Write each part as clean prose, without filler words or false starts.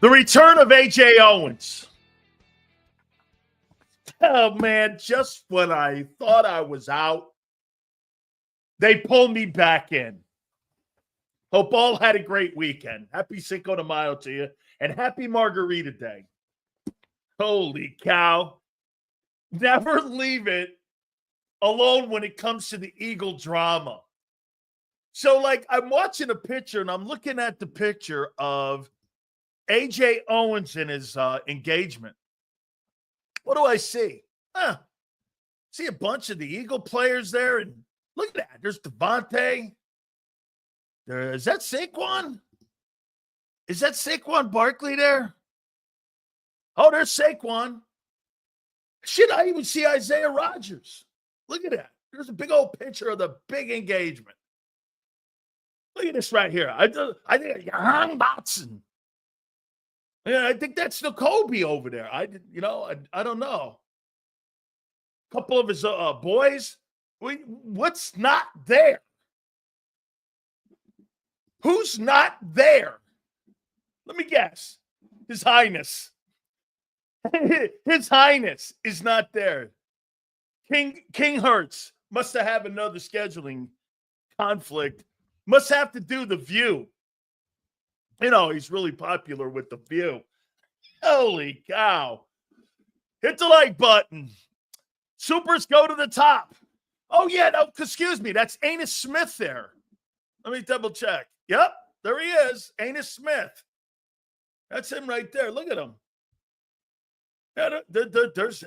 The return of A.J. Owens. Oh, man, just when I thought I was out, they pulled me back in. Hope all had a great weekend. Happy Cinco de Mayo to you, and happy Margarita Day. Holy cow. Never leave it alone when it comes to the Eagle drama. So, I'm watching a picture, and I'm looking at the picture of A.J. Owens in his engagement. What do I see? See a bunch of the Eagle players there, and look at that. There's Devontae. Is that Saquon? Is that Saquon Barkley there? Oh, there's Saquon. Shit, I even see Isaiah Rodgers. Look at that. There's a big old picture of the big engagement. Look at this right here. I think Young Watson. Yeah, I think that's the Kobe over there. I don't know. A couple of his boys. What's not there? Who's not there? Let me guess. His Highness. His Highness is not there. King Hurts must have another scheduling conflict. Must have to do The View. He's really popular with The View. Holy cow. Hit the like button. Supers go to the top. Oh, yeah, no, excuse me. That's Anus Smith there. Let me double check. Yep, there he is. Anus Smith. That's him right there. Look at him. There's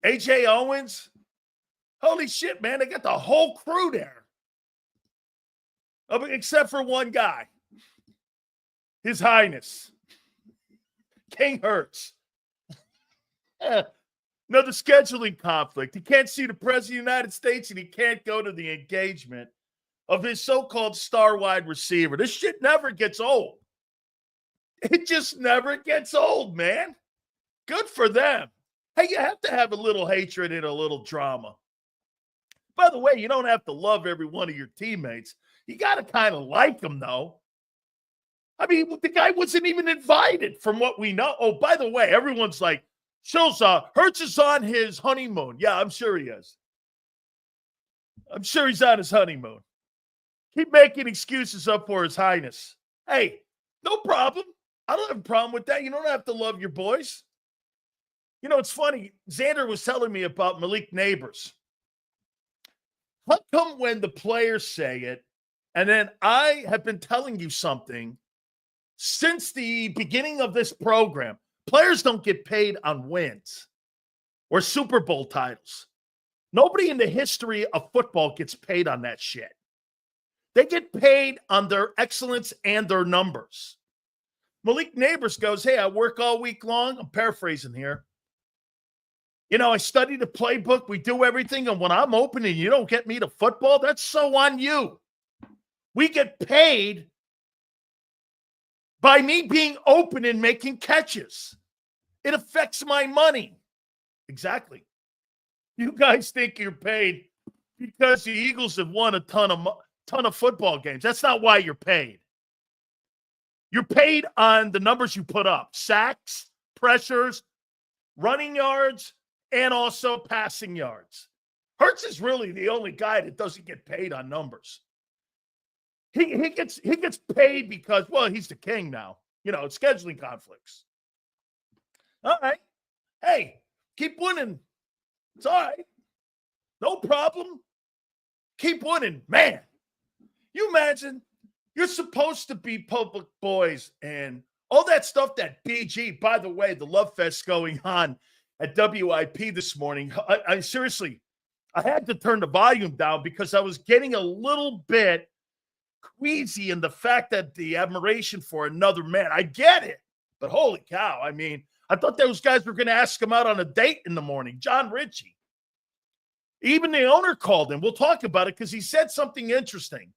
A.J. Owens. Holy shit, man. They got the whole crew there. Except for one guy. His Highness. King Hurts. Another scheduling conflict. He can't see the President of the United States, and he can't go to the engagement of his so-called star wide receiver. This shit never gets old. It just never gets old, man. Good for them. Hey, you have to have a little hatred and a little drama. By the way, you don't have to love every one of your teammates. You got to kind of like them, though. I mean, the guy wasn't even invited from what we know. Oh, by the way, everyone's like, Hurts is on his honeymoon. Yeah, I'm sure he is. I'm sure he's on his honeymoon. Keep making excuses up for His Highness. Hey, no problem. I don't have a problem with that. You don't have to love your boys. It's funny. Xander was telling me about Malik Neighbors. How come when the players say it, and then I have been telling you something since the beginning of this program, players don't get paid on wins or Super Bowl titles. Nobody in the history of football gets paid on that shit. They get paid on their excellence and their numbers. Malik Neighbors goes, hey, I work all week long. I'm paraphrasing here. I study the playbook. We do everything. And when I'm open and you don't get me to football, that's so on you. We get paid by me being open and making catches. It affects my money. Exactly. You guys think you're paid because the Eagles have won a ton of football games. That's not why you're paid. You're paid on the numbers you put up. Sacks, pressures, running yards, and also passing yards. Hurts is really the only guy that doesn't get paid on numbers. He gets paid because, well, he's the king now. It's scheduling conflicts. All right. Hey, keep winning. It's all right. No problem. Keep winning. Man, you imagine you're supposed to be public boys and all that stuff that BG, by the way, the love fest going on at WIP this morning. I seriously, I had to turn the volume down because I was getting a little bit queasy in the fact that the admiration for another man. I get it, but holy cow. I mean, I thought those guys were going to ask him out on a date in the morning. John Ritchie. Even the owner called him. We'll talk about it because he said something interesting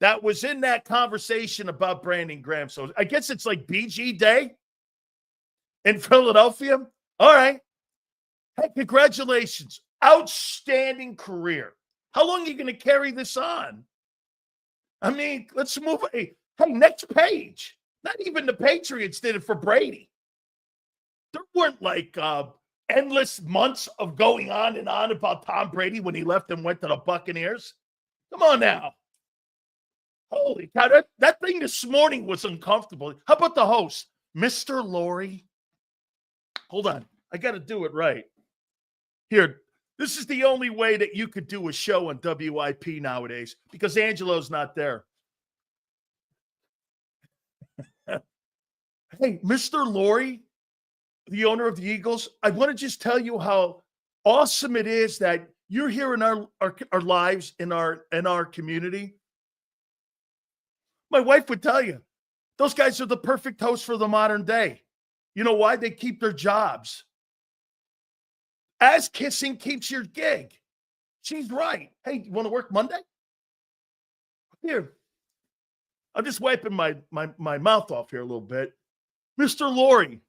that was in that conversation about Brandon Graham. So I guess it's like BG Day in Philadelphia. All right. Hey, congratulations. Outstanding career. How long are you going to carry this on? I mean, let's move. Hey, next page. Not even the Patriots did it for Brady. There weren't like endless months of going on and on about Tom Brady when he left and went to the Buccaneers. Come on now. Holy cow, that thing this morning was uncomfortable. How about the host, Mr. Laurie? Hold on. I got to do it right. Here, this is the only way that you could do a show on WIP nowadays because Angelo's not there. Hey, Mr. Laurie, the owner of the Eagles, I want to just tell you how awesome it is that you're here in our lives, in our community. My wife would tell you, those guys are the perfect hosts for the modern day. You know why? They keep their jobs. As kissing keeps your gig. She's right. Hey, you want to work Monday? Here. I'm just wiping my mouth off here a little bit. Mr. Laurie,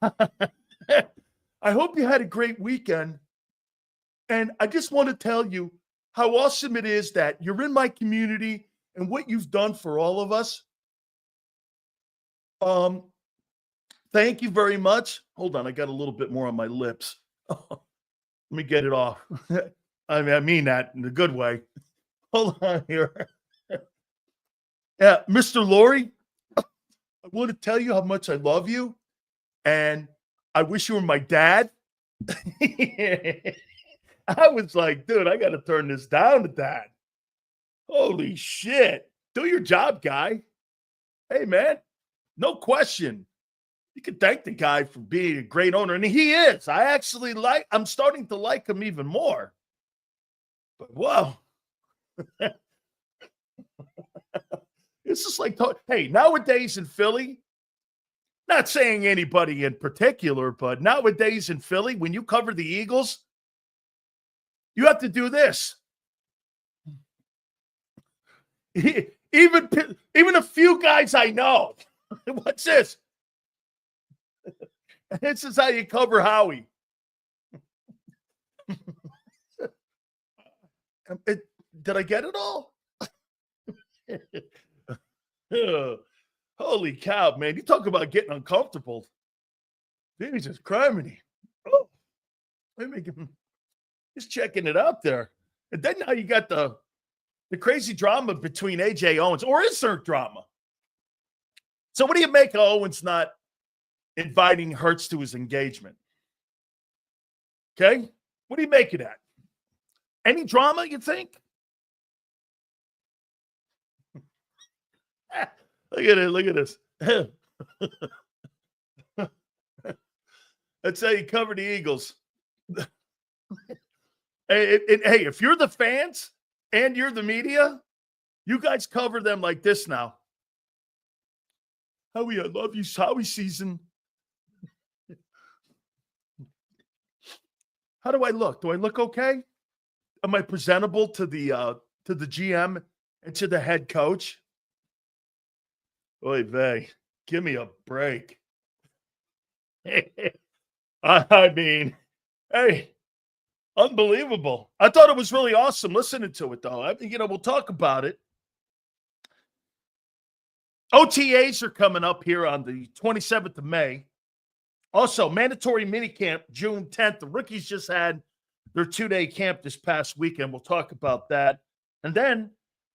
I hope you had a great weekend. And I just want to tell you how awesome it is that you're in my community and what you've done for all of us. Thank you very much. Hold on, I got a little bit more on my lips. Let me get it off. I mean that in a good way. Hold on here. Yeah, Mr. Laurie, I want to tell you how much I love you, and I wish you were my dad. I was like, dude, I got to turn this down to dad. Holy shit. Do your job, guy. Hey, man, no question. You can thank the guy for being a great owner, and he is. I'm starting to like him even more. But, whoa. It's just like, hey, nowadays in Philly, not saying anybody in particular, but nowadays in Philly, when you cover the Eagles, you have to do this. Even a few guys I know. What's this? This is how you cover Howie. Did I get it all? Holy cow, man. You talk about getting uncomfortable. Jesus criminy. Oh, just checking it out there. And then now you got the crazy drama between AJ Owens. Or is there drama? So what do you make of Owens not inviting Hurts to his engagement? Okay? What do you make of that? Any drama, you think? Look at it. Look at this. That's how you cover the Eagles. Hey, if you're the fans and you're the media, you guys cover them like this now. Howie, I love you. Howie season. How do I look? Do I look okay? Am I presentable to the GM and to the head coach? Oy vey, give me a break. I mean, hey, unbelievable. I thought it was really awesome listening to it, though. We'll talk about it. OTAs are coming up here on the 27th of May. Also, mandatory minicamp, June 10th. The rookies just had their 2-day camp this past weekend. We'll talk about that. And then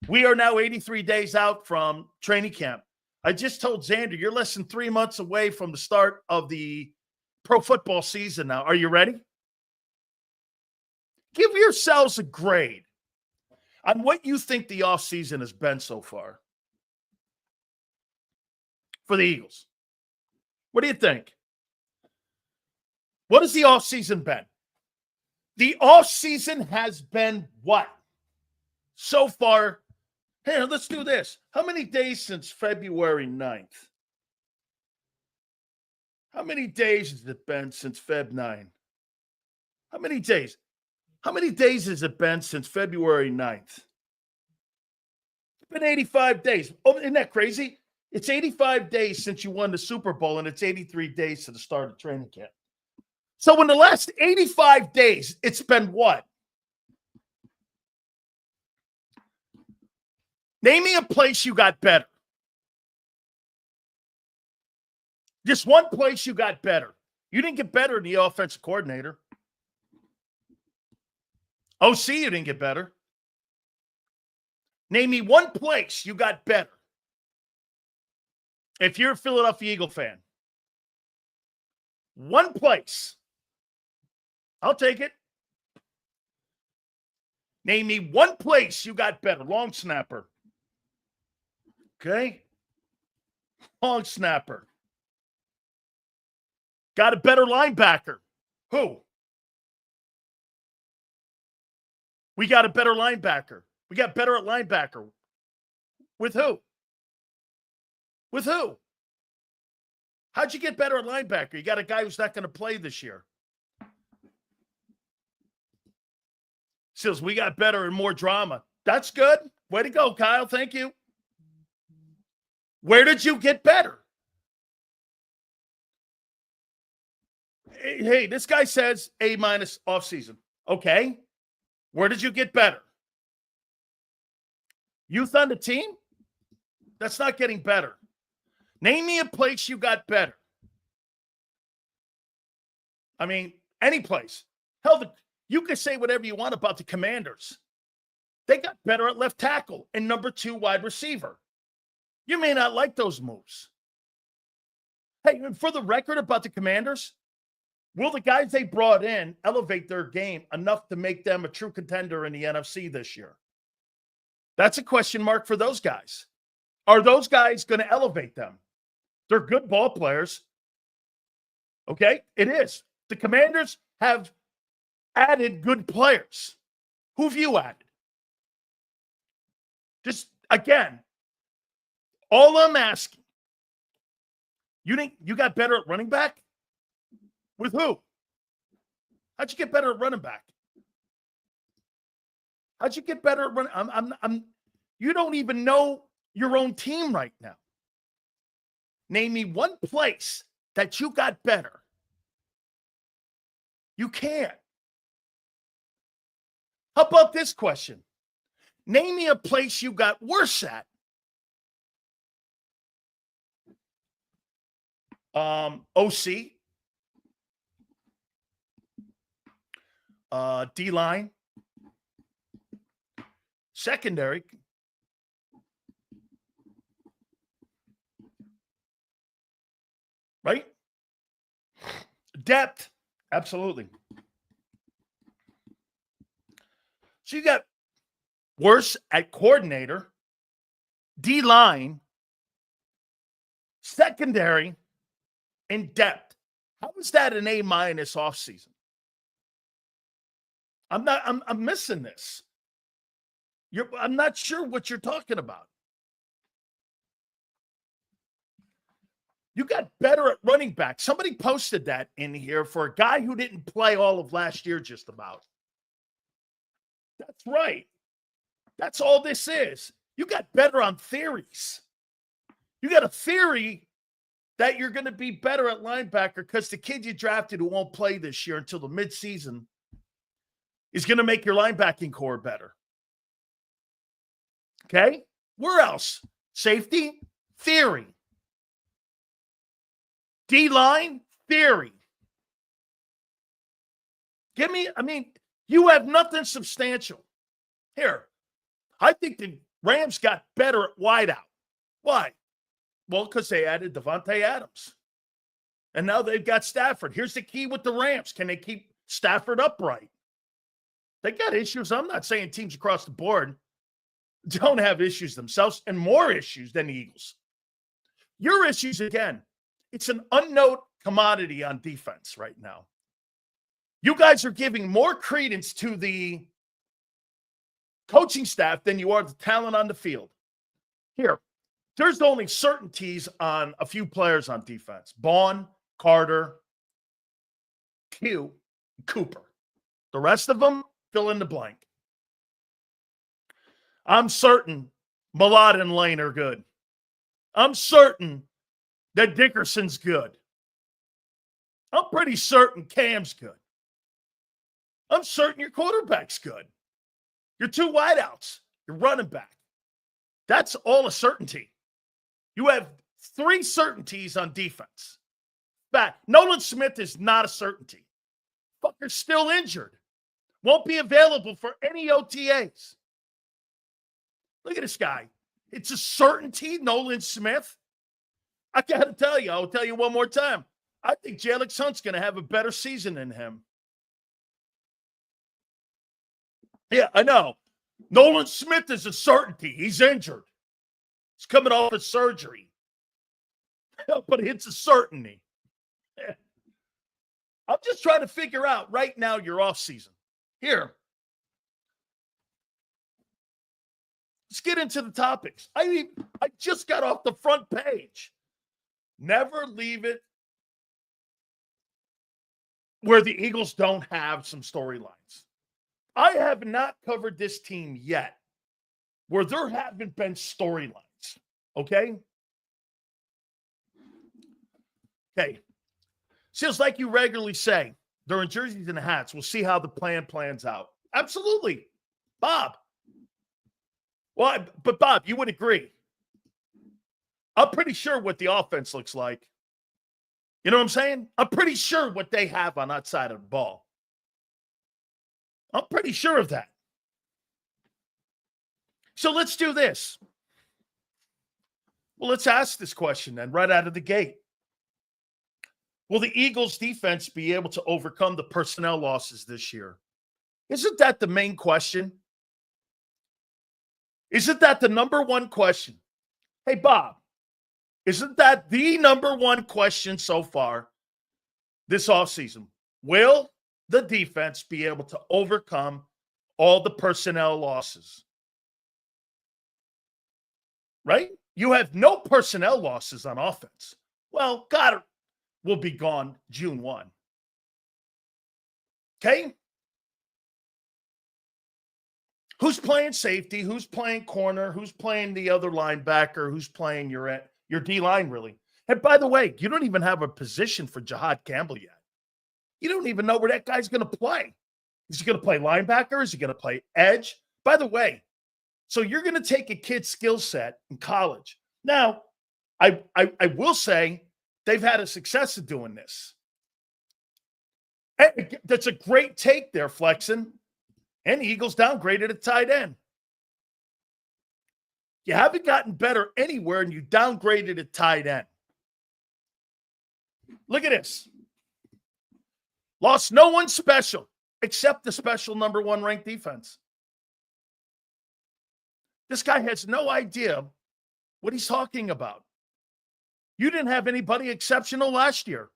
we are now 83 days out from training camp. I just told Xander, you're less than 3 months away from the start of the pro football season now. Are you ready? Give yourselves a grade on what you think the offseason has been so far for the Eagles. What do you think? What has the offseason been? The offseason has been what? So far, hey, let's do this. How many days since February 9th? How many days has it been since Feb 9? How many days? How many days has it been since February 9th? It's been 85 days. Oh, isn't that crazy? It's 85 days since you won the Super Bowl, and it's 83 days to the start of training camp. So in the last 85 days, it's been what? Name me a place you got better. Just one place you got better. You didn't get better than the offensive coordinator. OC, you didn't get better. Name me one place you got better. If you're a Philadelphia Eagle fan, one place. I'll take it. Name me one place you got better. Long snapper. Okay? Long snapper. Got a better linebacker. Who? We got a better linebacker. We got better at linebacker. With who? With who? How'd you get better at linebacker? You got a guy who's not going to play this year. Says we got better and more drama. That's good. Way to go, Kyle. Thank you. Where did you get better? Hey, this guy says A- offseason. Okay. Where did you get better? Youth on the team? That's not getting better. Name me a place you got better. I mean, any place. Hell, you can say whatever you want about the Commanders. They got better at left tackle and number 2 wide receiver. You may not like those moves. Hey, for the record about the Commanders, will the guys they brought in elevate their game enough to make them a true contender in the NFC this year? That's a question mark for those guys. Are those guys going to elevate them? They're good ball players. Okay, it is. The Commanders have added good players. Who have you added? Just, again, all I'm asking, you got better at running back? With who? How'd you get better at running back? How'd you get better at running? You don't even know your own team right now. Name me one place that you got better. You can't. How about this question? Name me a place you got worse at. OC. D-line. Secondary. Right? Depth. Absolutely. So you got worse at coordinator, D-line, secondary, and depth. How is that an A- offseason? I'm missing this. I'm not sure what you're talking about. You got better at running back. Somebody posted that in here for a guy who didn't play all of last year just about. That's right. That's all this is. You got better on theories. You got a theory that you're going to be better at linebacker because the kid you drafted who won't play this year until the midseason is going to make your linebacking core better. Okay? Where else? Safety? Theory. D-line? Theory. You have nothing substantial. Here, I think the Rams got better at wideout. Why? Well, because they added Devontae Adams. And now they've got Stafford. Here's the key with the Rams. Can they keep Stafford upright? They got issues. I'm not saying teams across the board don't have issues themselves and more issues than the Eagles. Your issues, again, it's an unknown commodity on defense right now. You guys are giving more credence to the coaching staff than you are the talent on the field. Here, there's only certainties on a few players on defense. Bond, Carter, Q, Cooper. The rest of them, fill in the blank. I'm certain Malott and Lane are good. I'm certain that Dickerson's good. I'm pretty certain Cam's good. I'm certain your quarterback's good. Your 2 wideouts, your running back. That's all a certainty. You have 3 certainties on defense. back. Nolan Smith is not a certainty. Fucker's still injured. Won't be available for any OTAs. Look at this guy. It's a certainty, Nolan Smith. I got to tell you, I'll tell you one more time. I think Jalen Hunt's going to have a better season than him. Yeah, I know. Nolan Smith is a certainty. He's injured. He's coming off of surgery. But it's a certainty. I'm just trying to figure out right now your offseason. Here. Let's get into the topics. I just got off the front page. Never leave it where the Eagles don't have some storylines. I have not covered this team yet where there haven't been storylines. Okay? Okay. Just like you regularly say, they're in jerseys and hats. We'll see how the plan plans out. Absolutely. Bob. Well, but Bob, you would agree. I'm pretty sure what the offense looks like. You know what I'm saying? I'm pretty sure what they have on that side of the ball. I'm pretty sure of that. So let's do this. Well, let's ask this question then right out of the gate. Will the Eagles defense be able to overcome the personnel losses this year? Isn't that the main question? Isn't that the number one question? Hey, Bob, isn't that the number one question so far this offseason? Will the defense be able to overcome all the personnel losses? Right? You have no personnel losses on offense. Well, God will be gone June 1. Okay? Who's playing safety? Who's playing corner? Who's playing the other linebacker? Who's playing your D-line, really? And by the way, you don't even have a position for Jahad Campbell yet. You don't even know where that guy's going to play. Is he going to play linebacker? Is he going to play edge? By the way, so you're going to take a kid's skill set in college. Now, I will say they've had a success of doing this. And that's a great take there, Flexen. And the Eagles downgraded at tight end. You haven't gotten better anywhere, and you downgraded at tight end. Look at this. Lost no one special except the special number one ranked defense. This guy has no idea what he's talking about. You didn't have anybody exceptional last year,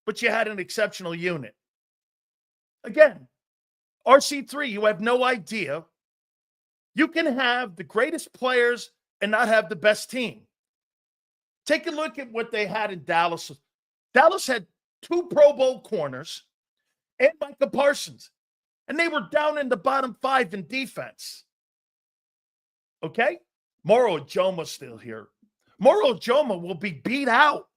but you had an exceptional unit. Again, RC3, you have no idea. You can have the greatest players and not have the best team. Take a look at what they had in Dallas. Dallas had 2 Pro Bowl corners and Micah Parsons, and they were down in the bottom 5 in defense. Okay? Moro Ojoma's still here. Moro Ojoma will be beat out.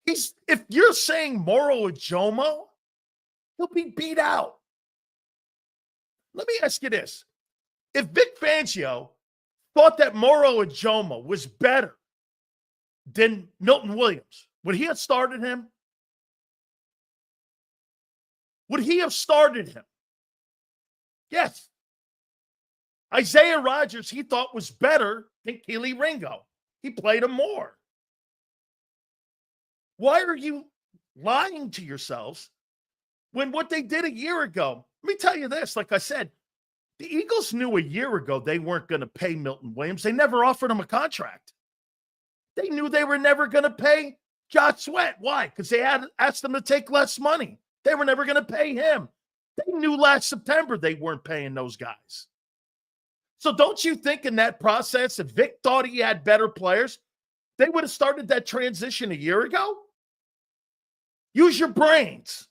If you're saying Moro Ojoma, he'll be beat out. Let me ask you this. If Vic Fangio thought that Moro Ojoma was better than Milton Williams, would he have started him? Would he have started him? Yes. Isaiah Rodgers, he thought was better than Keely Ringo. He played him more. Why are you lying to yourselves when what they did a year ago? Let me tell you this. Like I said, the Eagles knew a year ago they weren't going to pay Milton Williams. They never offered him a contract. They knew they were never going to pay Josh Sweat. Why? Because they had asked them to take less money. They were never going to pay him. They knew last September they weren't paying those guys. So don't you think in that process, if Vic thought he had better players, they would have started that transition a year ago? Use your brains.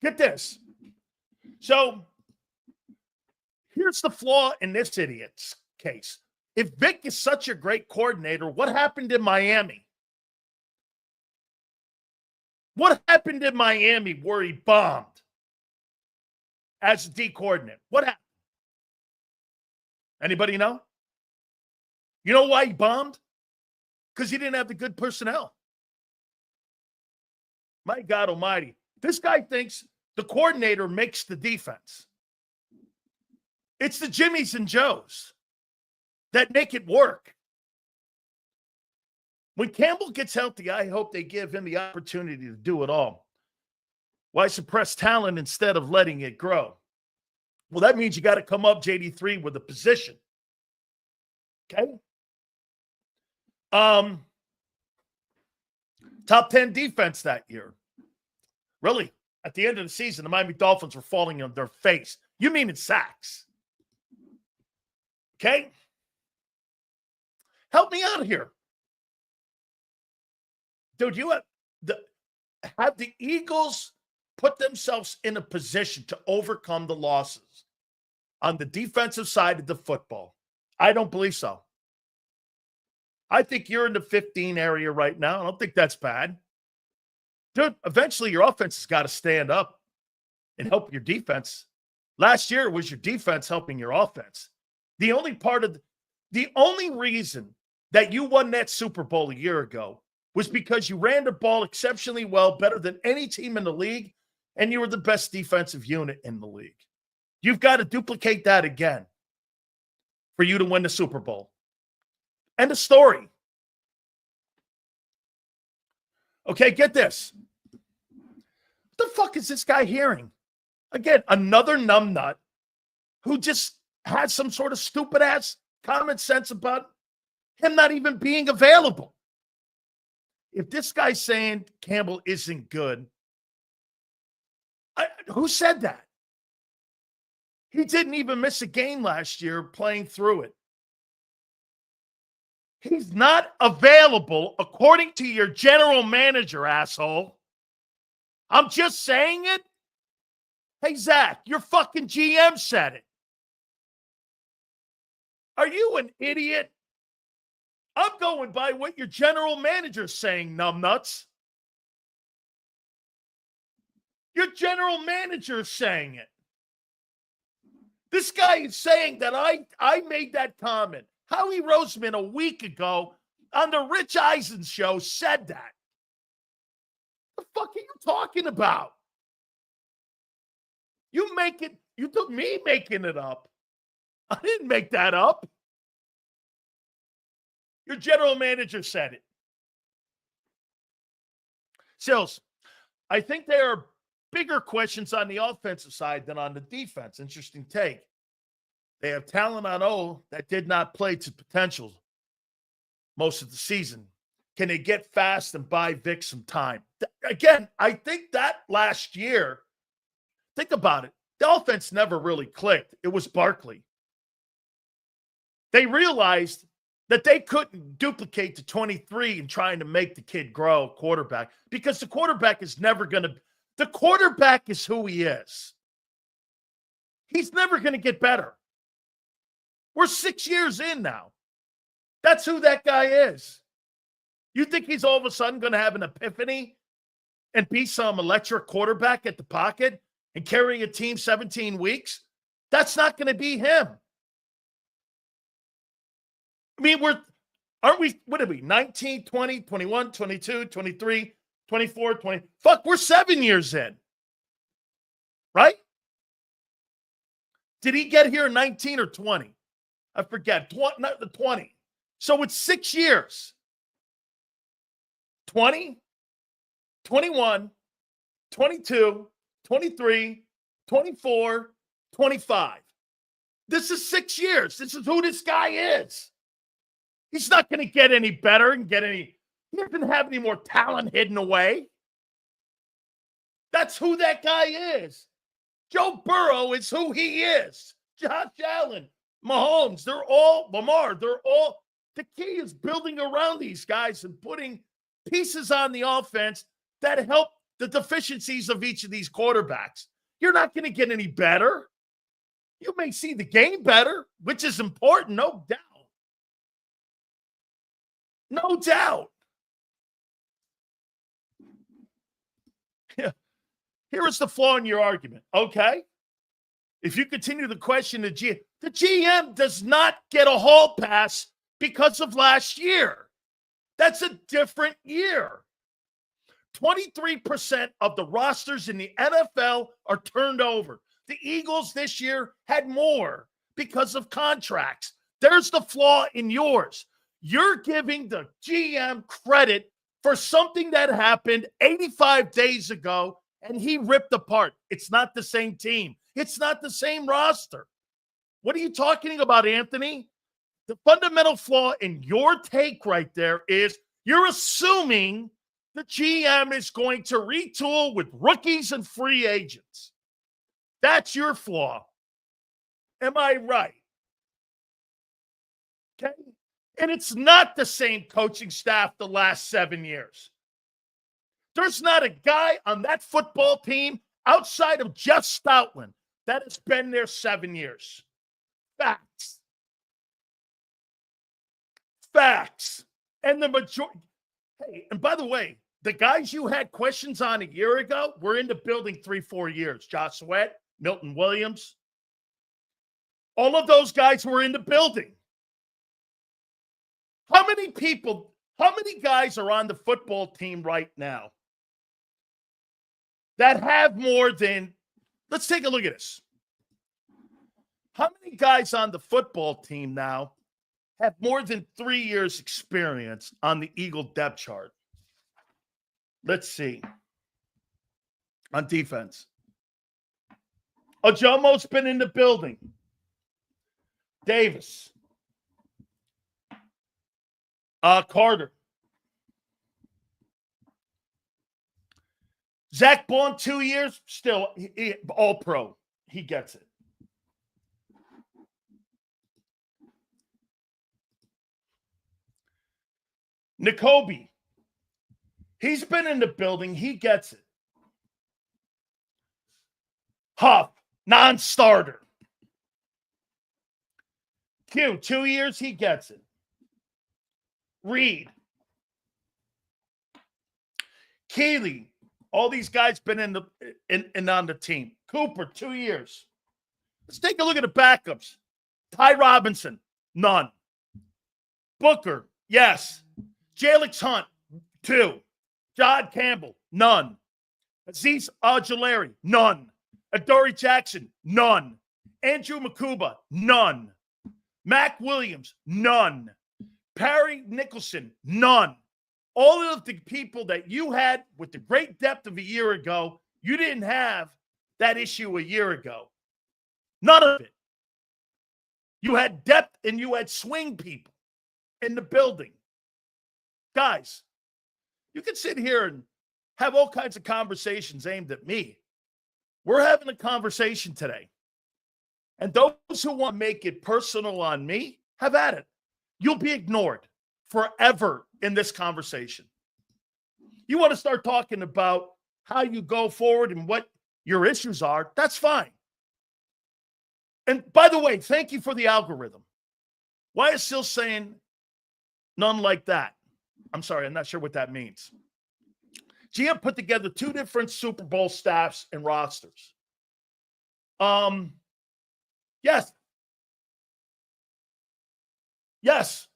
Get this. So here's the flaw in this idiot's case. If Vic is such a great coordinator, what happened in Miami? What happened in Miami where he bombed as a D coordinator? What happened? Anybody know? You know why he bombed? Because he didn't have the good personnel. My God almighty. This guy thinks the coordinator makes the defense. It's the Jimmies and Joes that make it work. When Campbell gets healthy, I hope they give him the opportunity to do it all. Why suppress talent instead of letting it grow? Well, that means you got to come up, JD3, with a position. Okay? Top 10 defense that year. Really, at the end of the season, the Miami Dolphins were falling on their face. You mean in sacks. Okay? Help me out here. Dude, you have the Eagles put themselves in a position to overcome the losses on the defensive side of the football? I don't believe so. I think you're in the 15 area right now. I don't think that's bad. Dude, eventually your offense has got to stand up and help your defense. Last year it was your defense helping your offense. The only reason that you won that Super Bowl a year ago was because you ran the ball exceptionally well, better than any team in the league, and you were the best defensive unit in the league. You've got to duplicate that again for you to win the Super Bowl. End of story. Okay, get this. What the fuck is this guy hearing? Again, another numbnut who just had some sort of stupid-ass common sense about him not even being available. If this guy's saying Campbell isn't good, who said that? He didn't even miss a game last year playing through it. He's not available according to your general manager, asshole. I'm just saying it. Hey, Zach, your fucking GM said it. Are you an idiot? I'm going by what your general manager's saying, numbnuts. Your general manager's saying it. This guy is saying that I made that comment. Howie Roseman a week ago on the Rich Eisen show said that. What the fuck are you talking about? You took me making it up. I didn't make that up. Your general manager said it. Sills, I think there are bigger questions on the offensive side than on the defense. Interesting take. They have talent on O that did not play to potential most of the season. Can they get fast and buy Vic some time? Again, I think that last year, think about it. The offense never really clicked. It was Barkley. They realized that they couldn't duplicate the 23 and trying to make the kid grow quarterback because the quarterback is never going to – the quarterback is who he is. He's never going to get better. We're 6 years in now. That's who that guy is. You think he's all of a sudden going to have an epiphany and be some electric quarterback at the pocket and carry a team 17 weeks? That's not going to be him. I mean, what are we, 19, 20, 21, 22, 23, 24, 20. Fuck, we're 7 years in. Right? Did he get here in 19 or 20? I forget. 20. So it's 6 years. 20, 21, 22, 23, 24, 25. This is 6 years. This is who this guy is. He's not going to get any better and he doesn't have any more talent hidden away. That's who that guy is. Joe Burrow is who he is. Josh Allen, Mahomes, Lamar, the key is building around these guys and putting pieces on the offense that help the deficiencies of each of these quarterbacks. You're not going to get any better. You may see the game better, which is important, no doubt. No doubt. Yeah. Here is the flaw in your argument. Okay. If you continue to question the GM does not get a hall pass because of last year. That's a different year. 23% of the rosters in the NFL are turned over. The Eagles this year had more because of contracts. There's the flaw in yours. You're giving the GM credit for something that happened 85 days ago, and he ripped apart. It's not the same team. It's not the same roster. What are you talking about, Anthony? The fundamental flaw in your take right there is you're assuming the GM is going to retool with rookies and free agents. That's your flaw. Am I right? Okay. And it's not the same coaching staff the last 7 years. There's not a guy on that football team outside of Jeff Stoutland that has been there 7 years. Facts. Facts. And the majority. Hey, and by the way, the guys you had questions on a year ago were in the building 3-4 years. Josh Sweat, Milton Williams. All of those guys were in the building. How many guys are on the football team right now that have more than, let's take a look at this. How many guys on the football team now have more than 3 years experience on the Eagle depth chart? Let's see. On defense. Ojomo's been in the building. Davis. Carter. Zach Bond, 2 years, still all pro. He gets it. N'Kobe. He's been in the building. He gets it. Huff, non-starter. Q, 2 years, he gets it. Reed. Keeley. All these guys been in on the team. Cooper, 2 years. Let's take a look at the backups. Ty Robinson, none. Booker, yes. Jalix Hunt, 2. John Campbell, none. Aziz Ojulari, none. Adoree Jackson, none. Andrew Makuba, none. Mac Williams, none. Perry Nicholson, none. All of the people that you had with the great depth of a year ago, you didn't have that issue a year ago. None of it. You had depth and you had swing people in the building. Guys, you can sit here and have all kinds of conversations aimed at me. We're having a conversation today. And those who want to make it personal on me, have at it. You'll be ignored forever in this conversation. You want to start talking about how you go forward and what your issues are, that's fine. And by the way, thank you for the algorithm. Why is still saying none like that? I'm sorry, I'm not sure what that means. GM put together 2 different Super Bowl staffs and rosters. Yes. Yes.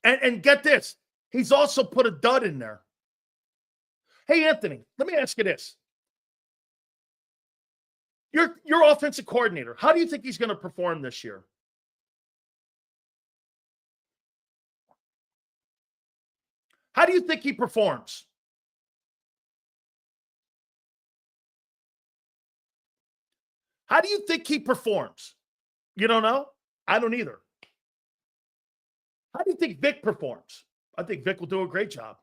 And get this. He's also put a dud in there. Hey, Anthony, let me ask you this. Your offensive coordinator, how do you think he's going to perform this year? How do you think he performs? How do you think he performs? You don't know? I don't either. How do you think Vic performs? I think Vic will do a great job.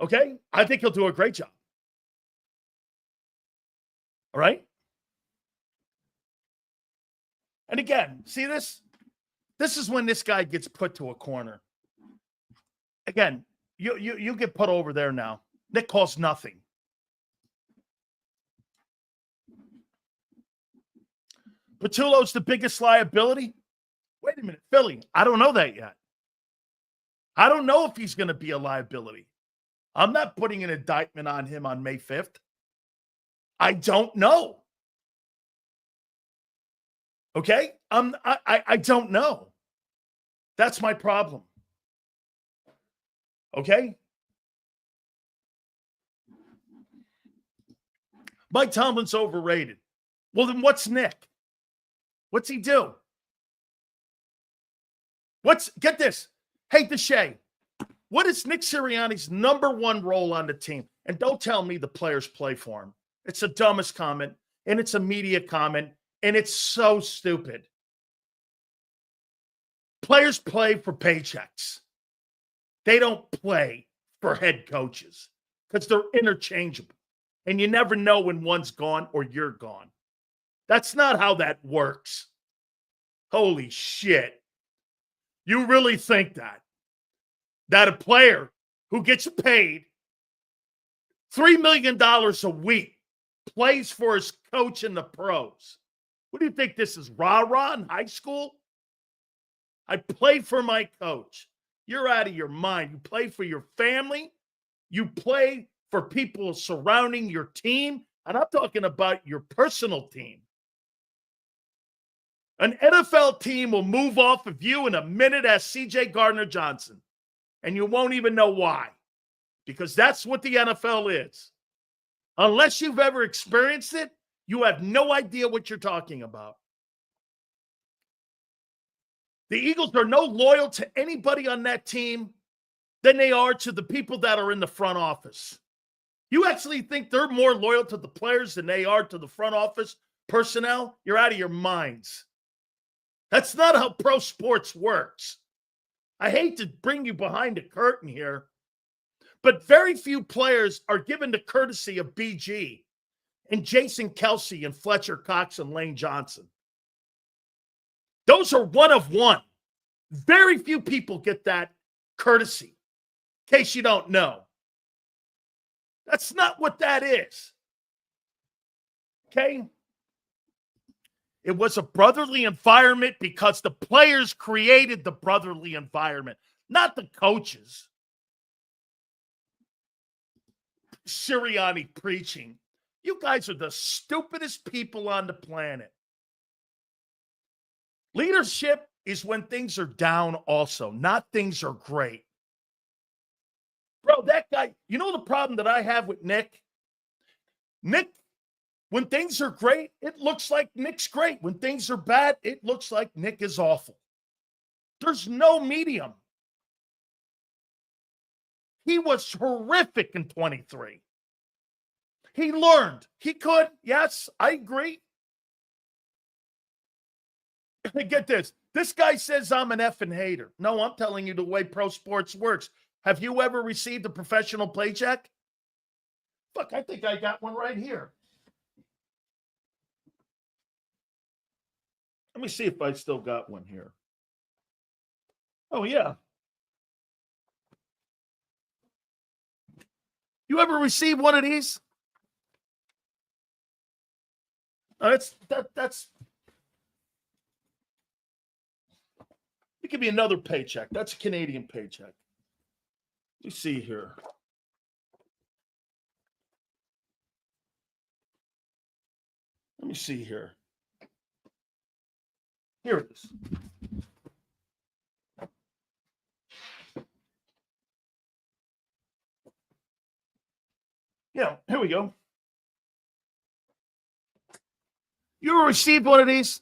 Okay? I think he'll do a great job. All right? And again, see this? This is when this guy gets put to a corner. Again, you get put over there now. Nick costs nothing. Patullo's the biggest liability? Wait a minute, Philly. I don't know that yet. I don't know if he's going to be a liability. I'm not putting an indictment on him on May 5th. I don't know. Okay? I don't know. That's my problem. Okay? Mike Tomlin's overrated. Well, then what's Nick? What's he do? Get this. Hey, Deshae, what is Nick Sirianni's number one role on the team? And don't tell me the players play for him. It's the dumbest comment, and it's a media comment, and it's so stupid. Players play for paychecks. They don't play for head coaches because they're interchangeable. And you never know when one's gone or you're gone. That's not how that works. Holy shit. You really think that? That a player who gets paid $3 million a week plays for his coach in the pros? What do you think this is, rah-rah in high school? I play for my coach. You're out of your mind. You play for your family. You play for people surrounding your team. And I'm talking about your personal team. An NFL team will move off of you in a minute as C.J. Gardner-Johnson. And you won't even know why. Because that's what the NFL is. Unless you've ever experienced it, you have no idea what you're talking about. The Eagles are no loyal to anybody on that team than they are to the people that are in the front office. You actually think they're more loyal to the players than they are to the front office personnel? You're out of your minds. That's not how pro sports works. I hate to bring you behind the curtain here, but very few players are given the courtesy of BG and Jason Kelsey and Fletcher Cox and Lane Johnson. Those are one of one. Very few people get that courtesy, in case you don't know. That's not what that is. Okay? It was a brotherly environment because the players created the brotherly environment, not the coaches. Sirianni preaching. You guys are the stupidest people on the planet. Leadership is when things are down also, not things are great. Bro, that guy, you know the problem that I have with Nick? Nick, when things are great, it looks like Nick's great. When things are bad, it looks like Nick is awful. There's no medium. He was horrific in 23. He learned. He could. Yes, I agree. Get this. This guy says I'm an effing hater. No, I'm telling you the way pro sports works. Have you ever received a professional paycheck? Fuck, I think I got one right here. Let me see if I still got one here. Oh, yeah. You ever received one of these? That's it could be another paycheck. That's a Canadian paycheck. Let's see here. Let me see here. Here it is. Yeah, here we go. You ever received one of these?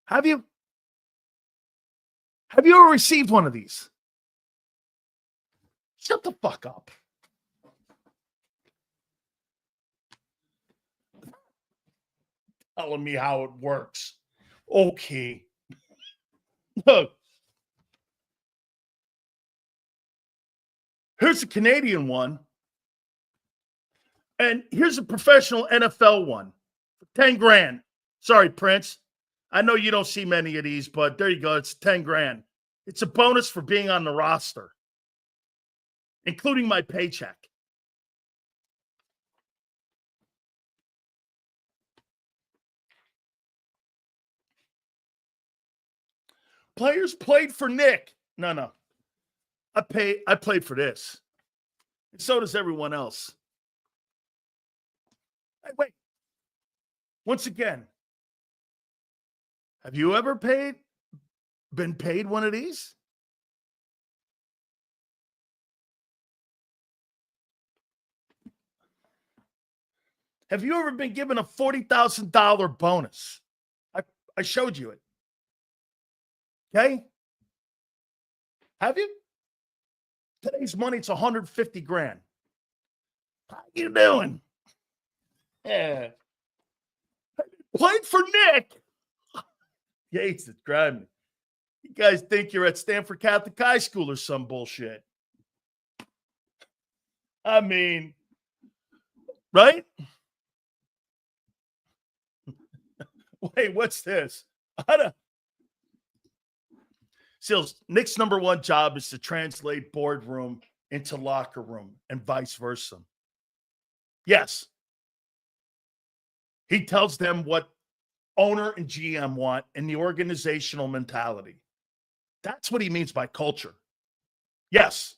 Have you? Have you ever received one of these? Shut the fuck up. Telling me how it works. Okay. Look. Here's a Canadian one. And here's a professional NFL one. 10 grand. Sorry, Prince. I know you don't see many of these, but there you go. It's 10 grand. It's a bonus for being on the roster, including my paycheck. Players played for Nick. No. I played for this. And so does everyone else. Hey, wait. Once again, have you ever been paid one of these? Have you ever been given a $40,000 bonus? I showed you it. Okay? Have you? Today's money, it's 150 grand. How you doing? Yeah. Played for Nick. Yates, it's driving me. You guys think you're at Stanford Catholic High School or some bullshit. I mean, right? Wait, what's this? Sills, Nick's number one job is to translate boardroom into locker room and vice versa. Yes. He tells them what owner and GM want and the organizational mentality. That's what he means by culture. Yes.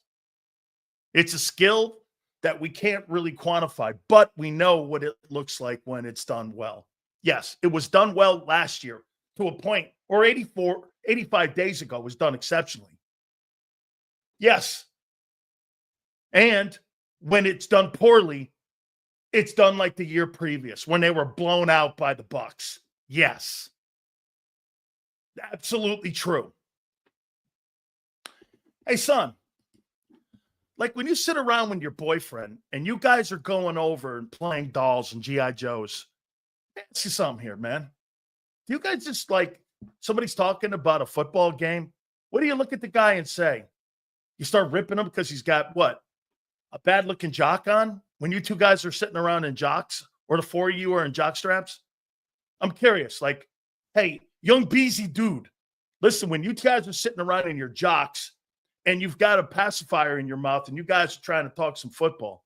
It's a skill that we can't really quantify, but we know what it looks like when it's done well. Yes, it was done well last year to a point, or 85 days ago, was done exceptionally. Yes. And when it's done poorly, it's done like the year previous when they were blown out by the Bucks. Yes. Absolutely true. Hey, son, like when you sit around with your boyfriend and you guys are going over and playing dolls and G.I. Joes, ask you something here, man. Do you guys just like somebody's talking about a football game? What do you look at the guy and say? You start ripping him because he's got what? A bad looking jock on? When you two guys are sitting around in jocks, or the four of you are in jock straps? I'm curious. Like, hey, young Beezy dude, listen, when you guys are sitting around in your jocks and you've got a pacifier in your mouth and you guys are trying to talk some football,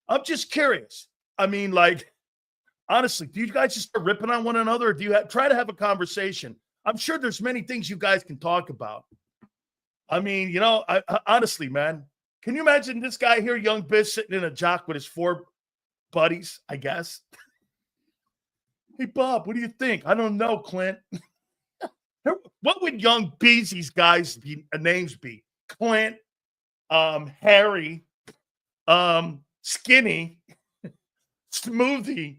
I'm just curious. I mean, like, honestly, do you guys just start ripping on one another, or do you try to have a conversation? I'm sure there's many things you guys can talk about. I mean, you know, I honestly, man, can you imagine this guy here, young Biz, sitting in a jock with his four buddies, I guess? Hey, Bob, what do you think? I don't know, Clint. What would young Beezy's guys' names be? Clint, Harry, Skinny, Smoothie.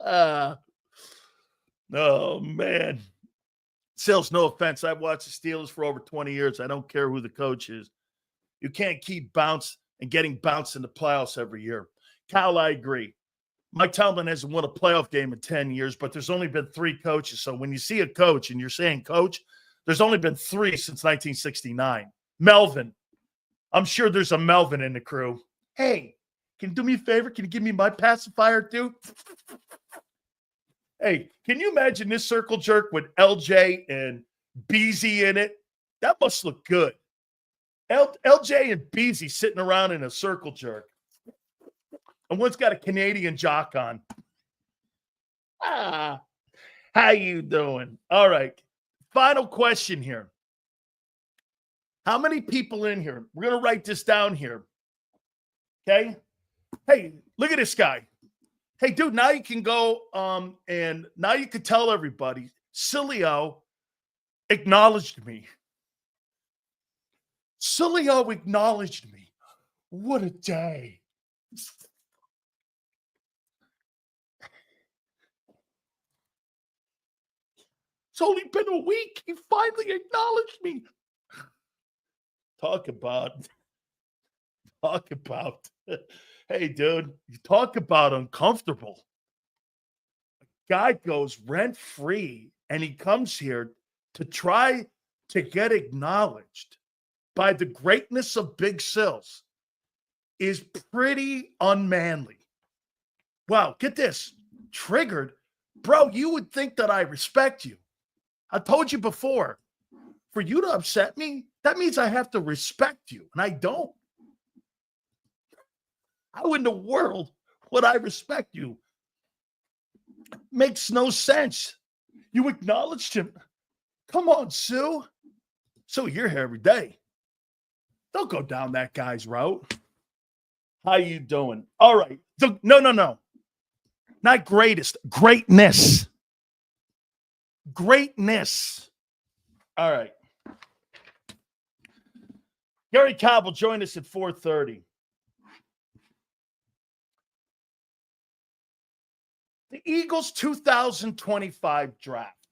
Oh, man. Sills, no offense. I've watched the Steelers for over 20 years. I don't care who the coach is. You can't keep getting bounced in the playoffs every year. Cal, I agree. Mike Tomlin hasn't won a playoff game in 10 years, but there's only been 3 coaches. So when you see a coach and you're saying coach, there's only been 3 since 1969. Melvin. I'm sure there's a Melvin in the crew. Hey, can you do me a favor? Can you give me my pacifier too? Hey, can you imagine this circle jerk with LJ and Beezy in it? That must look good. LJ and Beezy sitting around in a circle jerk. And one's got a Canadian jock on. How you doing? All right. Final question here. How many people in here? We're going to write this down here. Okay? Hey, look at this guy. Hey, dude, now you can go and now you can tell everybody, Sileo acknowledged me. Sileo acknowledged me. What a day. It's only been a week. He finally acknowledged me. Talk about. Hey, dude, you talk about uncomfortable. A guy goes rent-free, and he comes here to try to get acknowledged by the greatness of Big Sills is pretty unmanly. Wow, get this. Triggered. Bro, you would think that I respect you. I told you before, for you to upset me, that means I have to respect you, and I don't. How in the world would I respect you? Makes no sense. You acknowledged him. Come on, Sue. Sue, you're here every day. Don't go down that guy's route. How you doing? All right. No. Not greatest, greatness. Greatness. All right. Gary Cobb will join us at 4:30. The Eagles 2025 draft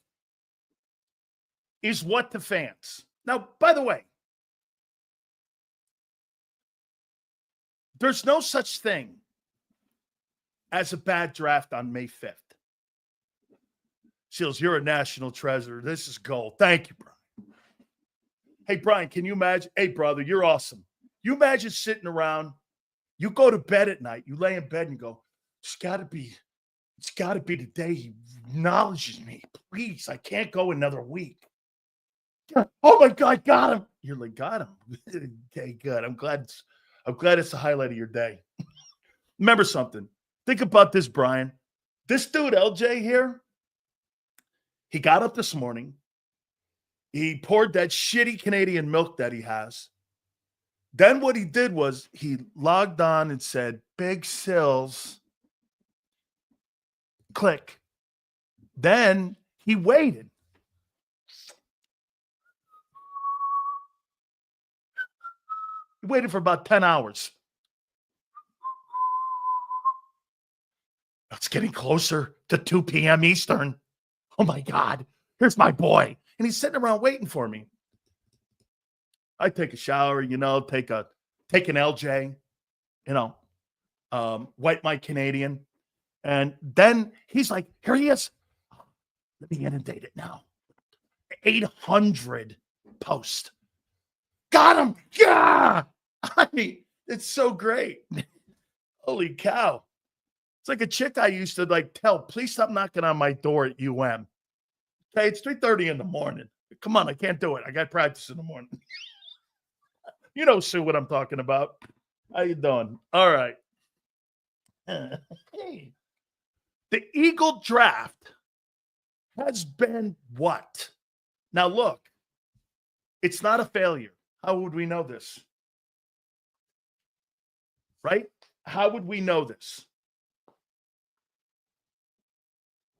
is what to fans. Now, by the way, there's no such thing as a bad draft on May 5th. Seals, you're a national treasure. This is gold. Thank you, Brian. Hey, Brian, can you imagine? Hey, brother, you're awesome. You imagine sitting around, you go to bed at night, you lay in bed and go, it's got to be the day he acknowledges me. Please, I can't go another week. Oh, my God, got him. You're like, got him. Okay, good. I'm glad it's the highlight of your day. Remember something. Think about this, Brian. This dude, LJ here, he got up this morning. He poured that shitty Canadian milk that he has. Then what he did was he logged on and said, Big Sills. Click. Then he waited. He waited for about 10 hours. It's getting closer to 2 p.m. Eastern. Oh, my God. Here's my boy. And he's sitting around waiting for me. I take a shower, take an LJ, wipe my Canadian. And then he's like, here he is. Let me inundate it now. 800 posts. Got him. Yeah. I mean, it's so great. Holy cow. It's like a chick I used to tell, please stop knocking on my door at UM. Okay, it's 3:30 in the morning. Come on, I can't do it. I got practice in the morning. You know, Sue, what I'm talking about. How you doing? All right. Hey. The Eagle draft has been what? Now, look, it's not a failure. How would we know this? Right? How would we know this?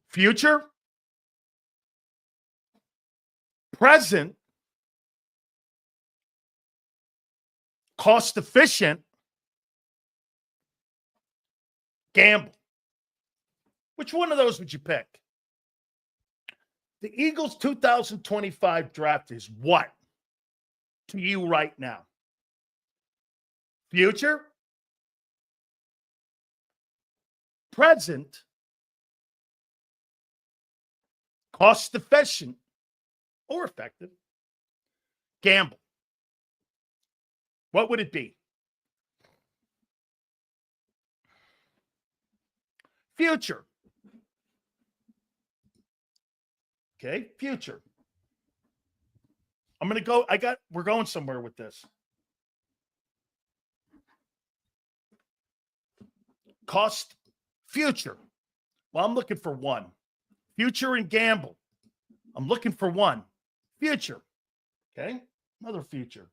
Future? Present? Cost efficient? Gamble. Which one of those would you pick? The Eagles 2025 draft is what to you right now? Future? Present? Cost efficient or effective? Gamble. What would it be? Future. Okay, future. I'm going to go. We're going somewhere with this. Cost, future. Well, I'm looking for one. Future and gamble. I'm looking for one. Future. Okay, another future.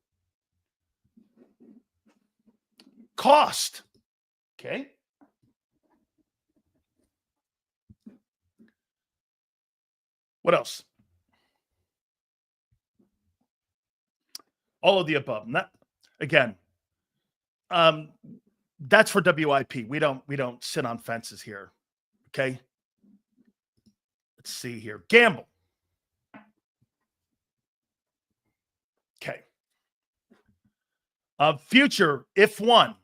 Cost. Okay. What else? All of the above. Not, again, that's for WIP. We don't sit on fences here. Okay. Let's see here. Gamble. Okay. Future, if one.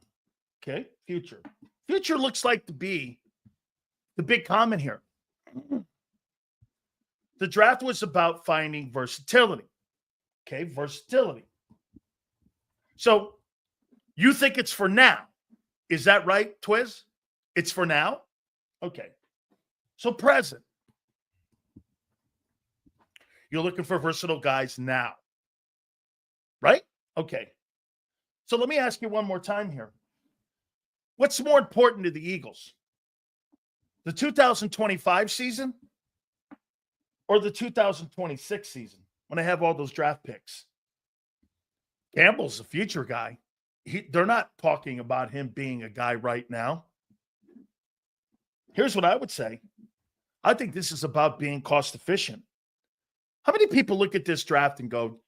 Okay. Future. Future looks like to be the big comment here. The draft was about finding versatility. Okay, versatility. So you think it's for now. Is that right, Twiz? It's for now? Okay. So present. You're looking for versatile guys now. Right? Okay. So let me ask you one more time here. What's more important to the Eagles? The 2025 season? Or the 2026 season when I have all those draft picks? Campbell's a future guy. They're not talking about him being a guy right now. Here's what I would say. I think this is about being cost efficient. How many people look at this draft and go,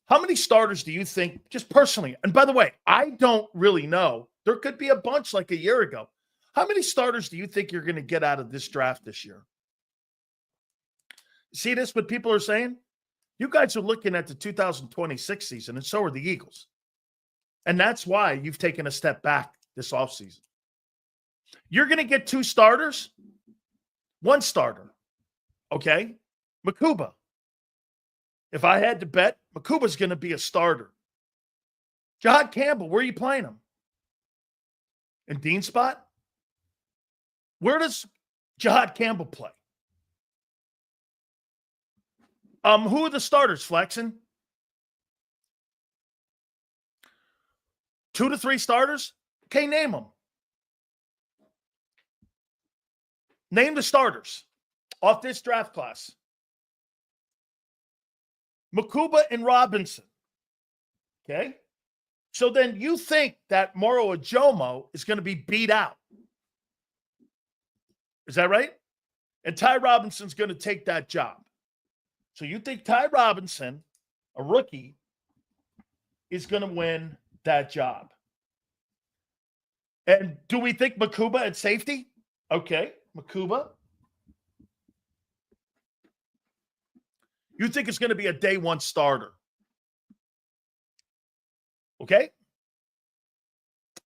how many starters do you think, just personally, and by the way, I don't really know. There could be a bunch like a year ago. How many starters do you think you're going to get out of this draft this year? See this, what people are saying? You guys are looking at the 2026 season, and so are the Eagles. And that's why you've taken a step back this offseason. You're going to get 2 starters, 1 starter, okay? Makuba. If I had to bet, Makuba's going to be a starter. John Campbell, where are you playing him? In Dean's spot? Where does Jahad Campbell play? Who are the starters, Flexen? 2 to 3 starters? Okay, name them. Name the starters off this draft class. Makuba and Robinson. Okay? So then you think that Moro Ajomo is going to be beat out. Is that right? And Ty Robinson's going to take that job. So you think Ty Robinson, a rookie, is going to win that job. And do we think Makuba at safety? Okay, Makuba. You think it's going to be a day 1 starter. Okay?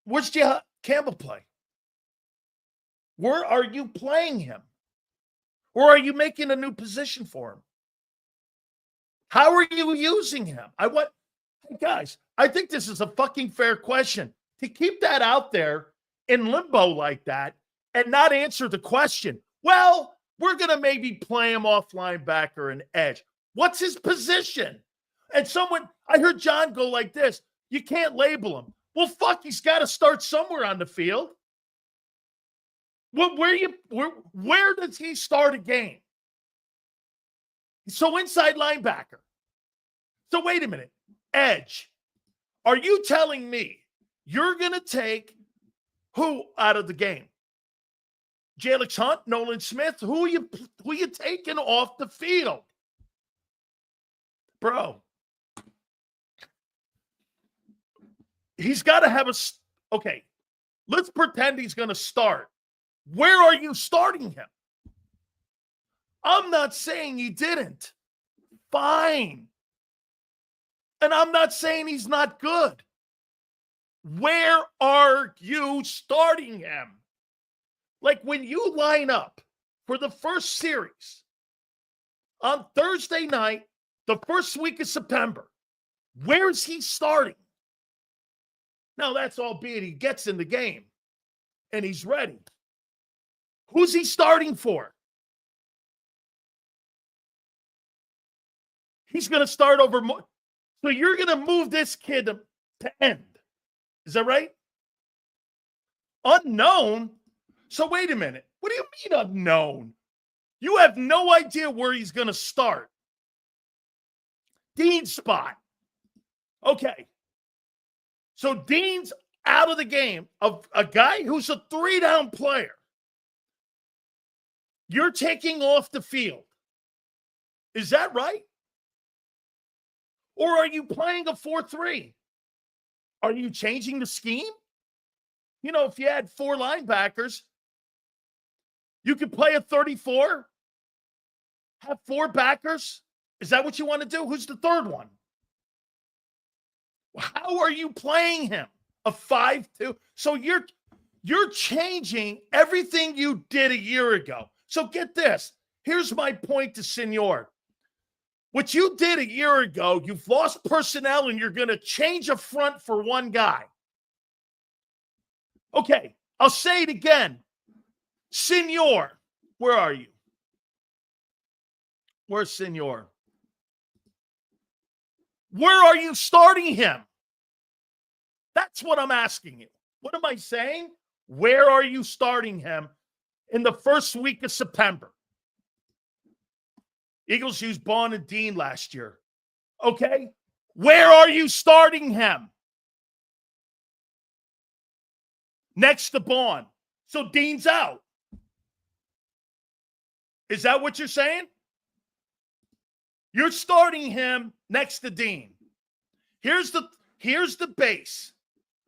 Where's Jahad Campbell play? Where are you playing him? Or are you making a new position for him? How are you using him? Hey guys, I think this is a fucking fair question. To keep that out there in limbo like that and not answer the question, well, we're going to maybe play him off linebacker and edge. What's his position? And I heard John go like this, you can't label him. Well, fuck, he's got to start somewhere on the field. Well, where does he start a game? So inside linebacker. So wait a minute. Edge. Are you telling me you're going to take who out of the game? Jalix Hunt, Nolan Smith? Who are you taking off the field? Bro. He's got to have okay, let's pretend he's going to start. Where are you starting him? I'm not saying he didn't. Fine. And I'm not saying he's not good. Where are you starting him? Like when you line up for the first series on Thursday night, the first week of September, where's he starting? Now, that's albeit he gets in the game and he's ready. Who's he starting for? He's going to start over. So you're going to move this kid to end. Is that right? Unknown? So wait a minute. What do you mean unknown? You have no idea where he's going to start. Dean's spot. Okay. So Dean's out of the game of a guy who's a 3-down player. You're taking off the field. Is that right? Or are you playing a 4-3? Are you changing the scheme? You know, if you had 4 linebackers, you could play a 34, have 4 backers. Is that what you want to do? Who's the third one? How are you playing him? A 5-2? So you're changing everything you did a year ago. So get this. Here's my point to Senor. What you did a year ago, you've lost personnel and you're going to change a front for one guy. Okay, I'll say it again. Senor, where are you? Where's Senor? Where are you starting him? That's what I'm asking you. What am I saying? Where are you starting him in the first week of September? Eagles used Bond and Dean last year. Okay? Where are you starting him? Next to Bond. So Dean's out. Is that what you're saying? You're starting him next to Dean. Here's the base.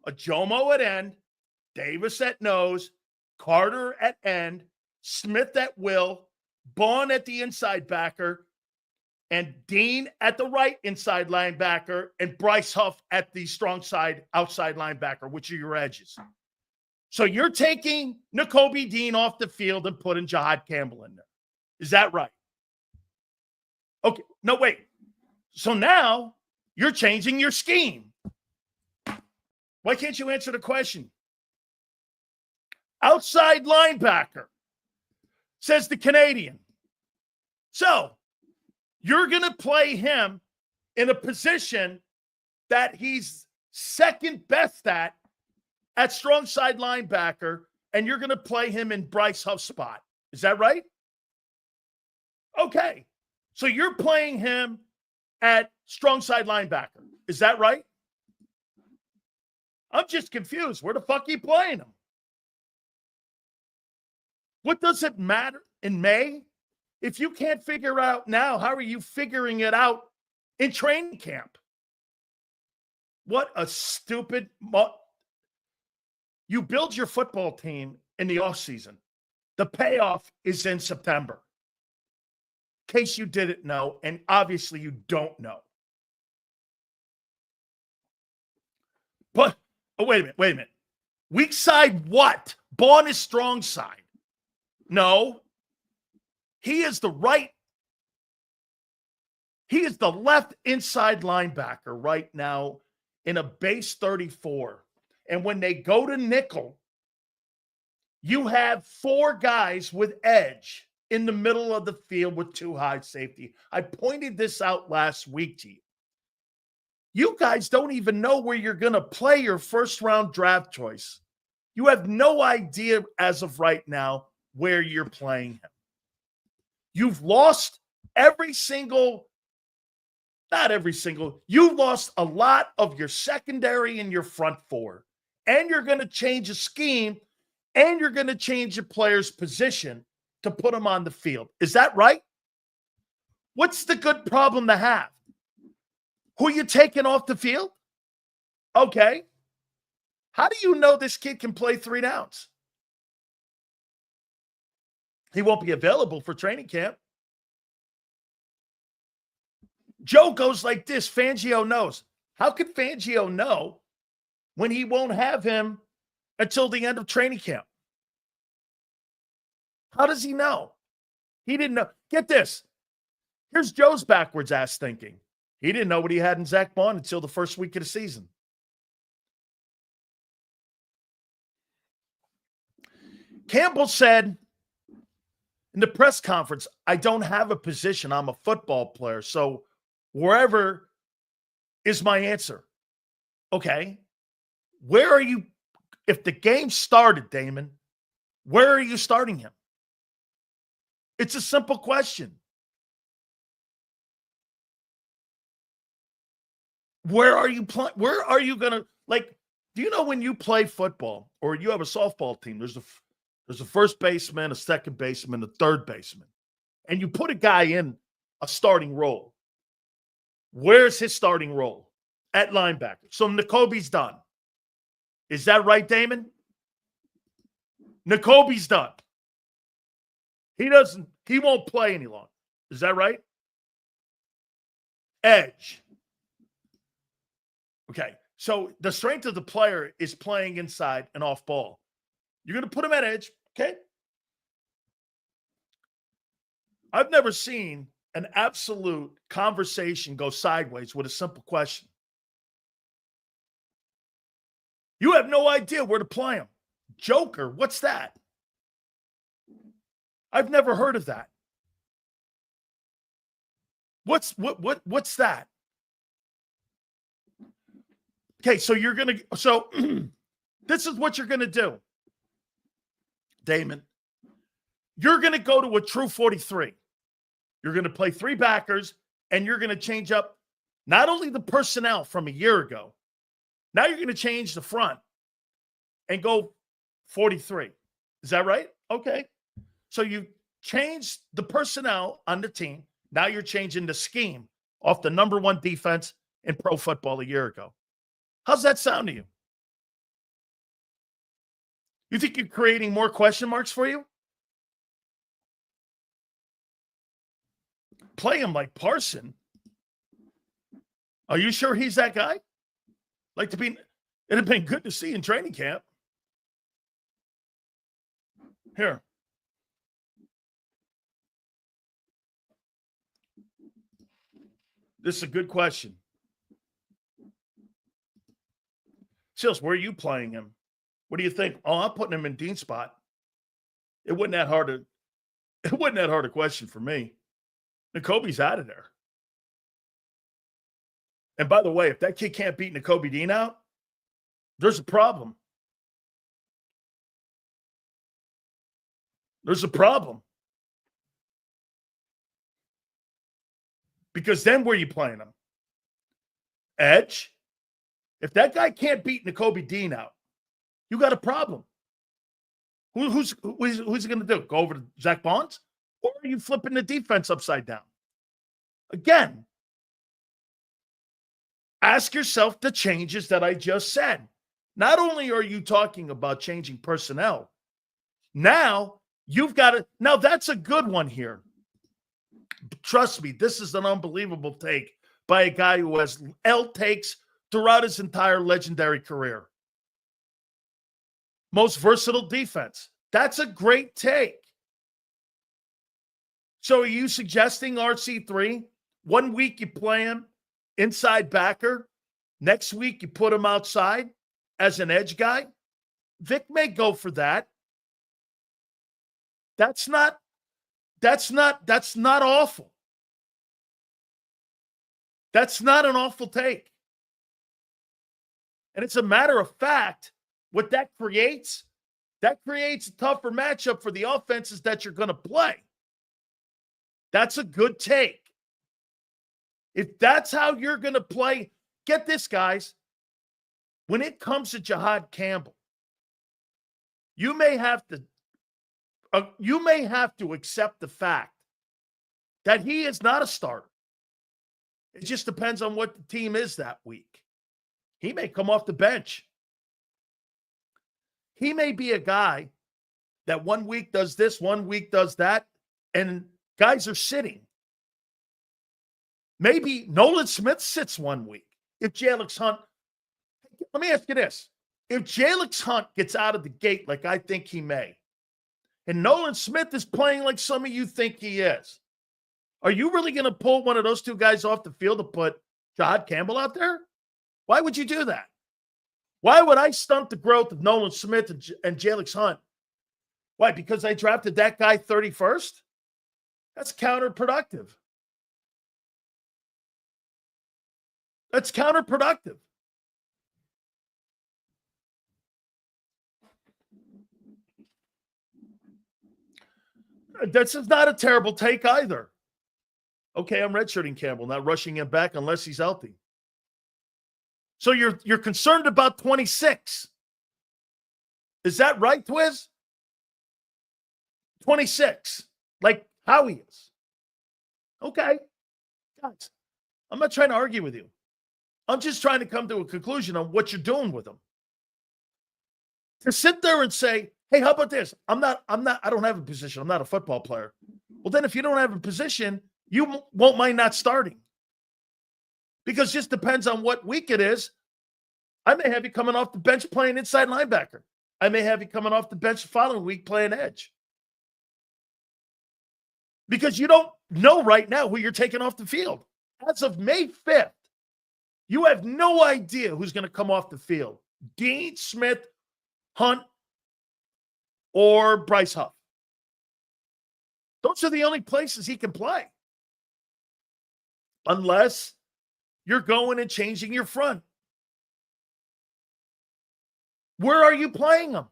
A Jomo at end, Davis at nose, Carter at end, Smith at will, Bond at the inside backer, and Dean at the right inside linebacker, and Bryce Huff at the strong side outside linebacker, which are your edges. So you're taking Nakobe Dean off the field and putting Jahad Campbell in there. Is that right? Okay. No, wait. So now you're changing your scheme. Why can't you answer the question? Outside linebacker, says the Canadian. So you're going to play him in a position that he's second best at strong side linebacker, and you're going to play him in Bryce Huff's spot. Is that right? Okay. So you're playing him at strong side linebacker. Is that right? I'm just confused. Where the fuck are you playing him? What does it matter in May? If you can't figure out now, how are you figuring it out in training camp? What a stupid... You build your football team in the offseason. The payoff is in September. In case you didn't know, and obviously you don't know. But, oh, wait a minute. Weak side what? Bond is strong side. No. He is the right. He is the left inside linebacker right now in a base 34. And when they go to nickel, you have four guys with edge in the middle of the field with two high safety. I pointed this out last week to you. You guys don't even know where you're going to play your first-round draft choice. You have no idea as of right now where you're playing him. You've lost you've lost a lot of your secondary and your front four. And you're going to change a scheme, and you're going to change a player's position to put them on the field. Is that right? What's the good problem to have? Who are you taking off the field? Okay. How do you know this kid can play 3 downs? He won't be available for training camp. Joe goes like this. Fangio knows. How could Fangio know when he won't have him until the end of training camp? How does he know? He didn't know. Get this. Here's Joe's backwards ass thinking. He didn't know what he had in Zach Bond until the first week of the season. Campbell said in the press conference, I don't have a position. I'm a football player. So wherever is my answer. Okay. Where are you? If the game started, Damon, where are you starting him? It's a simple question. Where are you playing? Where are you going to, like, do you know when you play football or you have a softball team, there's a first baseman, a second baseman, a third baseman, and you put a guy in a starting role. Where's his starting role? At linebacker. So Nakobe's done. Is that right, Damon? Nakobe's done. He won't play any longer. Is that right? Edge. Okay. So the strength of the player is playing inside and off ball. You're going to put him at edge. Okay. I've never seen an absolute conversation go sideways with a simple question. You have no idea where to play him. Joker, what's that? I've never heard of that. What's that? Okay, so this is what you're going to do, Damon. You're going to go to a true 43. You're going to play 3 backers, and you're going to change up not only the personnel from a year ago, now you're going to change the front and go 43. Is that right? Okay. So change the personnel on the team. Now you're changing the scheme off the number one defense in pro football a year ago. How's that sound to you? You think you're creating more question marks for you? Play him like Parson. Are you sure he's that guy? It'd have been good to see in training camp. Here. This is a good question. Sills, where are you playing him? What do you think? Oh, I'm putting him in Dean's spot. It wasn't that hard a question for me. Nakobe's out of there. And by the way, if that kid can't beat Nakobe Dean out, there's a problem. There's a problem. Because then where are you playing him? Edge? If that guy can't beat Nakobe Dean out, you got a problem. Who's it going to do? Go over to Zach Bonds? Or are you flipping the defense upside down? Again, ask yourself the changes that I just said. Not only are you talking about changing personnel, now you've got to, now that's a good one here. Trust me, this is an unbelievable take by a guy who has L takes throughout his entire legendary career. Most versatile defense. That's a great take. So are you suggesting RC3? 1 week you play him inside backer. Next week you put him outside as an edge guy? Vic may go for that. That's not awful. That's not an awful take. And it's a matter of fact, what that creates a tougher matchup for the offenses that you're going to play. That's a good take. If that's how you're going to play, get this, guys. When it comes to Jahad Campbell, you may have to accept the fact that he is not a starter. It just depends on what the team is that week. He may come off the bench. He may be a guy that 1 week does this, 1 week does that, and guys are sitting. Maybe Nolan Smith sits 1 week. If Jalix Hunt, let me ask you this. If Jalix Hunt gets out of the gate like I think he may, and Nolan Smith is playing like some of you think he is, are you really going to pull one of those two guys off the field to put Jahad Campbell out there? Why would you do that? Why would I stunt the growth of Nolan Smith and Jalix Hunt? Why? Because I drafted that guy 31st? That's counterproductive. That's counterproductive. This is not a terrible take either. Okay, I'm redshirting Campbell, not rushing him back unless he's healthy. So you're concerned about 26. Is that right, Twiz? 26. Like how he is. Okay. Guys, I'm not trying to argue with you. I'm just trying to come to a conclusion on what you're doing with him. To sit there and say, hey, how about this? I don't have a position. I'm not a football player. Well, then if you don't have a position, you won't mind not starting. Because it just depends on what week it is. I may have you coming off the bench playing inside linebacker. I may have you coming off the bench the following week playing edge. Because you don't know right now who you're taking off the field. As of May 5th, you have no idea who's going to come off the field. Dean, Smith, Hunt, or Bryce Huff. Those are the only places he can play. Unless you're going and changing your front. Where are you playing him?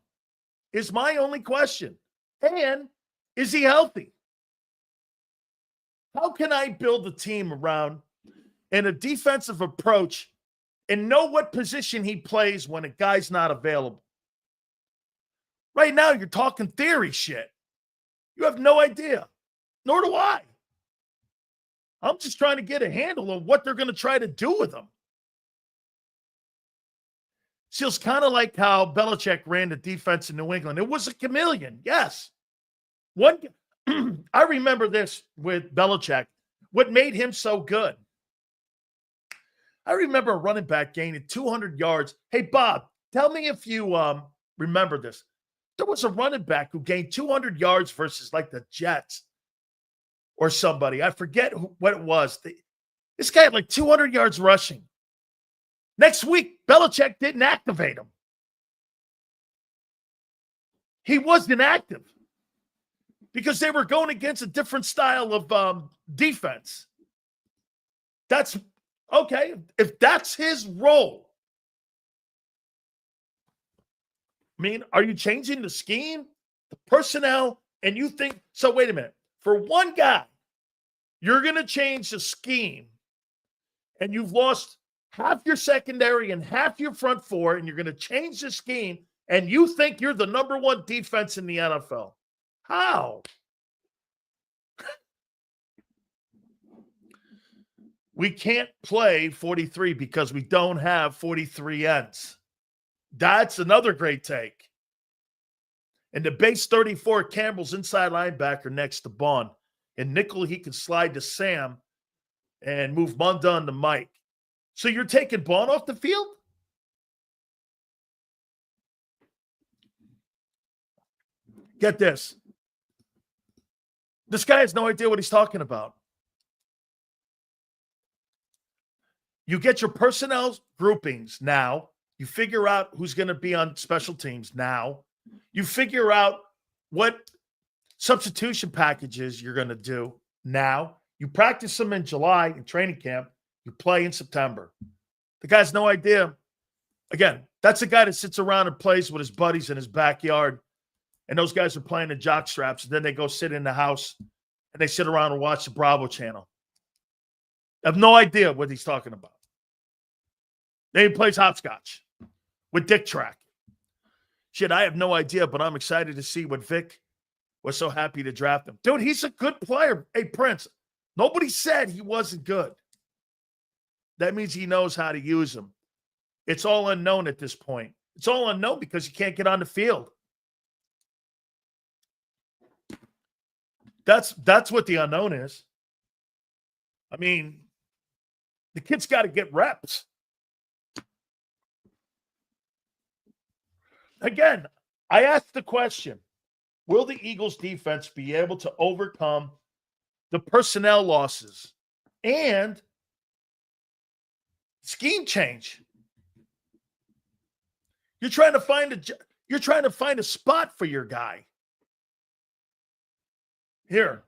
Is my only question. And is he healthy? How can I build a team around and a defensive approach and know what position he plays when a guy's not available? Right now, you're talking theory shit. You have no idea. Nor do I. I'm just trying to get a handle on what they're going to try to do with them. Feels kind of like how Belichick ran the defense in New England. It was a chameleon, yes. I remember this with Belichick. What made him so good? I remember a running back gaining 200 yards. Hey, Bob, tell me if you remember this. There was a running back who gained 200 yards versus like the Jets or somebody. I forget what it was. This guy had like 200 yards rushing. Next week, Belichick didn't activate him. He wasn't active because they were going against a different style of defense. That's okay. If that's his role, I mean, are you changing the scheme, the personnel, and you think so? Wait a minute. For one guy, you're going to change the scheme, and you've lost half your secondary and half your front four, and you're going to change the scheme, and you think you're the number one defense in the NFL. How? We can't play 43 because we don't have 43 ends. That's another great take. And the base 34, Campbell's inside linebacker next to Bond. And nickel, he can slide to Sam and move Munda on to Mike. So you're taking Bond off the field? Get this. This guy has no idea what he's talking about. You get your personnel groupings now. You figure out who's going to be on special teams now. You figure out what substitution packages you're going to do now. You practice them in July in training camp. You play in September. The guy has no idea. Again, that's a guy that sits around and plays with his buddies in his backyard. And those guys are playing the jock straps. And then they go sit in the house and they sit around and watch the Bravo channel. I have no idea what he's talking about. Then he plays hopscotch with Dick Track. Shit, I have no idea, but I'm excited to see what Vic was so happy to draft him. Dude, he's a good player. Hey, Prince, nobody said he wasn't good. That means he knows how to use him. It's all unknown at this point. It's all unknown because you can't get on the field. That's what the unknown is. I mean, the kid's got to get reps. Again, I asked the question, will the Eagles defense be able to overcome the personnel losses and scheme change? You're trying to find a spot for your guy. Here.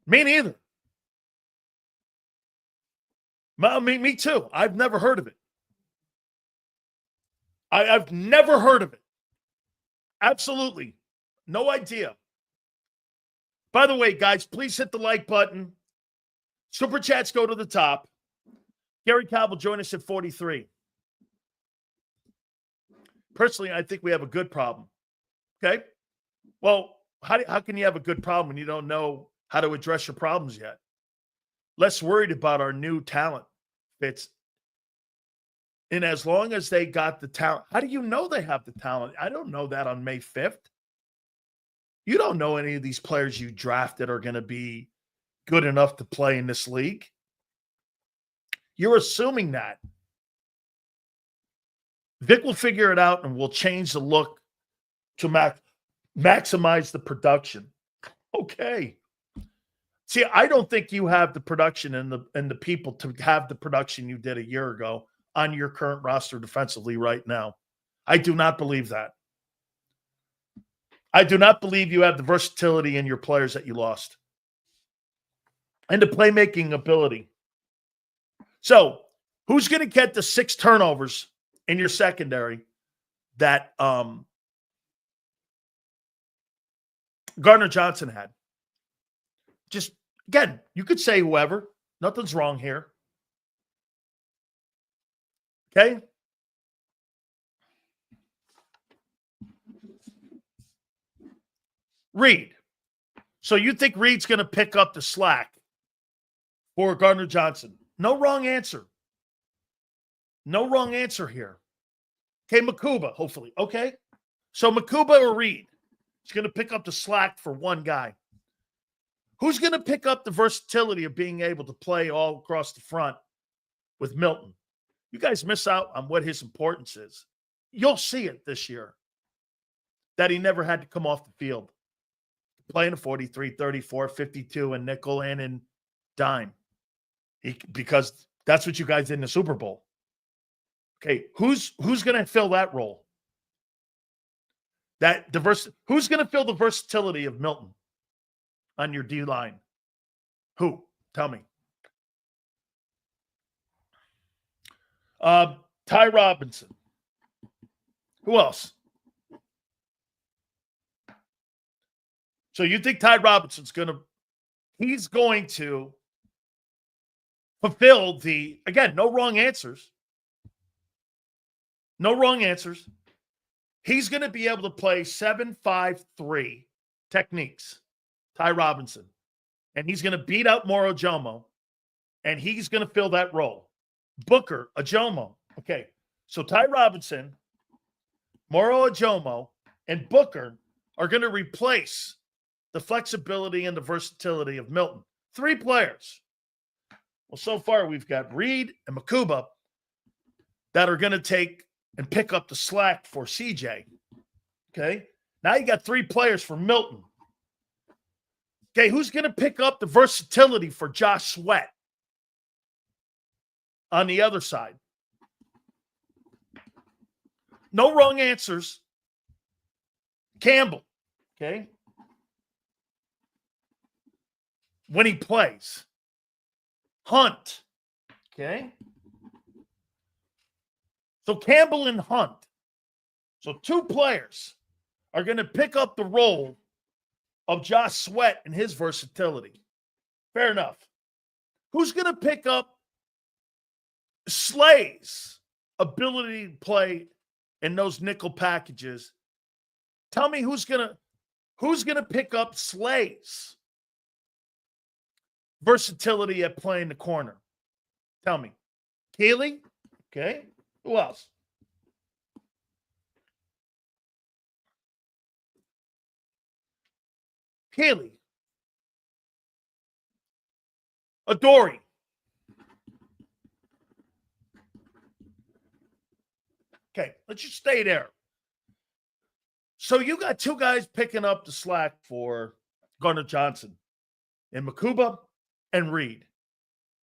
Me neither. Me too. I've never heard of it. I've never heard of it. Absolutely. No idea. By the way, guys, please hit the like button. Super chats go to the top. Gary Cobb will join us at 43. Personally, I think we have a good problem. Okay? Well, how can you have a good problem when you don't know how to address your problems yet? Less worried about our new talent fits. And as long as they got the talent, how do you know they have the talent? I don't know that on May 5th. You don't know any of these players you drafted are going to be good enough to play in this league. You're assuming that. Vic will figure it out and we'll change the look to maximize the production. Okay. See, I don't think you have the production and the people to have the production you did a year ago on your current roster defensively right now. I do not believe that. I do not believe you have the versatility in your players that you lost and the playmaking ability. So, who's going to get the 6 turnovers in your secondary that Gardner Johnson had? Just, again, you could say whoever. Nothing's wrong here. Okay? Reed. So you think Reed's going to pick up the slack for Gardner Johnson? No wrong answer. No wrong answer here. Okay, Makuba, hopefully. Okay. So Makuba or Reed is going to pick up the slack for one guy. Who's going to pick up the versatility of being able to play all across the front with Milton? You guys miss out on what his importance is. You'll see it this year that he never had to come off the field. Playing a 43, 34, 52, and nickel and in dime. Because that's what you guys did in the Super Bowl. Okay, who's going to fill that role? Who's going to fill the versatility of Milton on your D line? Who? Tell me. Ty Robinson. Who else? So you think Ty Robinson's he's going to fulfill again, no wrong answers. No wrong answers. He's going to be able to play 7-5-3 techniques, Ty Robinson. And he's going to beat out Moro Jomo. And he's going to fill that role. Booker, Ajomo. Okay. So Ty Robinson, Moro Ajomo, and Booker are going to replace the flexibility and the versatility of Milton. 3 players. Well, so far we've got Reed and Makuba that are going to take and pick up the slack for CJ. Okay. Now you got 3 players for Milton. Okay. Who's going to pick up the versatility for Josh Sweat on the other side? No wrong answers. Campbell. Okay. When he plays. Hunt. Okay. So Campbell and Hunt. So 2 players are going to pick up the role of Josh Sweat and his versatility. Fair enough. Who's going to pick up Slay's ability to play in those nickel packages? Tell me who's going to pick up Slay's versatility at playing the corner? Tell me. Keeley? Okay. Who else? Keeley. Adoree. Okay, let's just stay there. So you got 2 guys picking up the slack for Gardner Johnson and Makuba and Reed.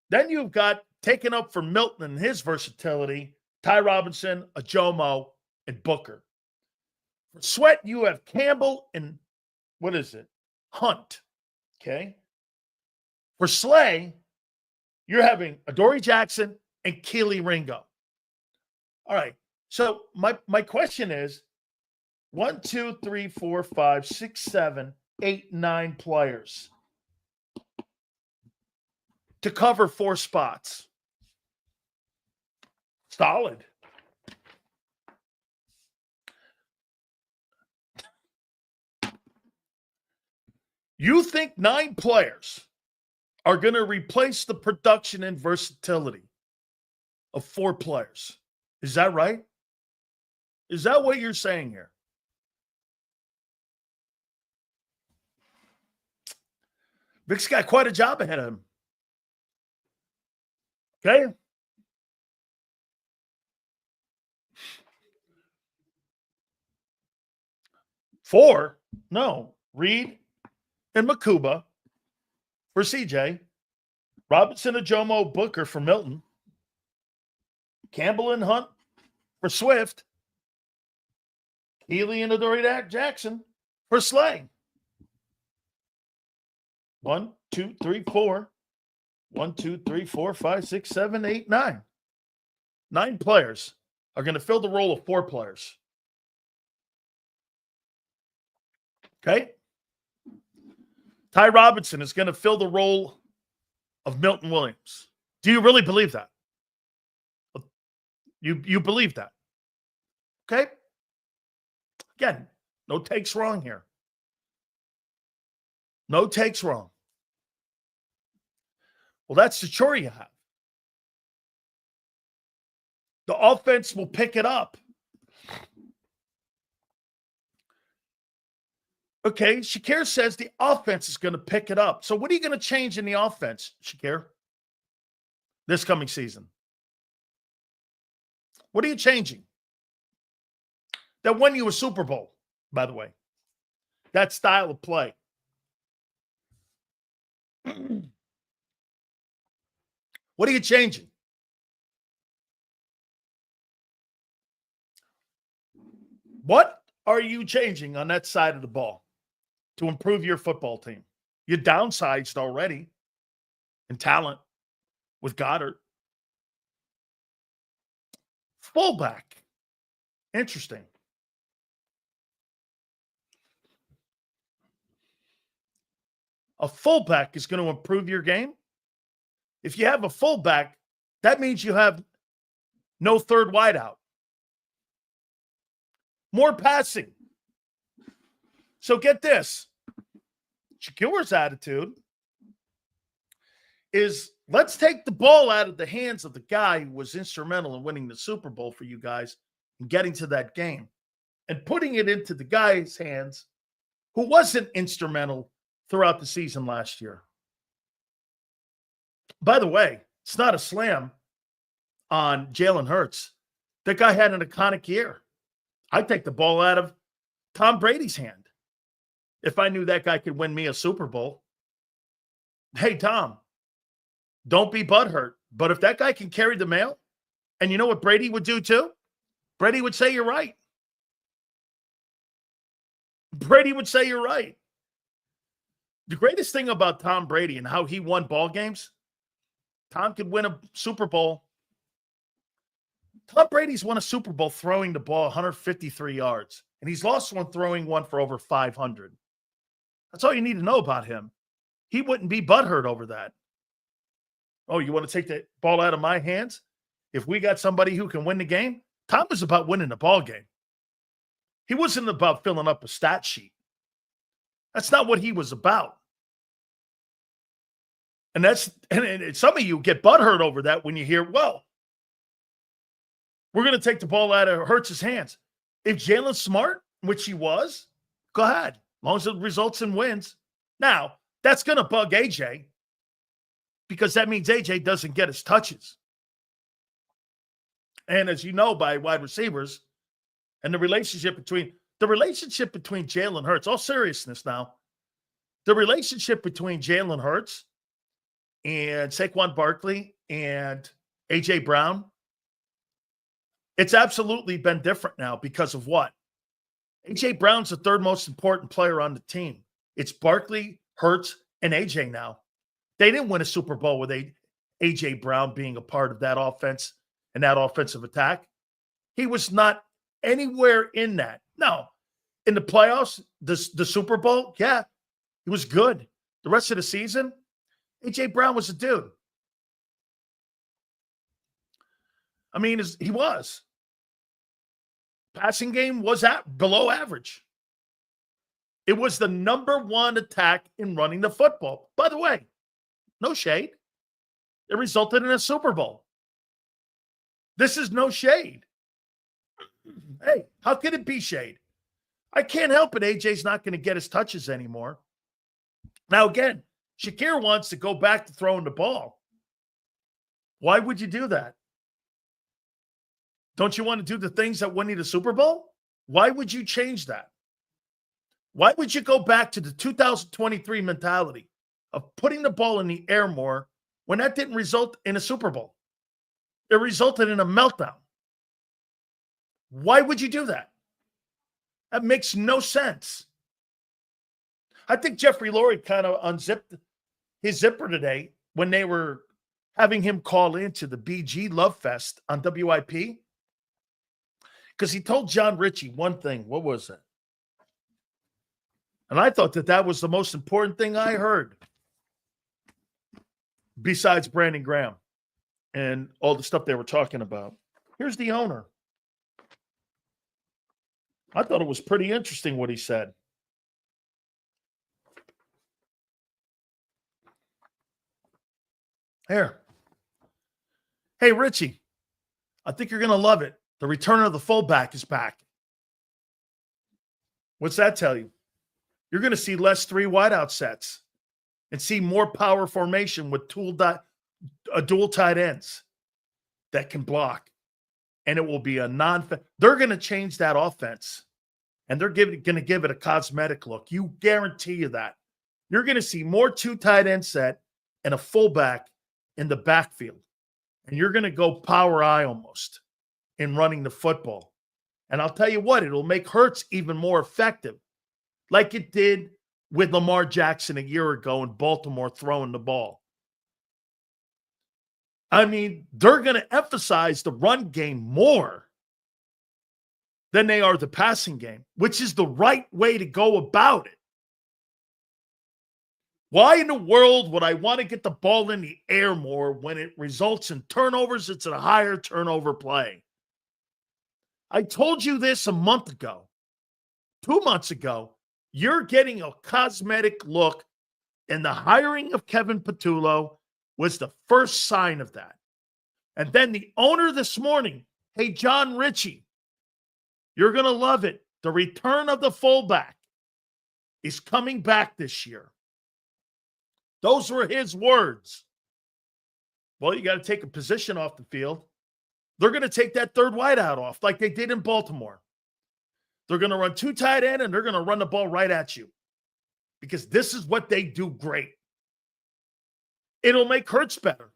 Then you've got taken up for Milton and his versatility, Ty Robinson, Ajomo, and Booker. For Sweat, you have Campbell and Hunt. Okay. For Slay, you're having Adoree Jackson and Keely Ringo. All right. So my question is 1, 2, 3, 4, 5, 6, 7, 8, 9 players to cover 4 spots. Solid. You think 9 players are going to replace the production and versatility of 4 players? Is that right? Is that what you're saying here? Vic's got quite a job ahead of him. Okay? Four? No. Reed and Makuba for CJ. Robinson, Ajomo, Booker for Milton. Campbell and Hunt for Swift. Healy and Adoree Jackson for Slay. 1, 2, 3, 4. 1, 2, 3, 4, 5, 6, 7, 8, 9. 9 players are going to fill the role of 4 players. Okay? Ty Robinson is going to fill the role of Milton Williams. Do you really believe that? You believe that? Okay? Again, no takes wrong here. No takes wrong. Well, that's the chore you have. The offense will pick it up. Okay, Shakir says the offense is going to pick it up. So what are you going to change in the offense, Shakir, this coming season? What are you changing? That won you a Super Bowl, by the way. That style of play. What are you changing? What are you changing on that side of the ball to improve your football team? You downsized already in talent with Goddard. Fullback. Interesting. A fullback is going to improve your game. If you have a fullback, that means you have no third wideout. More passing. So get this. Shakir's attitude is, let's take the ball out of the hands of the guy who was instrumental in winning the Super Bowl for you guys and getting to that game, and putting it into the guy's hands who wasn't instrumental throughout the season last year. By the way, it's not a slam on Jalen Hurts. That guy had an iconic year. I'd take the ball out of Tom Brady's hand if I knew that guy could win me a Super Bowl. Hey, Tom, don't be butthurt. But if that guy can carry the mail, and you know what Brady would do too? Brady would say you're right. Brady would say you're right. The greatest thing about Tom Brady and how he won ball games, Tom could win a Super Bowl. Tom Brady's won a Super Bowl throwing the ball 153 yards, and he's lost one throwing one for over 500. That's all you need to know about him. He wouldn't be butthurt over that. Oh, you want to take the ball out of my hands? If we got somebody who can win the game, Tom was about winning the ball game. He wasn't about filling up a stat sheet. That's not what he was about. And some of you get butthurt over that when you hear, well, we're going to take the ball out of Hurts' hands. If Jalen's smart, which he was, go ahead. As long as it results in wins. Now, that's going to bug AJ because that means AJ doesn't get his touches. And as you know, by wide receivers and the relationship between Jalen Hurts, all seriousness now, the relationship between Jalen Hurts and Saquon Barkley and A.J. Brown, it's absolutely been different now because of what? A.J. Brown's the third most important player on the team. It's Barkley, Hurts, and A.J. now. They didn't win a Super Bowl with A.J. Brown being a part of that offense and that offensive attack. He was not anywhere in that. No. In the playoffs, the Super Bowl, yeah, he was good. The rest of the season, A.J. Brown was a dude. I mean, he was. Passing game was below average. It was the number one attack in running the football. By the way, no shade. It resulted in a Super Bowl. This is no shade. Hey, how could it be shade? I can't help it. AJ's not going to get his touches anymore. Now, again, Shakir wants to go back to throwing the ball. Why would you do that? Don't you want to do the things that win you the Super Bowl? Why would you change that? Why would you go back to the 2023 mentality of putting the ball in the air more when that didn't result in a Super Bowl? It resulted in a meltdown. Why would you do that? That makes no sense. I think Jeffrey Lurie kind of unzipped his zipper today when they were having him call into the BG Love Fest on WIP. Because he told John Ritchie one thing. What was it? And I thought that was the most important thing I heard. Besides Brandon Graham and all the stuff they were talking about. Here's the owner. I thought it was pretty interesting what he said. Here. Hey, Richie, I think you're going to love it. The return of the fullback is back. What's that tell you? You're going to see less 3 wideout sets and see more power formation with dual tight ends that can block. And it will be a they're going to change that offense, and they're going to give it a cosmetic look. You guarantee you that. You're going to see more 2 tight end set and a fullback in the backfield. And you're going to go power eye almost in running the football. And I'll tell you what, it'll make Hurts even more effective, like it did with Lamar Jackson a year ago in Baltimore throwing the ball. I mean, they're going to emphasize the run game more than they are the passing game, which is the right way to go about it. Why in the world would I want to get the ball in the air more when it results in turnovers? It's a higher turnover play. I told you this a month ago, 2 months ago. You're getting a cosmetic look, and the hiring of Kevin Patullo was the first sign of that. And then the owner this morning, hey, John Ritchie, you're going to love it. The return of the fullback is coming back this year. Those were his words. Well, you got to take a position off the field. They're going to take that 3rd wideout off like they did in Baltimore. They're going to run 2 tight end, and they're going to run the ball right at you because this is what they do great. It'll make Hurts better.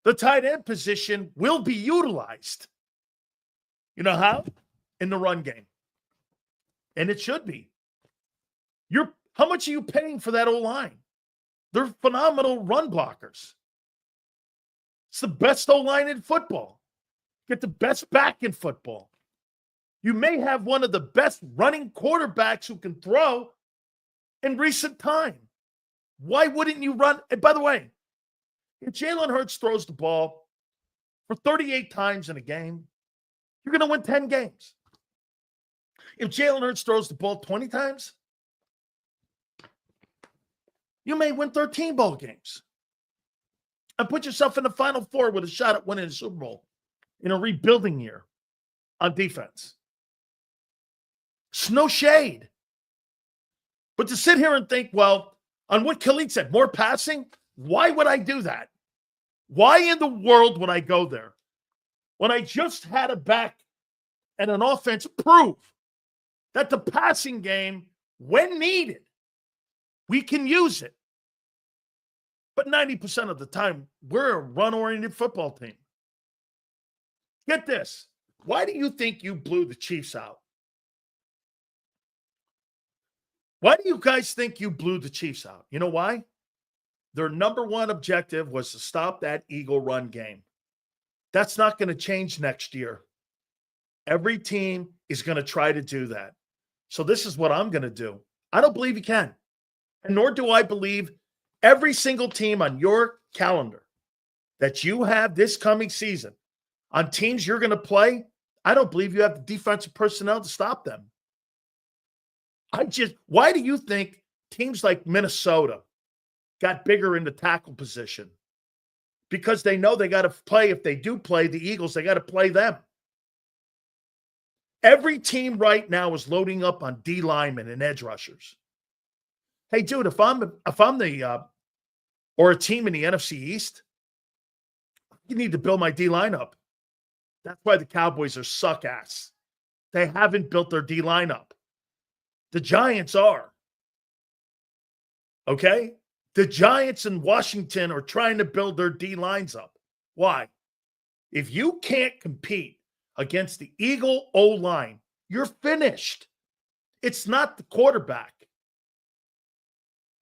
The tight end position will be utilized. You know how? In the run game. And it should be. How much are you paying for that O-line? They're phenomenal run blockers. It's the best O-line in football. Get the best back in football. You may have one of the best running quarterbacks who can throw in recent time. Why wouldn't you run? And by the way, if Jalen Hurts throws the ball for 38 times in a game, you're going to win 10 games. If Jalen Hurts throws the ball 20 times, you may win 13 ball games and put yourself in the Final Four with a shot at winning the Super Bowl in a rebuilding year on defense. It's no shade. But to sit here and think, well, on what Khalid said, more passing, why would I do that? Why in the world would I go there when I just had a back and an offense prove that the passing game, when needed, we can use it? But 90% of the time, we're a run-oriented football team. Get this. Why do you think you blew the Chiefs out? Why do you guys think you blew the Chiefs out? You know why? Their number one objective was to stop that Eagle run game. That's not going to change next year. Every team is going to try to do that. So this is what I'm going to do. I don't believe you can. And nor do I believe every single team on your calendar that you have this coming season on teams you're going to play, I don't believe you have the defensive personnel to stop them. Why do you think teams like Minnesota got bigger in the tackle position? Because they know they got to play, if they do play the Eagles, they got to play them. Every team right now is loading up on D linemen and edge rushers. Hey, dude, if I'm or a team in the NFC East, you need to build my D line up. That's why the Cowboys are suck ass. They haven't built their D line up. The Giants are. Okay? The Giants in Washington are trying to build their D lines up. Why? If you can't compete against the Eagle O-line, you're finished. It's not the quarterback.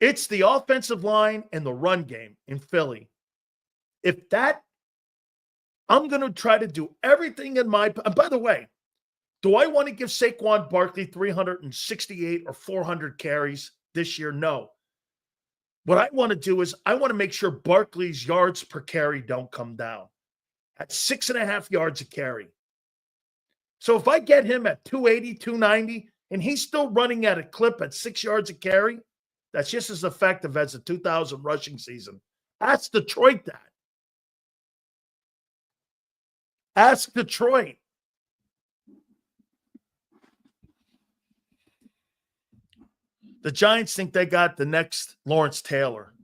It's the offensive line and the run game in Philly. I'm going to try to do everything in my... And by the way, do I want to give Saquon Barkley 368 or 400 carries this year? No. What I want to do is I want to make sure Barkley's yards per carry don't come down at 6.5 yards a carry. So if I get him at 280, 290, and he's still running at a clip at 6 yards a carry, that's just as effective as a 2,000 rushing season Ask Detroit that. Ask Detroit. The Giants think they got the next Lawrence Taylor.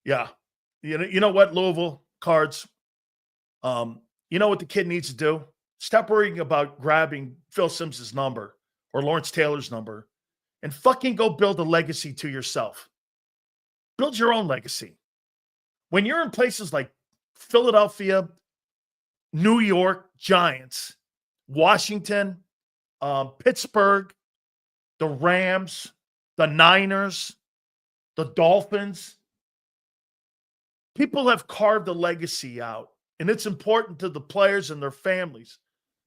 Yeah. You know what, Louisville Cards? You know what the kid needs to do? Stop worrying about grabbing Phil Simms' number or Lawrence Taylor's number and fucking go build a legacy to yourself. Build your own legacy. When you're in places like Philadelphia, New York Giants, Washington, Pittsburgh, the Rams, the Niners, the Dolphins, people have carved a legacy out. And it's important to the players and their families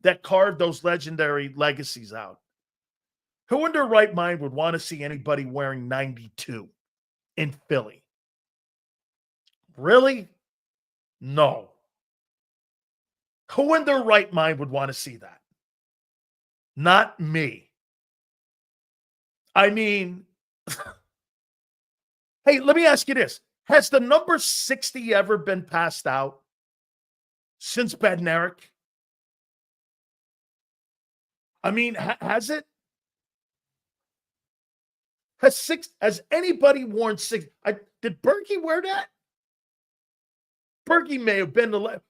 that carved those legendary legacies out. Who in their right mind would want to see anybody wearing 92 in Philly? Really? No. Who in their right mind would want to see that? Not me. I mean, hey, let me ask you this. Has the number 60 ever been passed out since Bednarik? I mean, has it? Has anybody worn 6? Did Berkey wear that? Berkey may have been the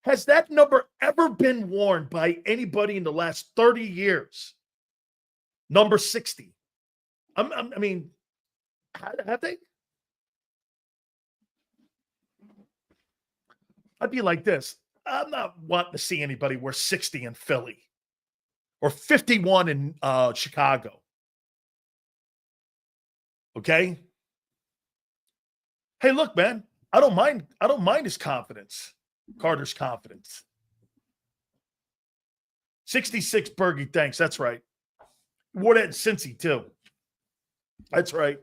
has that number ever been worn by anybody in the last 30 years? Number 60. I mean, have they? I'd be like this. I'm not wanting to see anybody wear 60 in Philly or 51 in Chicago. Okay? Hey, look, man, I don't mind his confidence. Carter's confidence. 66 Bergie, thanks. That's right. Wore that in Cincy, too. That's right.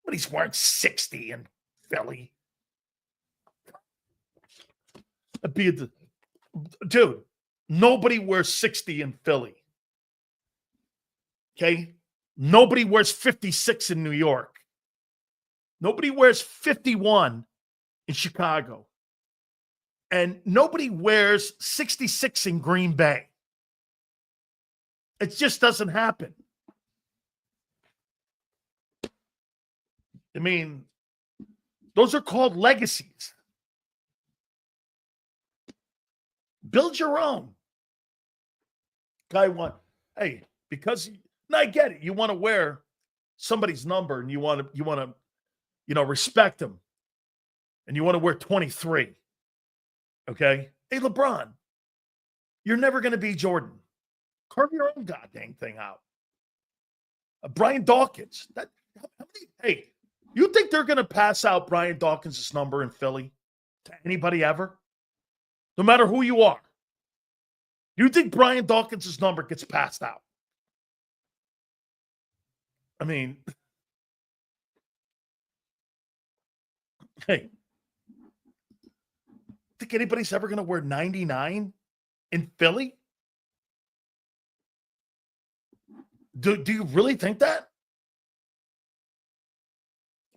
But he's wearing 60 in Philly. Dude, nobody wears 60 in Philly. Okay? Nobody wears 56 in New York. Nobody wears 51 in Chicago. And nobody wears 66 in Green Bay. It just doesn't happen. I mean, those are called legacies. Build your own. Guy hey, because I get it. You want to wear somebody's number and you want to, respect them. And you want to wear 23. Okay? Hey, LeBron, you're never going to be Jordan. Carve your own goddamn thing out. Brian Dawkins. Hey, you think they're going to pass out Brian Dawkins' number in Philly to anybody ever? No matter who you are. You think Brian Dawkins' number gets passed out? I mean, hey, think anybody's ever going to wear 99 in Philly? Do you really think that?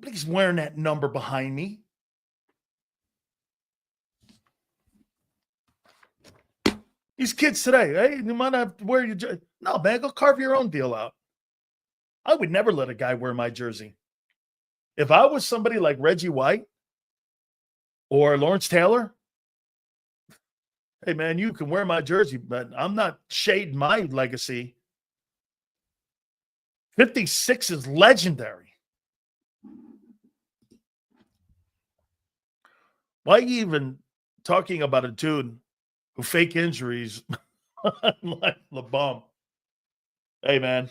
Nobody's wearing that number behind me. These kids today, hey, you might have to wear your jersey. No, man, go carve your own deal out. I would never let a guy wear my jersey. If I was somebody like Reggie White or Lawrence Taylor, hey, man, you can wear my jersey, but I'm not shading my legacy. 56 is legendary. Why are you even talking about a dude who fake injuries like LeBum? Hey, man,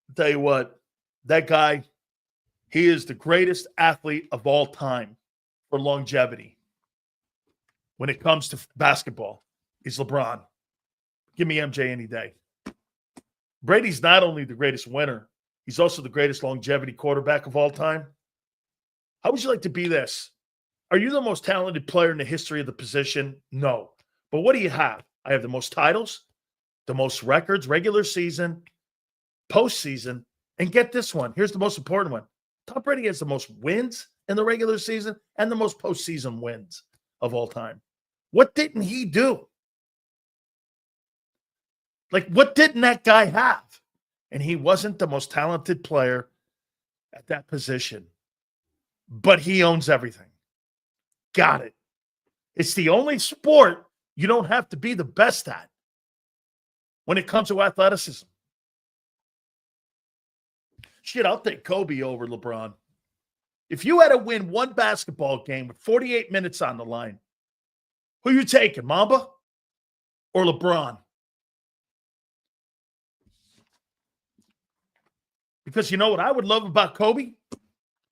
I'll tell you what, that guy, he is the greatest athlete of all time for longevity. When it comes to basketball, he's LeBron. Give me MJ any day. Brady's not only the greatest winner, he's also the greatest longevity quarterback of all time. How would you like to be this? Are you the most talented player in the history of the position? No. But what do you have? I have the most titles, the most records, regular season, postseason, And get this one. Here's the most important one. Tom Brady has the most wins in the regular season and the most postseason wins of all time. What didn't he do? Like, what didn't that guy have? And he wasn't the most talented player at that position. But he owns everything. Got it. It's the only sport you don't have to be the best at when it comes to athleticism. Shit, I'll take Kobe over LeBron. If you had to win one basketball game with 48 minutes on the line, who you taking, Mamba or LeBron? Because you know what I would love about Kobe?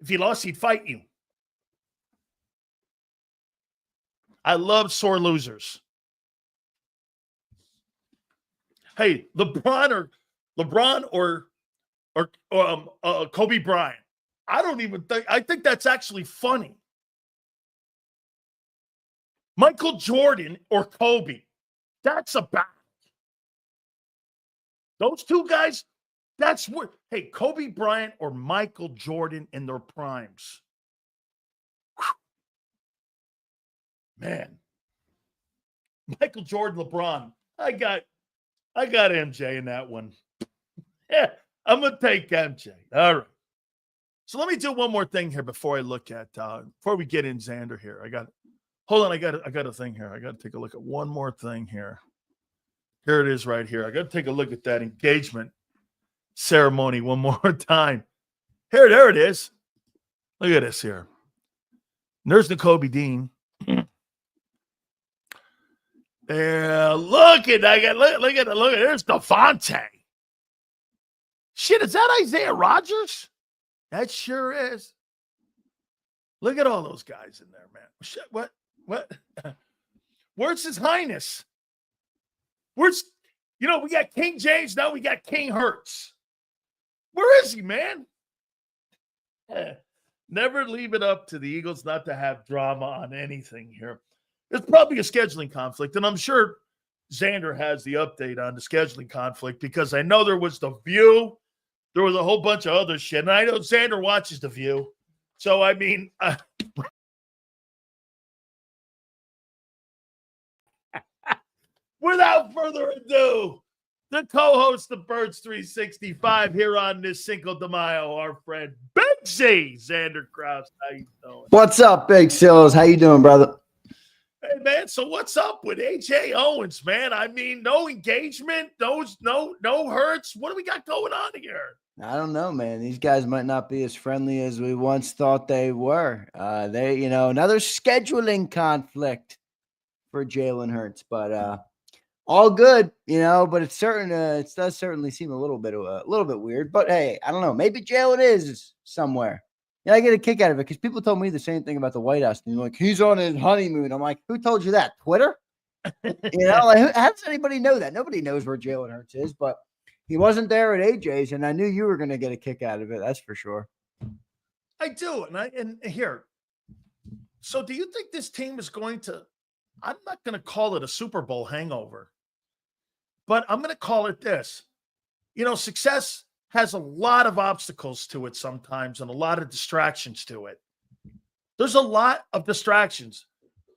If he lost, he'd fight you. I love sore losers. Hey, LeBron or Kobe Bryant. I think that's actually funny. Michael Jordan or Kobe. That's a battle. Those two guys, that's what. Hey, Kobe Bryant or Michael Jordan in their primes. Whew. Man. Michael Jordan, LeBron. I got MJ in that one. Yeah, I'm going to take MJ. All right. So let me do one more thing here before I look at, before we get in Xander here. Hold on. I got a thing here. I got to take a look at one more thing here. Here it is right here. I got to take a look at that engagement ceremony one more time. There it is. Look at this here. There's Kobe Dean. Yeah, look at there's Devontae. Shit, is that Isaiah Rodgers? That sure is. Look at all those guys in there, man. Shit, what? Where's His Highness? We got King James, now we got King Hertz. Where is he, man? Never leave it up to the Eagles not to have drama on anything here. There's probably a scheduling conflict, and I'm sure Xander has the update on the scheduling conflict because I know there was The View. There was a whole bunch of other shit, and I know Xander watches The View. So, I mean, without further ado, the co-host of Birds 365 here on this Cinco de Mayo, our friend Big Z, Xander Krause. How you doing? What's up, Big Sills? How you doing, brother? Hey, man, so what's up with A.J. Owens, man? I mean, no engagement, no hurts. What do we got going on here? I don't know, man. These guys might not be as friendly as we once thought they were. Another scheduling conflict for Jalen Hurts, but all good, but it does certainly seem a little bit weird. But hey, I don't know. Maybe Jalen is somewhere. Yeah, I get a kick out of it because people told me the same thing about the White House. And like, he's on his honeymoon. I'm like, who told you that? Twitter? How does anybody know that? Nobody knows where Jalen Hurts is, but he wasn't there at AJ's, and I knew you were going to get a kick out of it. That's for sure. I do, and here. So, do you think this team is going to? I'm not going to call it a Super Bowl hangover, but I'm going to call it this. Success has a lot of obstacles to it sometimes and a lot of distractions to it. There's a lot of distractions,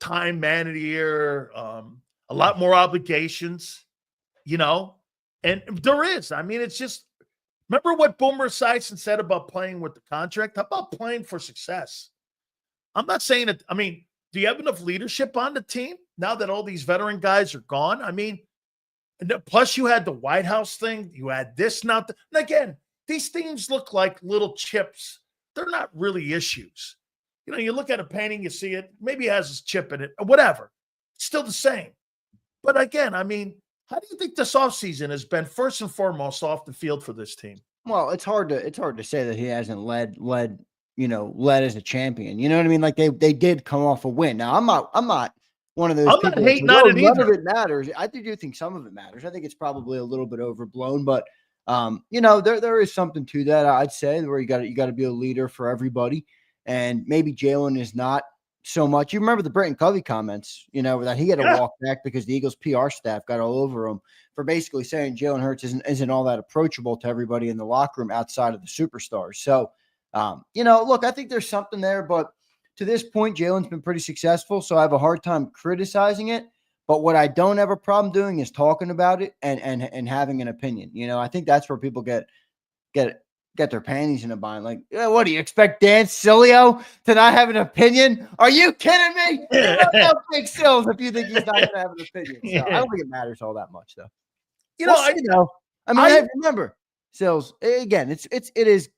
time manager, a lot more obligations, and there is. I mean, it's just, remember what Boomer Esiason said about playing with the contract? How about playing for success? I'm not saying that, do you have enough leadership on the team now that all these veteran guys are gone? I mean, plus you had the White House thing. You had this, not the, and again, these things look like little chips. They're not really issues. You look at a painting, you see it, maybe it has a chip in it, or whatever. It's still the same. But again, how do you think this offseason has been first and foremost off the field for this team? Well, it's hard to say that he hasn't led as a champion. You know what I mean? Like they did come off a win. Now I'm not one of those I'm people not hating on it either. None of it matters. I do think some of it matters. I think it's probably a little bit overblown, but there is something to that. I'd say where you got to be a leader for everybody, and maybe Jalen is not so much. You remember the Britton Covey comments, that he had to Yeah. walk back because the Eagles PR staff got all over him for basically saying Jalen Hurts isn't all that approachable to everybody in the locker room outside of the superstars. So, look, I think there's something there, but to this point, Jalen's been pretty successful, so I have a hard time criticizing it. But what I don't have a problem doing is talking about it and having an opinion. I think that's where people get their panties in a bind. Like, what do you expect, Dan Sileo to not have an opinion? Are you kidding me? You don't know Big Sills if you think he's not going to have an opinion. So I don't think it matters all that much, though. Remember, Sills, again, it is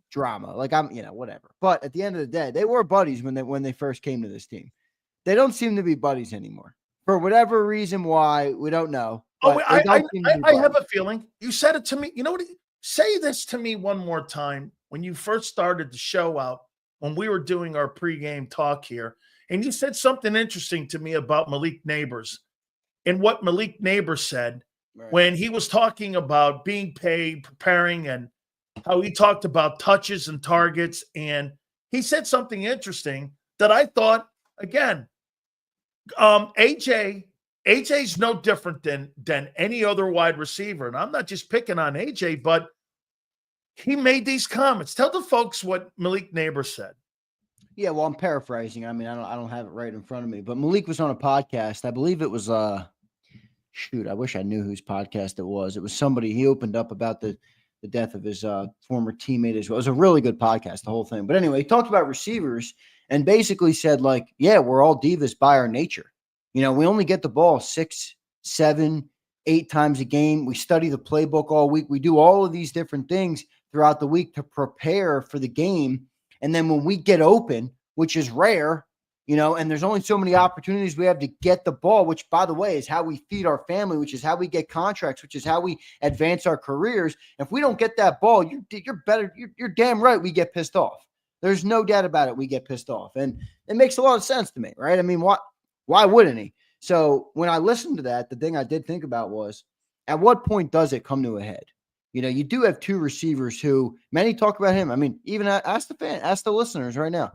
drama. Like, whatever. But at the end of the day, they were buddies when they first came to this team. They don't seem to be buddies anymore. For whatever reason why, we don't know. I have a feeling. You said it to me. You know what? Say this to me one more time. When you first started the show out, when we were doing our pregame talk here, and you said something interesting to me about Malik Neighbors and what Malik Neighbors said when he was talking about being paid, preparing, and how he talked about touches and targets. And he said something interesting that I thought, again, AJ's no different than any other wide receiver. And I'm not just picking on AJ, but he made these comments. Tell the folks what Malik Neighbors said. Yeah, well, I'm paraphrasing. I mean, I don't have it right in front of me, but Malik was on a podcast. I believe it was I wish I knew whose podcast it was. It was somebody. He opened up about the death of his former teammate as well. It was a really good podcast, the whole thing. But anyway, he talked about receivers and basically said, like, yeah, we're all divas by our nature. We only get the ball 6, 7, 8 times a game. We study the playbook all week. We do all of these different things throughout the week to prepare for the game. And then when we get open, which is rare, and there's only so many opportunities we have to get the ball, which, by the way, is how we feed our family, which is how we get contracts, which is how we advance our careers. If we don't get that ball, you're damn right we get pissed off. There's no doubt about it. We get pissed off. And it makes a lot of sense to me, right? I mean, why wouldn't he? So when I listened to that, the thing I did think about was, at what point does it come to a head? You do have 2 receivers who many talk about him. I mean, even ask the listeners right now.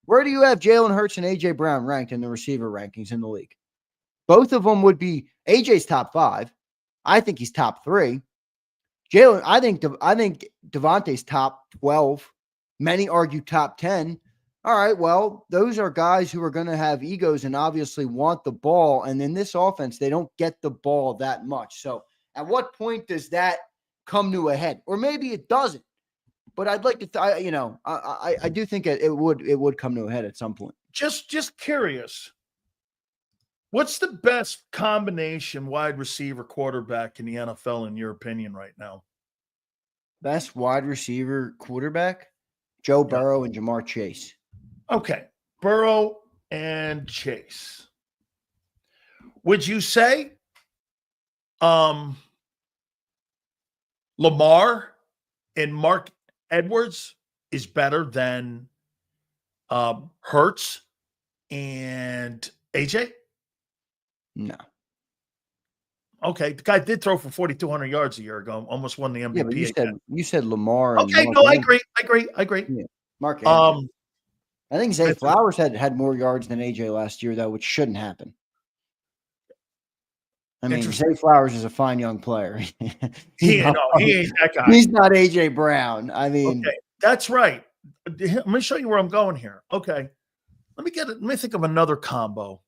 Where do you have Jalen Hurts and A.J. Brown ranked in the receiver rankings in the league? Both of them would be A.J.'s top 5. I think he's top 3. Jalen, I think Devontae's top 12. Many argue top 10. All right, well, those are guys who are going to have egos and obviously want the ball. And in this offense, they don't get the ball that much. So at what point does that come to a head? Or maybe it doesn't. But I'd like to, I do think it would come to a head at some point. Just curious. What's the best combination wide receiver quarterback in the NFL in your opinion right now? Best wide receiver quarterback? Joe Burrow and Jamar Chase. Okay. Burrow and Chase. Would you say Lamar and Mark Edwards is better than Hurts and AJ? No. Okay, the guy did throw for 4,200 yards a year ago. Almost won the MVP. Yeah, but you said Lamar. Okay, no, I agree. Yeah. Mark Andrews. I think Zay Flowers had more yards than AJ last year, though, which shouldn't happen. I mean, Zay Flowers is a fine young player. He ain't that guy. He's not AJ Brown. I mean, okay, that's right. Let me show you where I'm going here. Okay, let me think of another combo.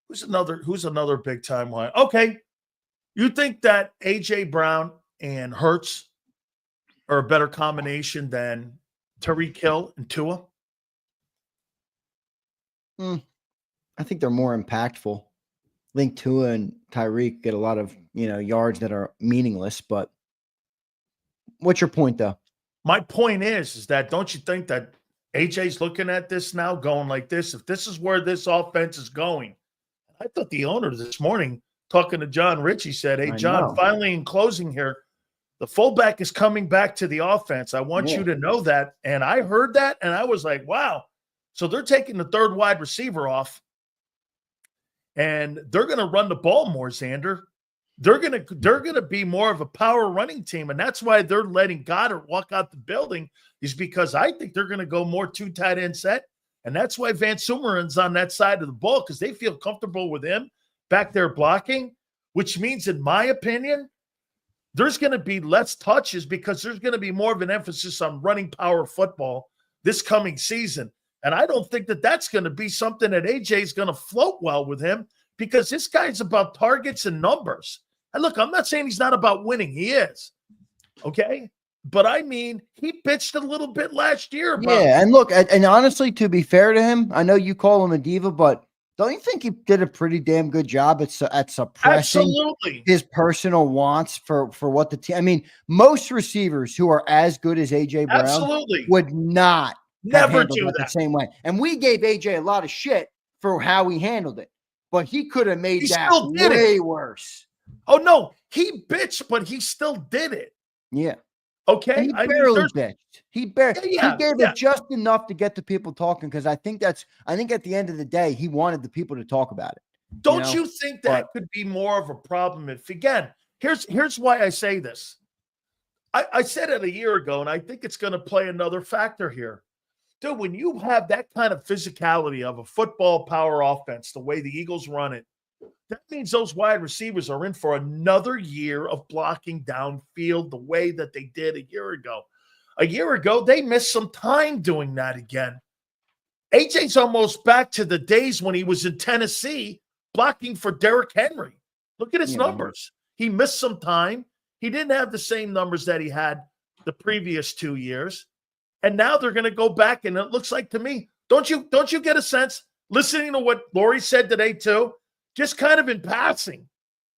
Who's another big time wide? Okay, you think that AJ Brown and Hurts are a better combination than Tyreek Hill and Tua? I think they're more impactful. I think Tua and Tyreek get a lot of, yards that are meaningless, but what's your point though? My point is that don't you think that AJ's looking at this now going like this? If this is where this offense is going, I thought the owner this morning talking to John Ritchie said, hey, John, finally in closing here, the fullback is coming back to the offense. I want you to know that. And I heard that and I was like, wow. So they're taking the third wide receiver off. And they're going to run the ball more, Xander. They're going to be more of a power running team, and that's why they're letting Goddard walk out the building. Is because I think they're going to go more 2 tight end set, And that's why Van Sumeren's on that side of the ball, because they feel comfortable with him back there blocking, which means, in my opinion, there's going to be less touches because there's going to be more of an emphasis on running power football this coming season. And I don't think that that's going to be something that AJ is going to float well with him, because this guy's about targets and numbers. And look, I'm not saying he's not about winning. He is. Okay? But I mean, he bitched a little bit last year about Yeah, and look, and honestly, to be fair to him, I know you call him a diva, but don't you think he did a pretty damn good job at suppressing absolutely his personal wants for what the team? I mean, most receivers who are as good as AJ Brown absolutely would not never have do handled it that the same way. And we gave AJ a lot of shit for how he handled it, but he could have made He that still did way it. worse. Oh no, he bitched, but he still did it. Yeah. Okay, And he I mean, barely bitched. He gave it just enough to get the people talking, because I think at the end of the day, he wanted the people to talk about it. Don't you think that could be more of a problem? If, again, here's why I say this. I said it a year ago, and I think it's going to play another factor here. Dude, when you have that kind of physicality of a football power offense, the way the Eagles run it, that means those wide receivers are in for another year of blocking downfield the way that they did a year ago. A year ago, they missed some time doing that again. AJ's almost back to the days when he was in Tennessee blocking for Derrick Henry. Look at his numbers. He missed some time. He didn't have the same numbers that he had the previous 2 years. And now they're going to go back, and it looks like to me, don't you get a sense, listening to what Lori said today too, just kind of in passing,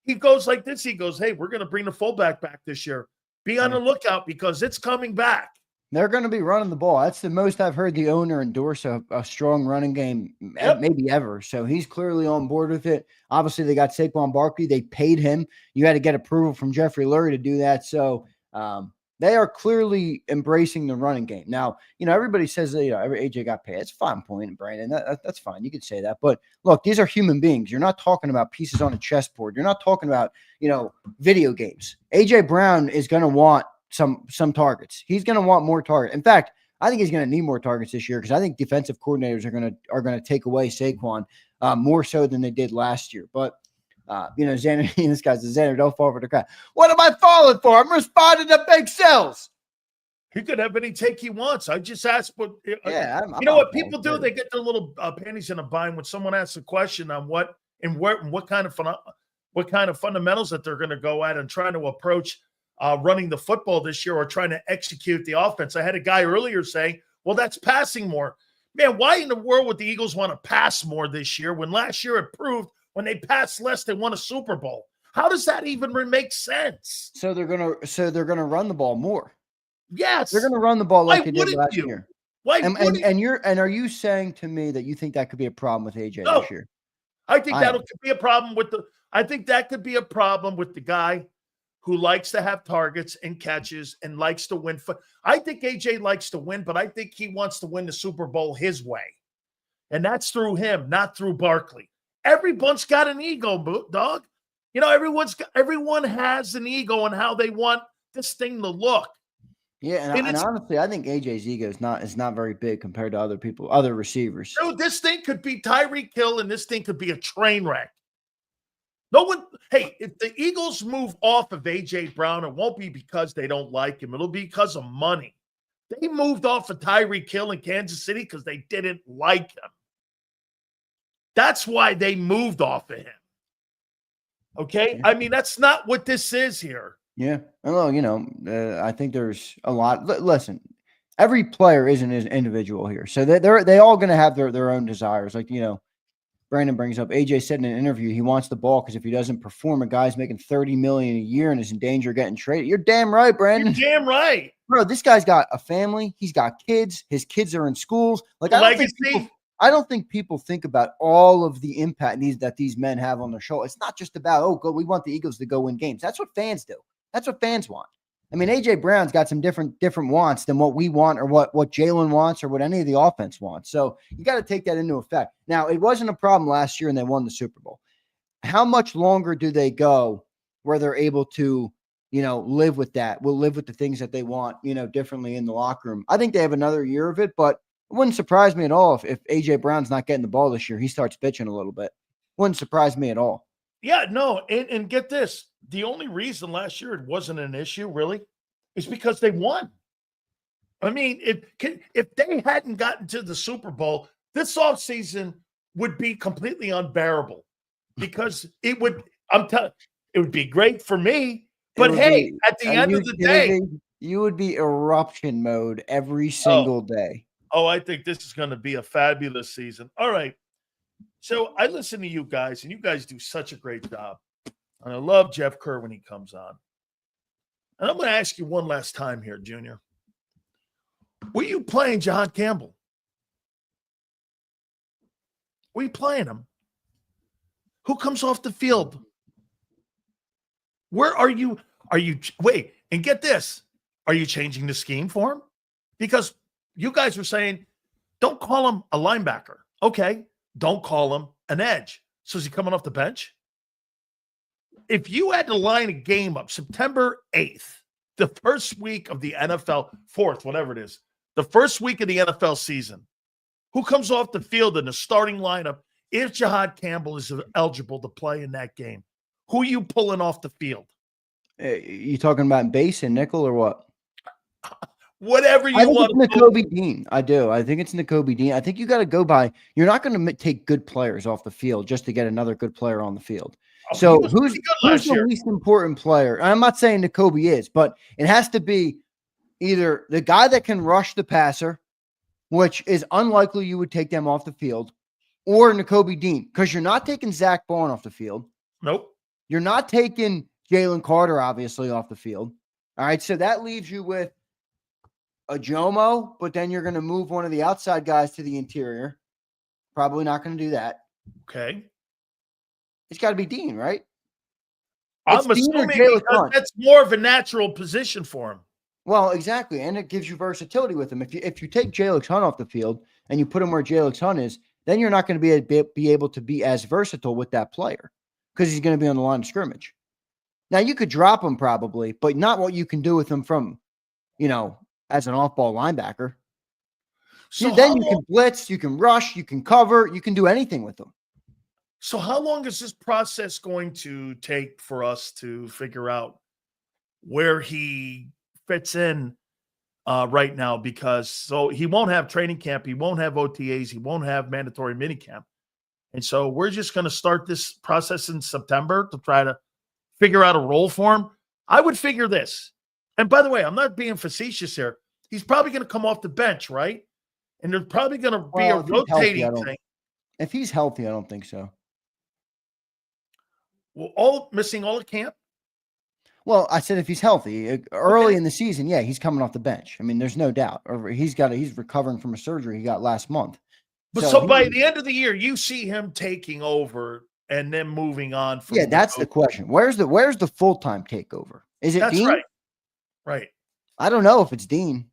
he goes like this. He goes, hey, we're going to bring the fullback back this year. Be on the lookout because it's coming back. They're going to be running the ball. That's the most I've heard the owner endorse a strong running game maybe ever. So he's clearly on board with it. Obviously, they got Saquon Barkley. They paid him. You had to get approval from Jeffrey Lurie to do that. So they are clearly embracing the running game. Now, everybody says that, every AJ got paid. It's a fine point, Brandon. That's fine. You could say that. But look, these are human beings. You're not talking about pieces on a chessboard. You're not talking about, video games. AJ Brown is going to want some targets. He's going to want more targets. In fact, I think he's going to need more targets this year, because I think defensive coordinators are going to take away Saquon more so than they did last year. But Xander, this guy says, Xander, don't fall for the crowd. What am I falling for? I'm responding to big sells. He could have any take he wants. I just asked, but I'm you know what people do? They get their little panties in a bind when someone asks a question on what kind of fundamentals that they're going to go at and trying to approach running the football this year or trying to execute the offense. I had a guy earlier saying, well, that's passing more. Man, why in the world would the Eagles want to pass more this year when last year it proved when they passed less, they won a Super Bowl? How does that even make sense? So they're gonna run the ball more. Yes. They're gonna run the ball like Why they did last year. Why and are you saying to me that you think that could be a problem with AJ this year? I think that could be a problem with the guy who likes to have targets and catches and likes to win. I think AJ likes to win, but I think he wants to win the Super Bowl his way. And that's through him, not through Barkley. Everyone's got an ego, dog. Everyone has an ego and how they want this thing to look. Yeah, and honestly, I think AJ's ego is not very big compared to other receivers. Dude, this thing could be Tyreek Hill, and this thing could be a train wreck. If the Eagles move off of AJ Brown, it won't be because they don't like him. It'll be because of money. They moved off of Tyreek Hill in Kansas City because they didn't like him. That's why they moved off of him. Okay? I mean, that's not what this is here. Yeah. Well, I think there's a lot. Listen, every player isn't an individual here. So they all going to have their own desires. Like, Brandon brings up, AJ said in an interview he wants the ball because if he doesn't perform, a guy's making $30 million a year and is in danger of getting traded. You're damn right, Brandon. You're damn right. Bro, this guy's got a family. He's got kids. His kids are in schools. Like, I don't think people think about all of the impact that these men have on their show. It's not just about, we want the Eagles to go win games. That's what fans do. That's what fans want. I mean, AJ Brown's got some different wants than what we want or what Jalen wants or what any of the offense wants. So you got to take that into effect. Now, it wasn't a problem last year and they won the Super Bowl. How much longer do they go where they're able to, live with that? We'll live with the things that they want, differently in the locker room. I think they have another year of it, but It wouldn't surprise me at all if A.J. Brown's not getting the ball this year. He starts pitching a little bit. Wouldn't surprise me at all. Yeah, no, and get this. The only reason last year it wasn't an issue, really, is because they won. I mean, if they hadn't gotten to the Super Bowl, this offseason would be completely unbearable because it would be great for me. But hey, at the end of the day, you would be eruption mode every single day. Oh, I think this is going to be a fabulous season. All right. So I listen to you guys, and you guys do such a great job. And I love Jeff Kerr when he comes on. And I'm going to ask you one last time here, Junior. Were you playing John Campbell? Were you playing him? Who comes off the field? Where are you? Wait, and get this. Are you changing the scheme for him? Because you guys were saying, don't call him a linebacker. Okay. Don't call him an edge. So is he coming off the bench? If you had to line a game up September 8th, the first week of the NFL, 4th, whatever it is, the first week of the NFL season, who comes off the field in the starting lineup if JAKIB Campbell is eligible to play in that game? Who are you pulling off the field? You talking about base and nickel or what? Whatever you want. I think it's Nakobe Dean. I do. I think it's Nakobe Dean. I think you got to go by. You're not going to take good players off the field just to get another good player on the field. So who's the least important player? I'm not saying Nakobe is, but it has to be either the guy that can rush the passer, which is unlikely you would take them off the field, or Nakobe Dean, because you're not taking Zach Bond off the field. Nope. You're not taking Jalen Carter, obviously, off the field. All right, so that leaves you with a Jomo, but then you're going to move one of the outside guys to the interior. Probably not going to do that. Okay. It's got to be Dean, right? I'm assuming because that's more of a natural position for him. Well, exactly, and it gives you versatility with him. If you take Jalen Hunt off the field and you put him where Jalen Hunt is, then you're not going to be able to be as versatile with that player because he's going to be on the line of scrimmage. Now, you could drop him probably, but not what you can do with him from, as an off-ball linebacker. So then you can blitz, you can rush, you can cover, you can do anything with him. So how long is this process going to take for us to figure out where he fits in right now? Because so he won't have training camp, he won't have OTAs, he won't have mandatory minicamp. And so we're just going to start this process in September to try to figure out a role for him. I would figure this. And by the way, I'm not being facetious here. He's probably going to come off the bench, right? And there's probably going to be a rotating thing. If he's healthy, I don't think so. Well, missing all the camp? Well, I said if he's healthy. Early in the season, yeah, he's coming off the bench. I mean, there's no doubt. He's recovering from a surgery he got last month. But so by the end of the year, you see him taking over and then moving on. Yeah, that's the question. Where's the full-time takeover? Is it Dean? Right. I don't know if it's Dean.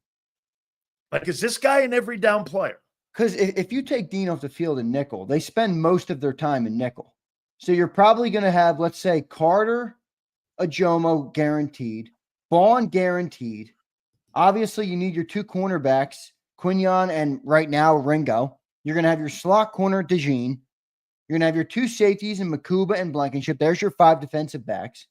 Like, is this guy an every down player? Because if you take Dean off the field in nickel, they spend most of their time in nickel. So you're probably going to have, let's say, Carter, Ajomo guaranteed, Bond guaranteed. Obviously, you need your two cornerbacks, Quinion and right now Ringo. You're going to have your slot corner, DeJean. You're going to have your two safeties in Makuba and Blankenship. There's your 5 defensive backs.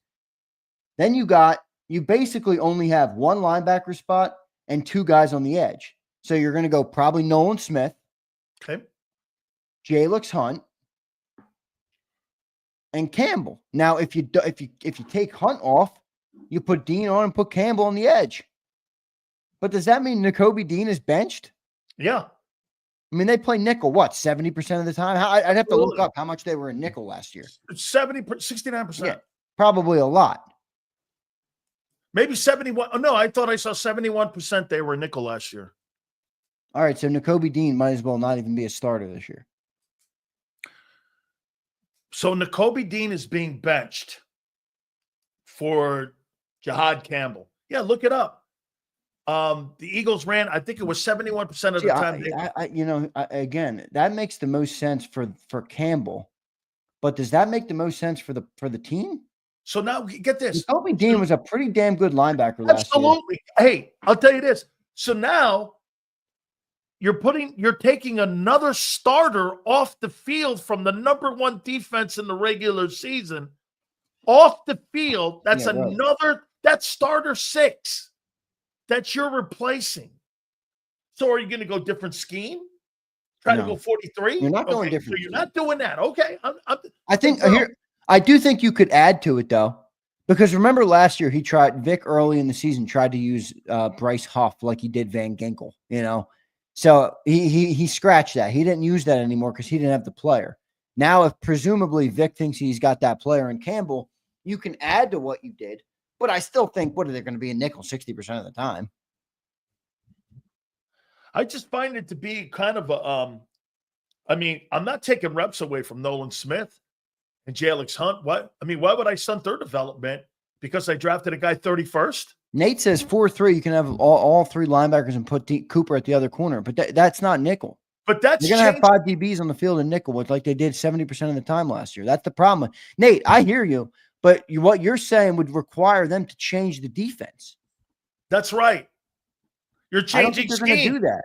Then you basically only have one linebacker spot and 2 guys on the edge. So you're going to go probably Nolan Smith. Okay. Jalix Hunt. And Campbell. Now, if you take Hunt off, you put Dean on and put Campbell on the edge. But does that mean Nakobe Dean is benched? Yeah. I mean, they play nickel, 70% of the time? I'd have to look up how much they were in nickel last year. 69%. Yeah, probably a lot. Maybe 71. Oh, no, I thought I saw 71% they were in nickel last year. All right, so Nakobe Dean might as well not even be a starter this year. So Nakobe Dean is being benched for JAKIB Campbell. Yeah, look it up. The Eagles ran, I think it was 71% of the time. Again, that makes the most sense for Campbell. But does that make the most sense for the team? So now get this. Nakobe Dean was a pretty damn good linebacker last year. Absolutely. Hey, I'll tell you this. So now you're taking another starter off the field from the number 1 defense in the regular season off the field. That's that's starter 6 that you're replacing. So are you going to go different scheme? Try to go 43? You're not going different. So you're not doing that. Okay. I do think you could add to it though, because remember last year Vic early in the season tried to use Bryce Huff like he did Van Ginkel, So he scratched that. He didn't use that anymore because he didn't have the player. Now, if presumably Vic thinks he's got that player in Campbell, you can add to what you did. But I still think, what are they going to be a nickel 60% of the time? I just find it to be kind of I'm not taking reps away from Nolan Smith and Alex Hunt. Why would I stunt their development because I drafted a guy 31st? Nate says 4-3. You can have all 3 linebackers and put Cooper at the other corner, but that's not nickel. But that's you're gonna have 5 DBs on the field in nickel, like they did 70% of the time last year. That's the problem, Nate. I hear you, but what you're saying would require them to change the defense. That's right. You're changing scheme. They're going to do that.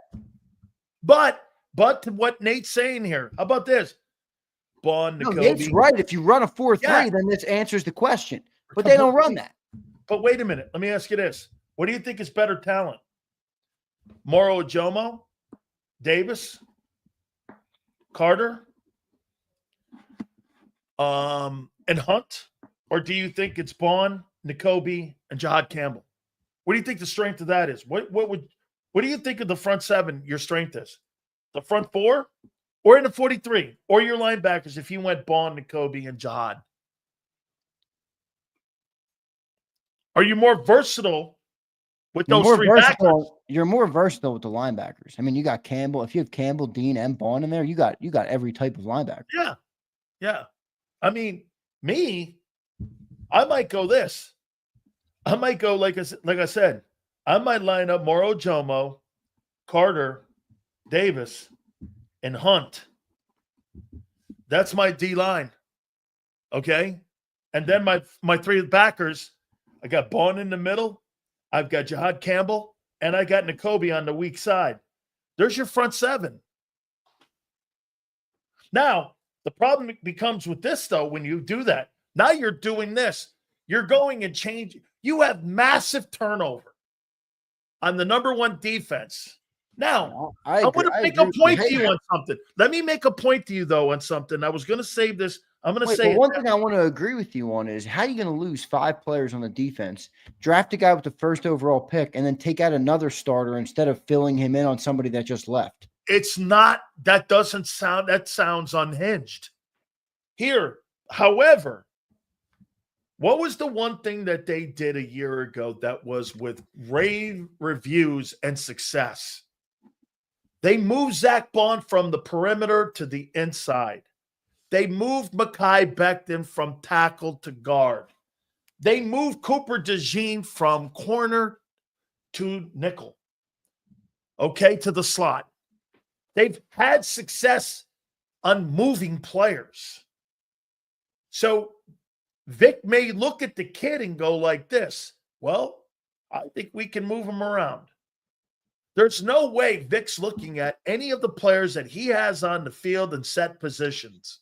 But to what Nate's saying here, how about this? Nate's right. If you run a 4-3, then this answers the question. But they don't run that. But wait a minute. Let me ask you this. What do you think is better talent? Moro Ojomo, Davis, Carter, and Hunt? Or do you think it's Bond, Nakobe, and Jahad Campbell? What do you think the strength of that is? What do you think of the front 7, your strength is? The front 4? Or in the 43? Or your linebackers if you went Bond, Nakobe, and Jahad? Are you more versatile with those 3 backers? You're more versatile with the linebackers. I mean, you got Campbell. If you have Campbell, Dean, and Bond in there, you got every type of linebacker. Yeah. I mean, I might go this. I might go like I said. I might line up Moro Jomo, Carter, Davis, and Hunt. That's my D line. Okay? And then my 3 backers, I got Bond in the middle, I've got Jahad Campbell, and I got Nakobe on the weak side. There's your front 7. Now, the problem becomes with this, though, when you do that. Now you're doing this. You're going and changing. You have massive turnover on the number 1 defense. Now, I want to make a point to you on something. Let me make a point to you, though, on something. I was going to save this. I'm going to say one thing I want to agree with you on is how are you going to lose 5 players on the defense, draft a guy with the 1st overall pick, and then take out another starter instead of filling him in on somebody that just left? It's not. That sounds unhinged. Here, however, what was the one thing that they did a year ago that was with rave reviews and success? They moved Zach Bond from the perimeter to the inside. They moved Mekhi Becton from tackle to guard. They moved Cooper DeJean from corner to nickel, to the slot. They've had success on moving players. So Vic may look at the kid and go like this, well, I think we can move him around. There's no way Vic's looking at any of the players that he has on the field and set positions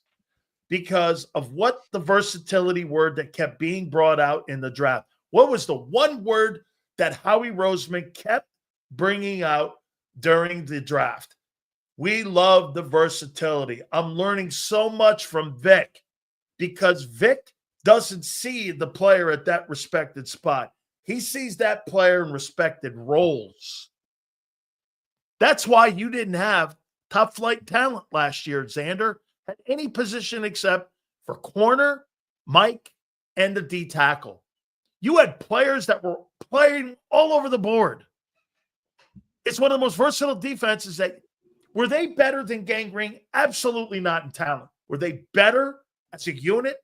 because of what the versatility word that kept being brought out in the draft. What was the one word that Howie Roseman kept bringing out during the draft? We love the versatility. I'm learning so much from Vic because Vic doesn't see the player at that respected spot. He sees that player in respected roles. That's why you didn't have top flight talent last year, Xander, at any position except for corner, Mike, and the D tackle. You had players that were playing all over the board. It's one of the most versatile defenses. Were they better than Gangrene? Absolutely not in talent. Were they better as a unit?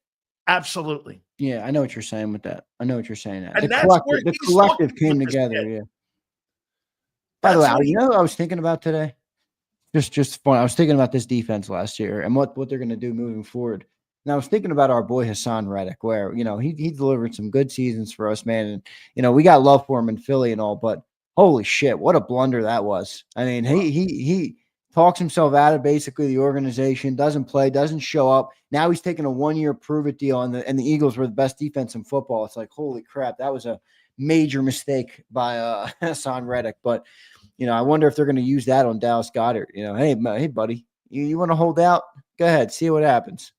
Absolutely. Yeah, I know what you're saying with that. I know what you're saying. And the collective came together. Yeah. By the way, you know what I was thinking about today? Just fun. I was thinking about this defense last year and what they're going to do moving forward. And I was thinking about our boy Hassan Reddick, where he delivered some good seasons for us, man. And we got love for him in Philly and all, but Holy shit, what a blunder that was. I mean, he talks himself out of basically the organization, doesn't play, doesn't show up. Now he's taking a 1-year prove-it deal, and the Eagles were the best defense in football. It's like, holy crap, that was a major mistake by Hassan Reddick. But, I wonder if they're going to use that on Dallas Goedert. Hey, buddy, you want to hold out? Go ahead, see what happens.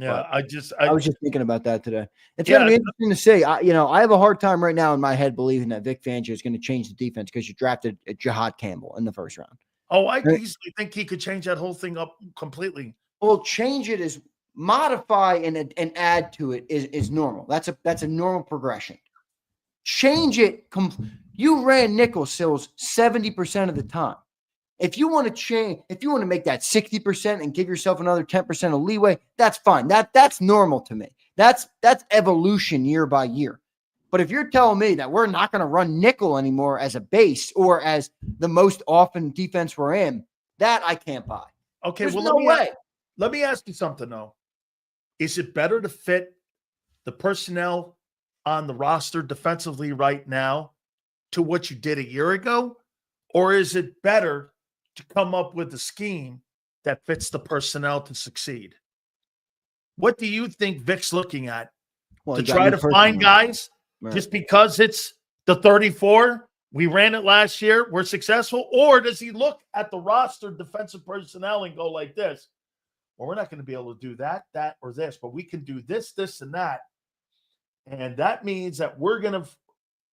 Yeah, But I I was just thinking about that today. It's going to be interesting to see. I have a hard time right now in my head believing that Vic Fangio is going to change the defense because you drafted Jahad Campbell in the first round. Oh, I easily think he could change that whole thing up completely. Well, change it is modify and add to it is normal. That's a normal progression. Change it. You ran nickel Sills 70% of the time. If you want to change, if you want to make that 60% and give yourself another 10% of leeway, that's fine. That's normal to me. That's evolution year by year. But if you're telling me that we're not going to run nickel anymore as a base or as the most often defense we're in, that I can't buy. Okay, There's well, no way. Let me ask you something, though. Is it better to fit the personnel on the roster defensively right now to what you did a year ago? Or is it better to come up with a scheme that fits the personnel to succeed? What do you think Vic's looking at? To try to find guys just because it's the 34? We ran it last year. We're successful. Or does he look at the roster defensive personnel and go like this? Well, we're not going to be able to do that, or this, but we can do this, this, and that. And that means that we're going to –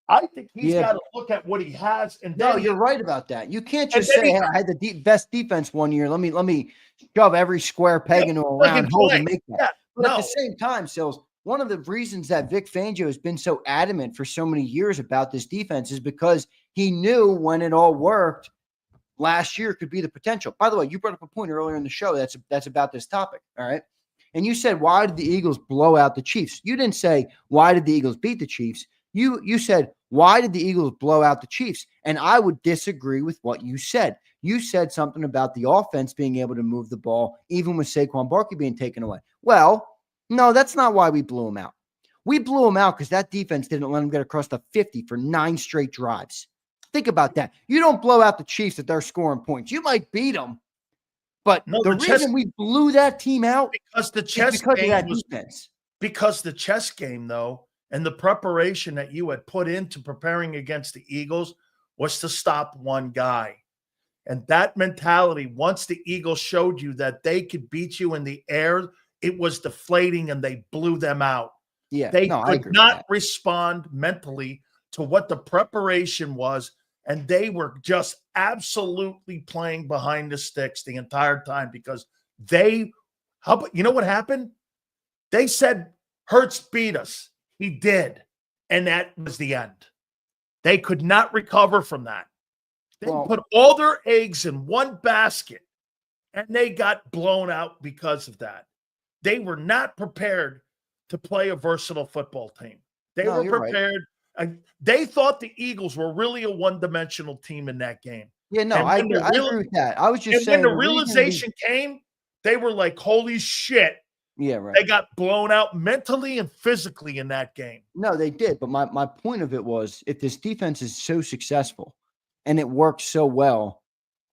I think he's got to look at what he has. And no, you're right about that. You can't just say, hey, I had the best defense one year. Let me shove every square peg into a round hole and make that. But at the same time, Sills, one of the reasons that Vic Fangio has been so adamant for so many years about this defense is because he knew when it all worked last year could be the potential. By the way, you brought up a point earlier in the show that's about this topic, all right? And you said, why did the Eagles blow out the Chiefs? You didn't say, why did the Eagles beat the Chiefs? You said, why did the Eagles blow out the Chiefs? And I would disagree with what you said. You said something about the offense being able to move the ball, even with Saquon Barkley being taken away. Well, no, that's not why we blew them out. We blew them out because that defense didn't let them get across the 50 for 9 straight drives. Think about that. You don't blow out the Chiefs if they're scoring points. You might beat them, but the reason we blew that team out because the chess game was defense. Because the chess game, though, and the preparation that you had put into preparing against the Eagles was to stop one guy. And that mentality, once the Eagles showed you that they could beat you in the air, it was deflating and they blew them out. Yeah, they could not respond mentally to what the preparation was. And they were just absolutely playing behind the sticks the entire time because you know what happened? They said, Hurts beat us. He did. And that was the end. They could not recover from that. They put all their eggs in one basket and they got blown out because of that. They were not prepared to play a versatile football team. They were prepared. Right. They thought the Eagles were really a one-dimensional team in that game. Yeah, no, I agree with that. I was just saying. When the realization came, they were like, holy shit. Yeah, right. They got blown out mentally and physically in that game. No, they did. But my point of it was, if this defense is so successful and it works so well,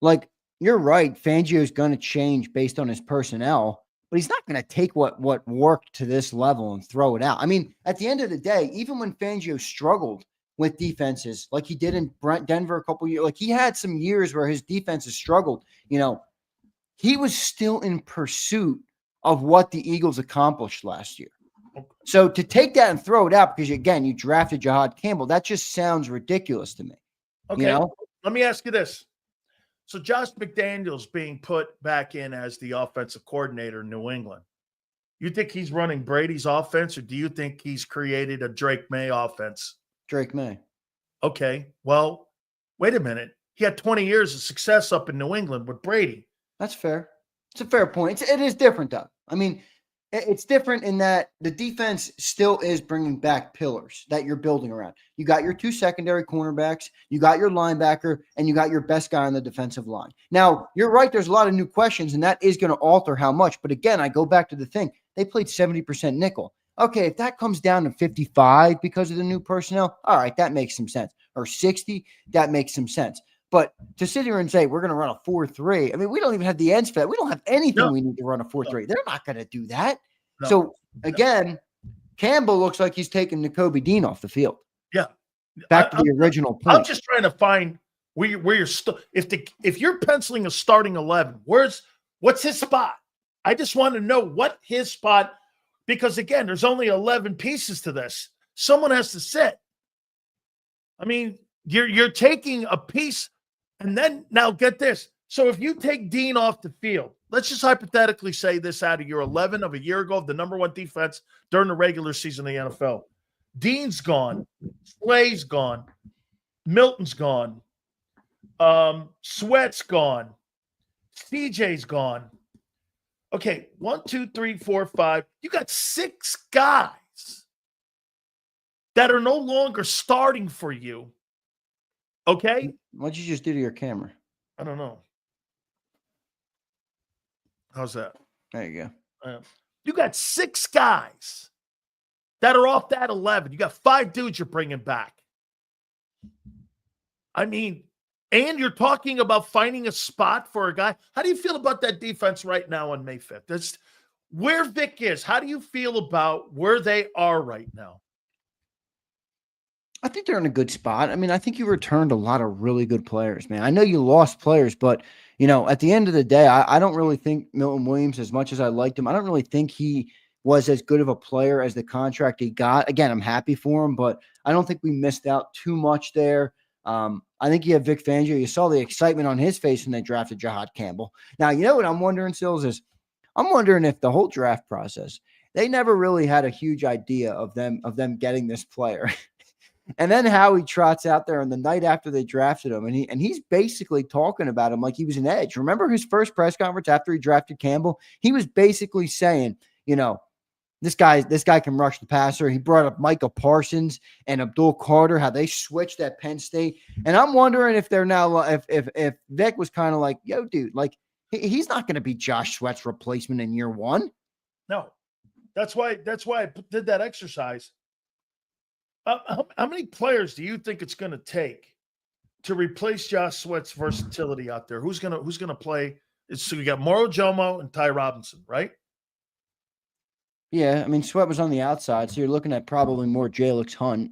like, you're right, Fangio is going to change based on his personnel, but he's not going to take what worked to this level and throw it out. I mean, at the end of the day, even when Fangio struggled with defenses, like he did in Denver a couple years, like he had some years where his defenses struggled, he was still in pursuit of what the Eagles accomplished last year. So to take that and throw it out because, again, you drafted Jahad Campbell, that just sounds ridiculous to me. Okay, let me ask you this. So Josh McDaniels being put back in as the offensive coordinator in New England. You think he's running Brady's offense, or do you think he's created a Drake May offense? Drake May. Okay, well, wait a minute. He had 20 years of success up in New England with Brady. That's fair. It's a fair point. It is different, though. I mean, it's different in that the defense still is bringing back pillars that you're building around. You got your 2 secondary cornerbacks, you got your linebacker, and you got your best guy on the defensive line. Now, you're right, there's a lot of new questions, and that is going to alter how much. But again, I go back to the thing. They played 70% nickel. Okay, if that comes down to 55 because of the new personnel, all right, that makes some sense. or 60, that makes some sense. But to sit here and say we're going to run a 4-3, I mean, we don't even have the ends for that. We don't have anything we need to run a 4-3. They're not going to do that. No. So, again, Campbell looks like he's taking Nakobe Dean off the field. Yeah. Back to the original point. I'm just trying to find where you're if you're penciling a starting 11, what's his spot? I just want to know what his spot, because again, there's only 11 pieces to this. Someone has to sit. I mean, you're taking a piece, and then now get this. So if you take Dean off the field, let's just hypothetically say this out of your 11 of a year ago, the number one defense during the regular season of the NFL. Dean's gone. Slay's gone. Milton's gone. Sweat's gone. CJ's gone. Okay, 1, 2, 3, 4, 5. You got 6 guys that are no longer starting for you. Okay? What'd you just do to your camera? I don't know. How's that? There you go. You got 6 guys that are off that 11. You got 5 dudes you're bringing back. I mean, and you're talking about finding a spot for a guy. How do you feel about that defense right now on May 5th? That's where Vic is. How do you feel about where they are right now? I think they're in a good spot. I mean, I think you returned a lot of really good players, man. I know you lost players, but, you know, at the end of the day, I don't really think Milton Williams, as much as I liked him, I don't really think he was as good of a player as the contract he got. Again, I'm happy for him, but I don't think we missed out too much there. I think you have Vic Fangio. You saw the excitement on his face when they drafted JAKIB Campbell. Now, you know what I'm wondering, Sills, is I'm wondering if the whole draft process, they never really had a huge idea of them getting this player. And then Howie trots out there on the night after they drafted him, and he's basically talking about him like he was an edge. Remember his first press conference after he drafted Campbell? He was basically saying, you know, this guy can rush the passer. He brought up Micah Parsons and Abdul Carter, how they switched at Penn State. And I'm wondering if they're now, if Vic was kind of like, yo, dude, like he's not going to be Josh Sweat's replacement in year 1. No, that's why I did that exercise. How many players do you think it's going to take to replace Josh Sweat's versatility out there? Who's gonna play? So you got Moro Jomo and Ty Robinson, right? Yeah, I mean, Sweat was on the outside, so you're looking at probably more Jalix Hunt.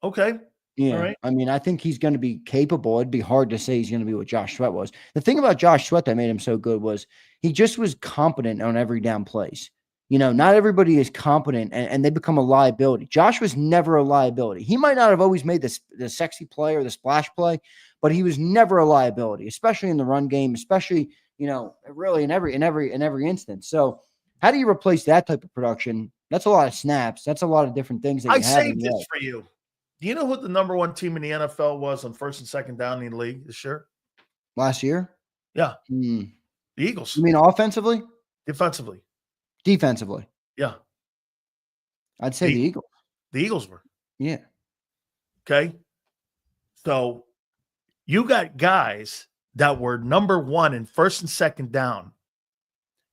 Okay. Yeah. All right. I mean, I think he's going to be capable. It'd be hard to say he's going to be what Josh Sweat was. The thing about Josh Sweat that made him so good was he just was competent on every down plays. You know, not everybody is competent and they become a liability. Josh was never a liability. He might not have always made the sexy play or the splash play, but he was never a liability, especially in the run game, especially, you know, really in every instance. So how do you replace that type of production? That's a lot of snaps. That's a lot of different things that I you have. saved this for you. Do you know who the number 1 team in the NFL was on first and second down in the league this year? Last year? Yeah. The Eagles. You mean offensively? Defensively. Defensively. Yeah. I'd say the Eagles. The Eagles were. Yeah. Okay. So you got guys that were number 1 in first and second down,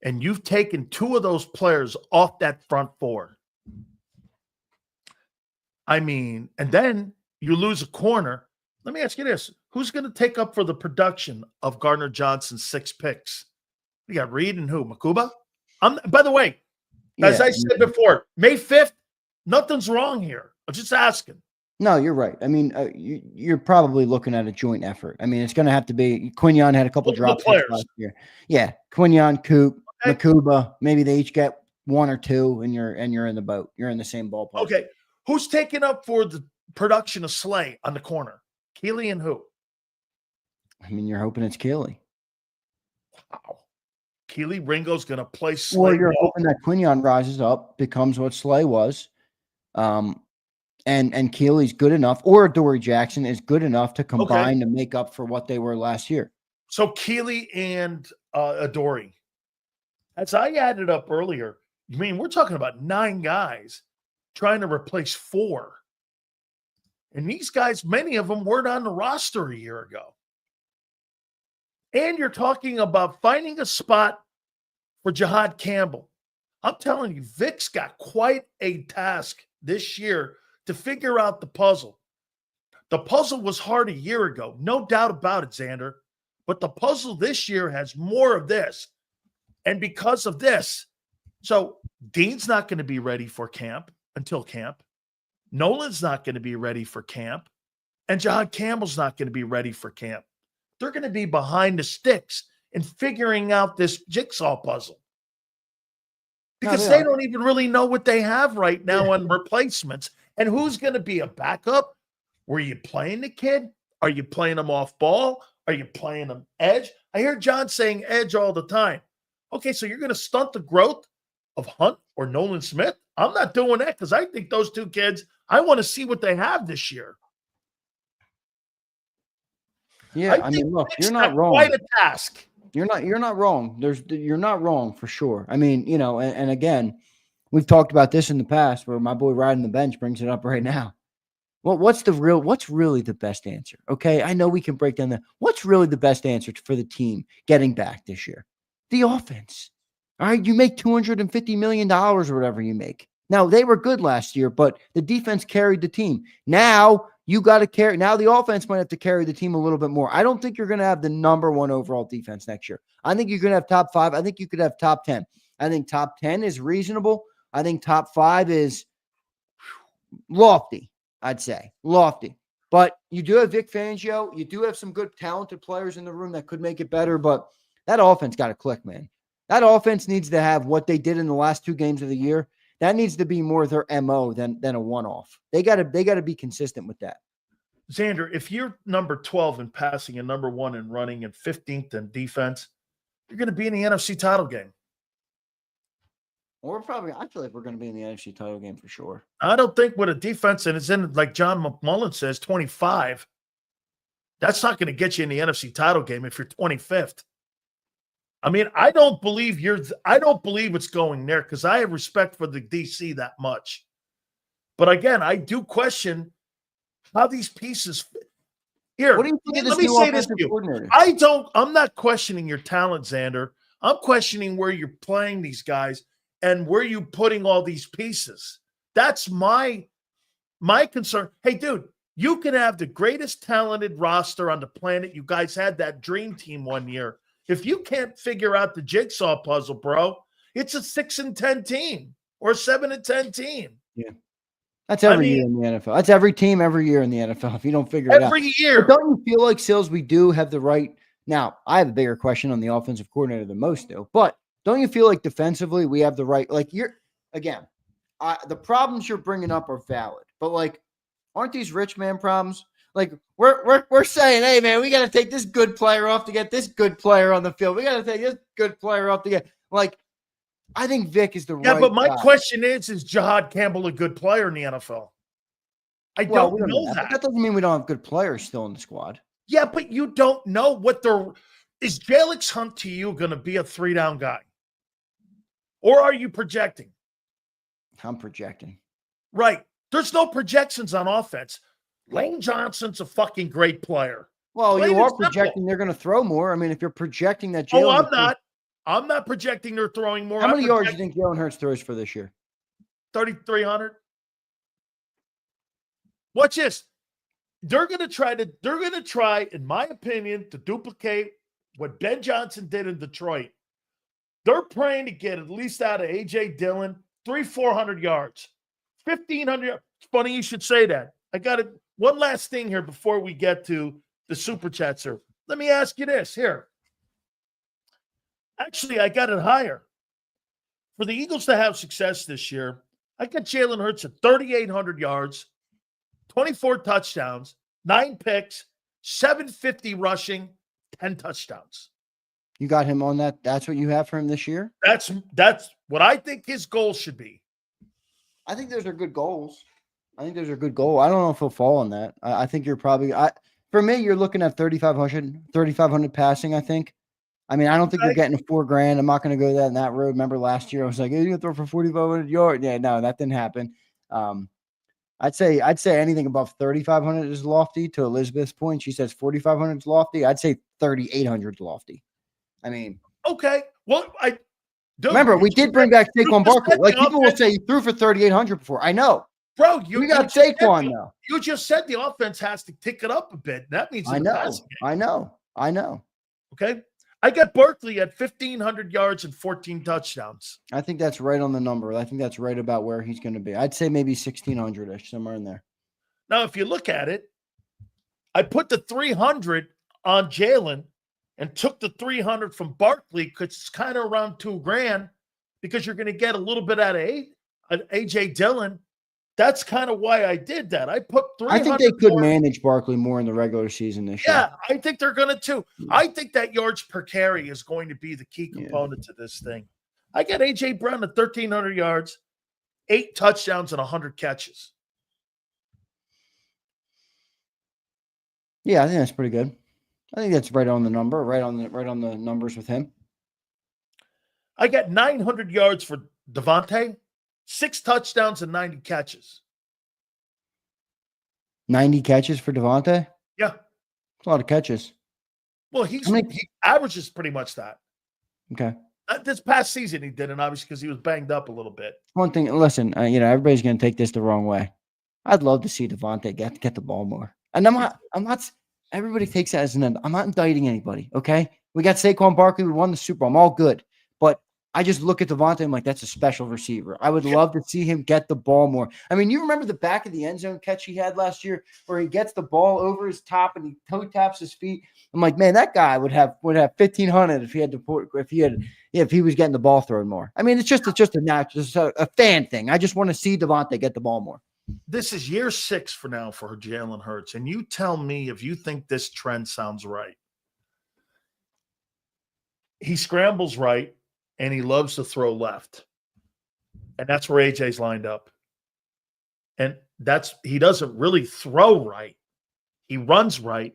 and you've taken 2 of those players off that front 4. I mean, and then you lose a corner. Let me ask you this. Who's going to take up for the production of Gardner Johnson's 6 picks? You got Reed and who? Makuba? By the way, as I said before, May 5th, nothing's wrong here. I'm just asking. No, you're right. I mean, you're probably looking at a joint effort. I mean, it's going to have to be Quinion had a couple drops last year. Yeah, Quinion, Coop, Makuba. Maybe they each get 1 or 2, and you're in the boat. You're in the same ballpark. Okay, who's taking up for the production of Slay on the corner? Keeley and who? I mean, you're hoping it's Keeley. Wow. Keeley Ringo's going to play Slay. Well, you're hoping that Quinion rises up, becomes what Slay was. And Keeley's good enough, or Dory Jackson is good enough to combine to make up for what they were last year. So Keeley and Adoree. As I added up earlier, I mean, we're talking about 9 guys trying to replace 4. And these guys, many of them weren't on the roster a year ago. And you're talking about finding a spot for JAKIB Campbell. I'm telling you, Vic's got quite a task this year to figure out the puzzle. The puzzle was hard a year ago. No doubt about it, Xander. But the puzzle this year has more of this. And because of this, so Dean's not going to be ready for camp until camp. Nolan's not going to be ready for camp. And John Campbell's not going to be ready for camp. They're going to be behind the sticks and figuring out this jigsaw puzzle. Because they don't even really know what they have right now on replacements. And who's going to be a backup? Were you playing the kid? Are you playing him off ball? Are you playing him edge? I hear John saying edge all the time. Okay, so you're going to stunt the growth of Hunt or Nolan Smith? I'm not doing that because I think those two kids, I want to see what they have this year. Yeah, I mean, look, you're not wrong. Quite a task. You're not wrong. You're not wrong for sure. I mean, you know, and again, we've talked about this in the past where my boy riding the bench brings it up right now. Well, what's really the best answer? Okay, I know we can break down what's really the best answer for the team getting back this year? The offense. All right, you make $250 million or whatever you make. Now, they were good last year, but the defense carried the team. Now, you got to carry. Now, the offense might have to carry the team a little bit more. I don't think you're going to have the number one overall defense next year. I think you're going to have top 5. I think you could have top 10. I think top 10 is reasonable. I think top 5 is lofty, I'd say. Lofty. But you do have Vic Fangio. You do have some good, talented players in the room that could make it better, but that offense got to click, man. That offense needs to have what they did in the last 2 games of the year. That needs to be more their MO than a one-off. They got to be consistent with that. Xander, if you're number 12 in passing and number 1 in running and 15th in defense, you're going to be in the NFC title game. I feel like we're going to be in the NFC title game for sure. I don't think with a defense, and it's in, like John McMullen says, 25. That's not going to get you in the NFC title game if you're 25th. I mean, I don't believe it's going there because I have respect for the DC that much. But again, I do question how these pieces fit. Here, what do you think of this let me new say this to coordinator? you. I'm not questioning your talent, Xander. I'm questioning where you're playing these guys and where you putting all these pieces. That's my concern. Hey, dude, you can have the greatest talented roster on the planet. You guys had that dream team one year. If you can't figure out the jigsaw puzzle, bro, it's a 6-10 team or a 7-10 team. Yeah. That's every year in the NFL. That's every team every year in the NFL. If you don't figure it out. Every year. But don't you feel like, Sills, we do have the right – now, I have a bigger question on the offensive coordinator than most do. But don't you feel like defensively we have the right – like you're – again, the problems you're bringing up are valid. But, like, aren't these rich man problems? Like, we're saying, hey, man, we got to take this good player off to get this good player on the field. We got to take this good player off to get – like, I think Vic is the right guy. Yeah, but my question is Jahad Campbell a good player in the NFL? I don't know that. That doesn't mean we don't have good players still in the squad. Yeah, but you don't know what they're – is Jalix Hunt to you going to be a 3-down guy? Or are you projecting? I'm projecting. Right. There's no projections on offense. Lane Johnson's a fucking great player. Well, you are projecting they're going to throw more. I mean, if you're projecting that Jalen – Oh, I'm not. I'm not projecting they're throwing more. How many yards do you think Jalen Hurts throws for this year? 3,300. Watch this. They're going to try, in my opinion, to duplicate what Ben Johnson did in Detroit. They're praying to get at least out of A.J. Dillon 300-400 yards, 1,500 yards. It's funny you should say that. I got it. One last thing here before we get to the Super Chat, sir. Let me ask you this here. Actually, I got it higher. For the Eagles to have success this year, I got Jalen Hurts at 3,800 yards, 24 touchdowns, 9 picks, 750 rushing, 10 touchdowns. You got him on that? That's what you have for him this year? That's what I think his goal should be. I think those are good goals. I don't know if he'll fall on that. I think you're probably for me, you're looking at 3,500 passing, I think. I mean, I don't think you're getting $4,000. I'm not going to go in that road. Remember last year, I was like, hey, you're going to throw for 4,500 yards. Yeah, no, that didn't happen. I'd say anything above 3,500 is lofty. To Elizabeth's point, she says 4,500 is lofty. I'd say 3,800 is lofty. I mean, okay. Well, remember we did bring back Saquon Barkley. Like people will say he threw for 3,800 before. I know, Bro, We got Saquon, though. You just said the offense has to tick it up a bit. That means I know. Okay. I got Barkley at 1,500 yards and 14 touchdowns. I think that's right on the number. I think that's right about where he's going to be. I'd say maybe 1,600-ish, somewhere in there. Now, if you look at it, I put the 300 on Jalen and took the 300 from Barkley because it's kind of around $2,000 because you're going to get a little bit out of A.J. Dillon. That's kind of why I did that. I put 300. I think they could manage Barkley more in the regular season this year. Yeah, I think they're going to too. I think that yards per carry is going to be the key component to this thing. I got A.J. Brown at 1,300 yards, 8 touchdowns, and 100 catches. Yeah, I think that's pretty good. I think that's right on the number, right on the numbers with him. I got 900 yards for Devontae, 6 touchdowns and 90 catches. 90 catches for Devontae? Yeah. That's a lot of catches. Well, he averages pretty much that. Okay. This past season he didn't, obviously, because he was banged up a little bit. One thing, listen, everybody's going to take this the wrong way. I'd love to see Devontae get the ball more. And I'm not, everybody takes that as I'm not indicting anybody, okay? We got Saquon Barkley. We won the Super Bowl. I'm all good. But I just look at Devontae. I'm like, that's a special receiver. I would love to see him get the ball more. I mean, you remember the back of the end zone catch he had last year where he gets the ball over his top and he toe taps his feet. I'm like, man, that guy would have 1,500 if he was getting the ball thrown more. I mean, it's just a natural, a fan thing. I just want to see Devontae get the ball more. This is year 6 for now for Jalen Hurts, and you tell me if you think this trend sounds right. He scrambles right, and he loves to throw left. And that's where AJ's lined up. And he doesn't really throw right. He runs right,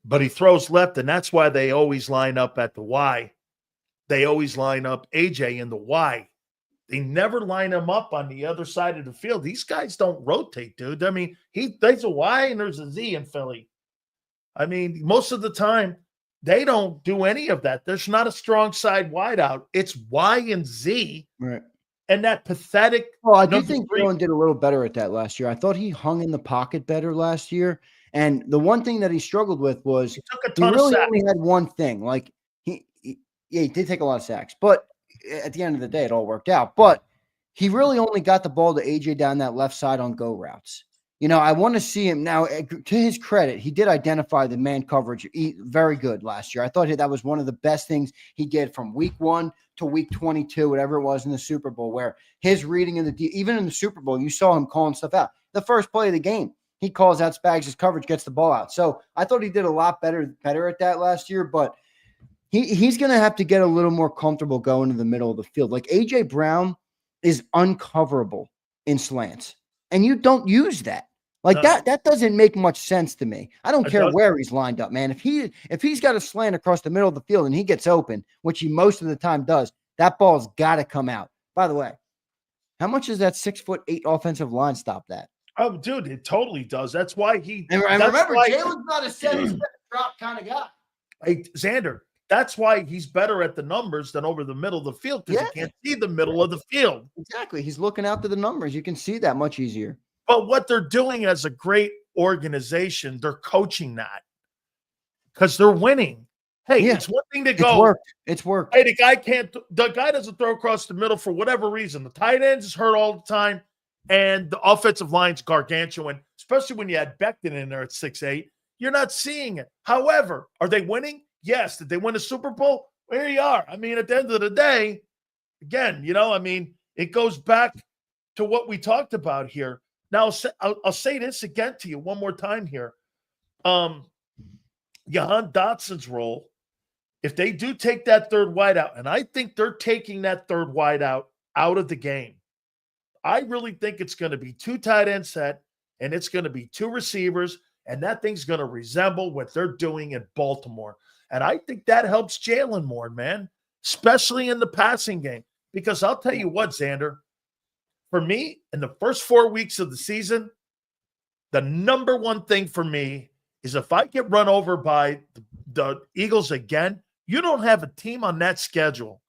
but he throws left, and that's why they always line up at the Y. They always line up AJ in the Y. They never line him up on the other side of the field. These guys don't rotate, dude. I mean, there's a Y and there's a Z in Philly. I mean, most of the time, they don't do any of that. There's not a strong side wide out. It's Y and Z. Right. And that pathetic. Well, I do think Jalen did a little better at that last year. I thought he hung in the pocket better last year. And the one thing that he struggled with was he really only had one thing. Like he did take a lot of sacks, but at the end of the day, it all worked out. But he really only got the ball to AJ down that left side on go routes. I want to see him now. To his credit, he did identify the man coverage very good last year. I thought that was one of the best things he did from week 1 to week 22, whatever it was in the Super Bowl, where his reading even in the Super Bowl, you saw him calling stuff out. The first play of the game, he calls out Spags' coverage, gets the ball out. So I thought he did a lot better at that last year, but he's going to have to get a little more comfortable going to the middle of the field. Like AJ Brown is uncoverable in slants, and you don't use that. Like that doesn't make much sense to me. I don't care where he's lined up, man. If he's got a slant across the middle of the field and he gets open, which he most of the time does, that ball's got to come out. By the way, how much does that 6'8" offensive line stop that? Oh, dude, it totally does. That's why And remember, Jalen's not a 7-step drop kind of guy. Hey, Xander, that's why he's better at the numbers than over the middle of the field because he can't see the middle of the field. Exactly. He's looking out to the numbers. You can see that much easier. But what they're doing as a great organization, they're coaching that because they're winning. Hey, it's one thing to go. It's worked. Hey, the guy doesn't throw across the middle for whatever reason. The tight ends is hurt all the time, and the offensive line's gargantuan, especially when you had Becton in there at 6'8". You're not seeing it. However, are they winning? Yes. Did they win a Super Bowl? Well, here you are. I mean, at the end of the day, again, it goes back to what we talked about here. Now, I'll say this again to you one more time here. Jahan Dotson's role, if they do take that third wideout, and I think they're taking that third wideout out of the game, I really think it's going to be 2 tight end set, and it's going to be 2 receivers, and that thing's going to resemble what they're doing in Baltimore. And I think that helps Jalen more, man, especially in the passing game. Because I'll tell you what, Xander, for me, in the first 4 weeks of the season, the number one thing for me is if I get run over by the Eagles again, you don't have a team on that schedule.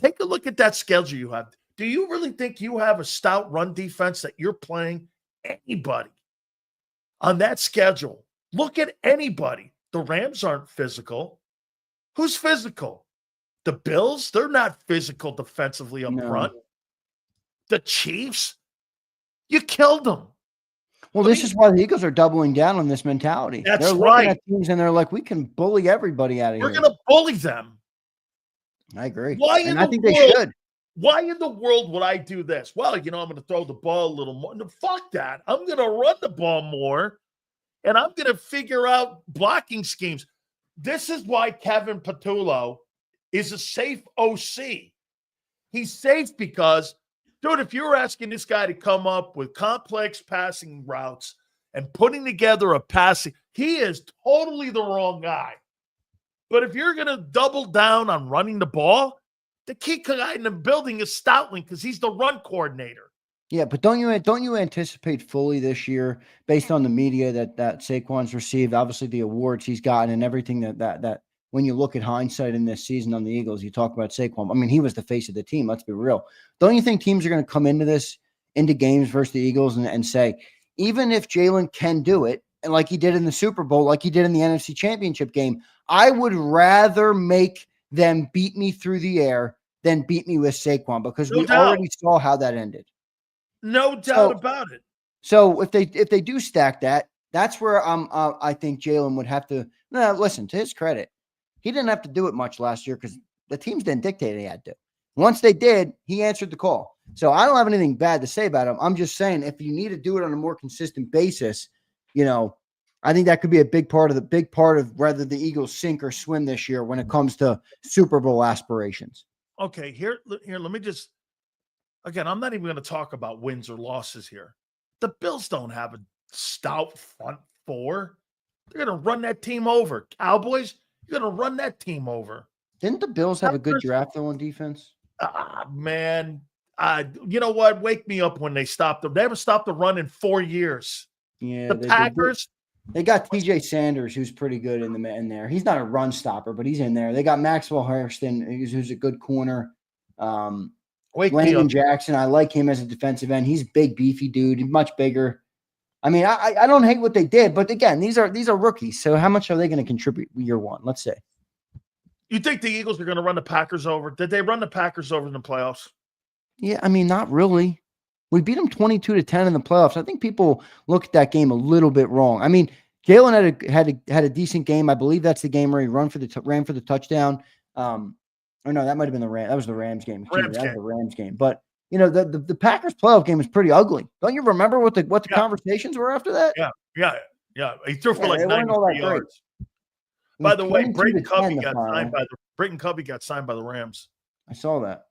Take a look at that schedule you have. Do you really think you have a stout run defense that you're playing anybody on that schedule? Look at anybody. The Rams aren't physical. Who's physical? The Bills? They're not physical defensively up front. The Chiefs? You killed them. Well, this is why the Eagles are doubling down on this mentality. That's they're right. looking at teams and they're like, we can bully everybody out of here. We're going to bully them. I agree. Why and I think they should. Why in the world would I do this? Well, I'm going to throw the ball a little more. No, fuck that. I'm going to run the ball more, and I'm going to figure out blocking schemes. This is why Kevin Patullo is a safe OC. He's safe because, dude, if you're asking this guy to come up with complex passing routes and putting together a passing, he is totally the wrong guy. But if you're going to double down on running the ball, the key guy in the building is Stoutland because he's the run coordinator. Yeah, but don't you anticipate fully this year, based on the media that Saquon's received, obviously the awards he's gotten and everything that when you look at hindsight in this season on the Eagles, you talk about Saquon. I mean, he was the face of the team. Let's be real. Don't you think teams are going to come into games versus the Eagles and say, even if Jalen can do it, and like he did in the Super Bowl, like he did in the NFC Championship game, I would rather make them beat me through the air than beat me with Saquon because we already saw how that ended. No doubt about it. So if they do stack that, that's where I think Jalen would have to. No, listen, to his credit, he didn't have to do it much last year because the teams didn't dictate he had to. Once they did, he answered the call. So I don't have anything bad to say about him. I'm just saying if you need to do it on a more consistent basis, I think that could be a big part of whether the Eagles sink or swim this year when it comes to Super Bowl aspirations. Okay, here, let me just, again, I'm not even going to talk about wins or losses here. The Bills don't have a stout front four. They're going to run that team over. Cowboys, you're going to run that team over. Didn't the Bills have a good draft, though, on defense? Man. You know what? Wake me up when they stopped them. They haven't stopped the run in 4 years. Yeah, the Packers. They got TJ Sanders, who's pretty good in there. He's not a run stopper, but he's in there. They got Maxwell Hairston, who's a good corner. Landon Jackson, I like him as a defensive end. He's a big, beefy dude, much bigger. I mean, I don't hate what they did, but again, these are rookies. So how much are they going to contribute year one? Let's say. You think the Eagles are going to run the Packers over? Did they run the Packers over in the playoffs? Yeah, I mean, not really. We beat them 22-10 in the playoffs. I think people look at that game a little bit wrong. I mean, Jalen had a decent game. I believe that's the game where he ran for the touchdown. Or no, that might have been the Rams. That was the Rams game. Was the Rams game. But the Packers playoff game was pretty ugly. Don't you remember what the conversations were after that? Yeah. He threw for like 93 yards. By the way, Brayton Covey got signed by the Rams. I saw that.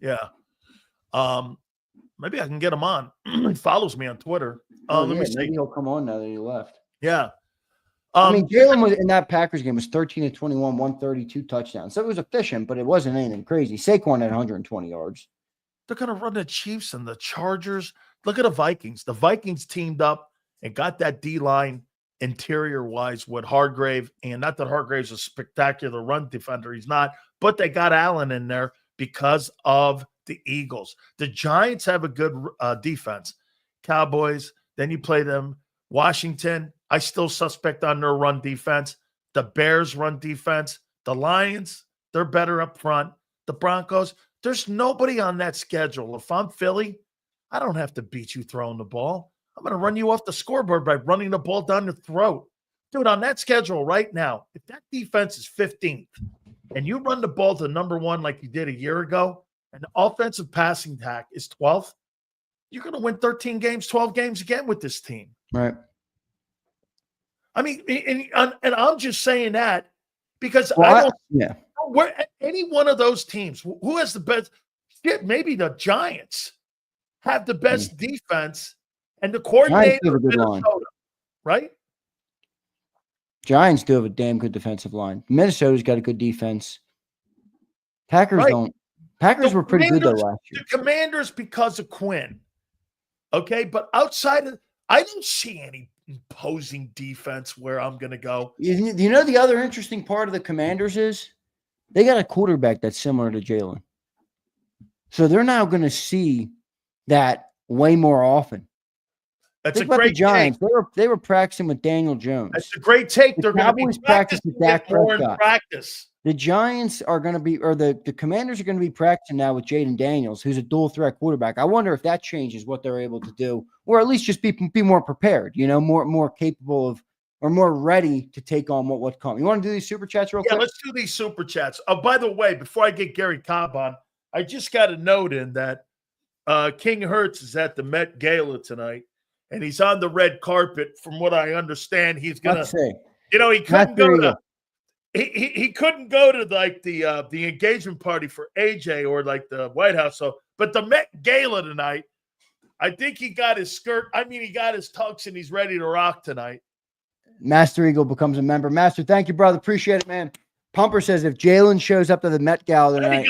Yeah. Maybe I can get him on. He follows me on Twitter. Let me see. Maybe he'll come on now that he left. Yeah. I mean, Jalen was in that Packers game was 13-21, 132 touchdowns. So it was efficient, but it wasn't anything crazy. Saquon had 120 yards. They're going to run the Chiefs and the Chargers. Look at the Vikings. The Vikings teamed up and got that D-line interior-wise with Hargrave. And not that Hargrave's a spectacular run defender. He's not. But they got Allen in there because of the Eagles. The Giants have a good defense. Cowboys, then you play them. Washington, I still suspect on their run defense. The Bears run defense. The Lions, they're better up front. The Broncos, there's nobody on that schedule. If I'm Philly, I don't have to beat you throwing the ball. I'm going to run you off the scoreboard by running the ball down your throat. Dude, on that schedule right now, if that defense is 15th and you run the ball to number one like you did a year ago, and the offensive passing attack is 12th, you're going to win 13 games, 12 games again with this team. Right. I mean, and I'm just saying that because where any one of those teams, who has the best, maybe the Giants have the best defense and the coordinator of Minnesota, right? Giants do have a damn good defensive line. Minnesota's got a good defense. Packers don't. Packers were pretty good though last year. The Commanders because of Quinn. Okay, but outside of, I don't see any imposing defense where I'm going to go. You know the other interesting part of the Commanders is they got a quarterback that's similar to Jalen. So they're now going to see that way more often. That's Think a about the great Giants. take. They were practicing with Daniel Jones. That's a great take. The They're going to be Cowboys practice practicing with Dak more in Prescott. practice. The Giants are going to be, or the Commanders are going to be practicing now with Jaden Daniels, who's a dual threat quarterback. I wonder if that changes what they're able to do, or at least just be more prepared, more capable of, or more ready to take on what comes. You want to do these super chats real quick? Yeah, let's do these super chats. Oh, by the way, before I get Gary Cobb on, I just got a note in that King Hertz is at the Met Gala tonight, and he's on the red carpet. From what I understand, he's going to, he couldn't go to. He couldn't go to like the engagement party for AJ or like the White House. So, but the Met Gala tonight, I think he got his skirt. I mean, he got his tux and he's ready to rock tonight. Master Eagle becomes a member. Master, thank you, brother. Appreciate it, man. Pumper says if Jalen shows up to the Met Gala tonight,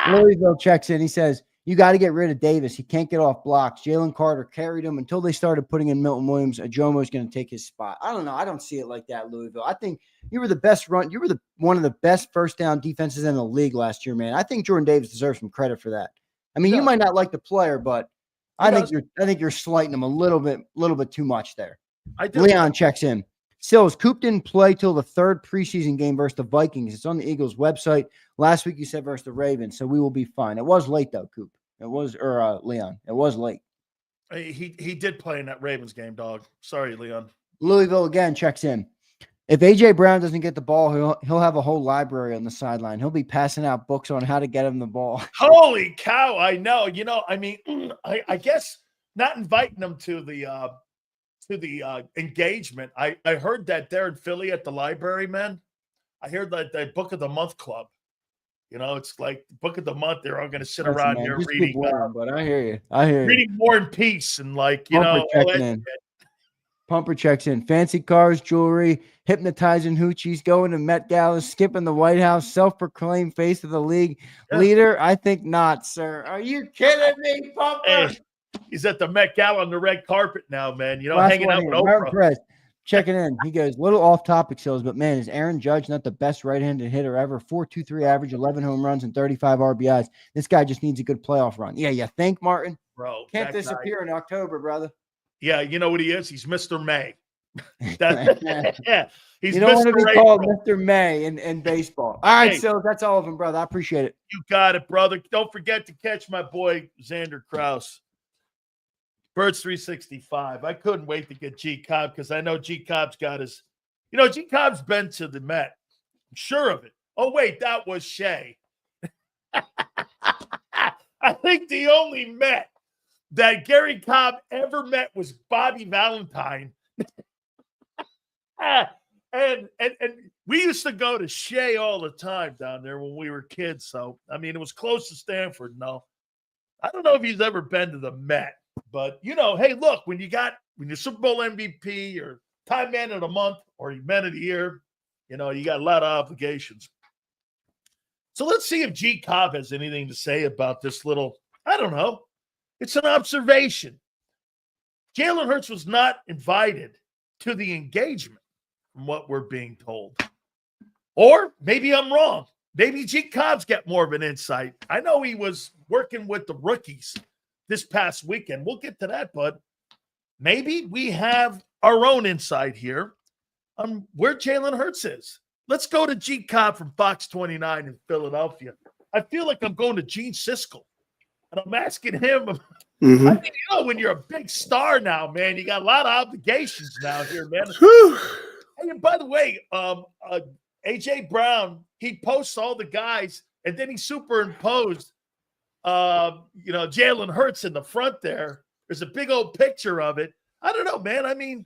Louisville checks in. He says, you got to get rid of Davis. He can't get off blocks. Jalen Carter carried him until they started putting in Milton Williams. Ajomo is going to take his spot. I don't know. I don't see it like that, Louisville. I think you were the best run. You were one of the best first down defenses in the league last year, man. I think Jordan Davis deserves some credit for that. I mean, you might not like the player, but I think you're slighting him a little bit too much there. I do. Leon checks in. Sills, Coop didn't play till the third preseason game versus the Vikings. It's on the Eagles website. Last week you said versus the Ravens, so we will be fine. It was late though, Coop. It was, or Leon. It was late. He did play in that Ravens game, dog. Sorry, Leon. Louisville again checks in. If AJ Brown doesn't get the ball, he'll have a whole library on the sideline. He'll be passing out books on how to get him the ball. Holy cow! I know. I mean, I guess not inviting them to the engagement. I heard that they're in Philly at the library, man. I heard that Book of the Month club. It's like Book of the Month. They're all going to sit around here reading. But I hear you. Reading War and Peace and Pumper checks in. Fancy cars, jewelry, hypnotizing hoochies, going to Met Gala, skipping the White House, self-proclaimed face of the league leader. I think not, sir. Are you kidding me, Pumper? Hey, he's at the Met Gala on the red carpet now, man. Hanging out with Oprah. Checking in. He goes, little off-topic, Sills, but man, is Aaron Judge not the best right-handed hitter ever? 4.23 average, 11 home runs, and 35 RBIs. This guy just needs a good playoff run. Yeah, you think, Martin? Bro. Can't disappear in October, brother. Yeah, you know what he is? He's Mr. May. Yeah, he's you don't want to be called April. Mr. May in baseball. All right, Sills, that's all of them, brother. I appreciate it. You got it, brother. Don't forget to catch my boy, Xander Krause. Birds 365. I couldn't wait to get G Cobb because I know G Cobb's got his, G Cobb's been to the Met. I'm sure of it. Oh, wait, that was Shea. I think the only Met that Gary Cobb ever met was Bobby Valentine. and we used to go to Shea all the time down there when we were kids. So, I mean, it was close to Stanford. No, I don't know if he's ever been to the Met. But, hey, look, when you're Super Bowl MVP or Time Man of the Month or Man of the Year, you got a lot of obligations. So let's see if G Cobb has anything to say about this little, I don't know. It's an observation. Jalen Hurts was not invited to the engagement from what we're being told. Or maybe I'm wrong. Maybe G Cobb's got more of an insight. I know he was working with the rookies this past weekend. We'll get to that, but maybe we have our own insight here on where Jalen Hurts is. Let's go to G Cobb from Fox 29 in Philadelphia. I feel like I'm going to Gene Siskel, and I'm asking him. Mm-hmm. I mean, when you're a big star now, man, you got a lot of obligations now here, man. Hey, and by the way, AJ Brown, he posts all the guys, and then he superimposed Jalen Hurts in the front there. There's a big old picture of it. I don't know, man. I mean,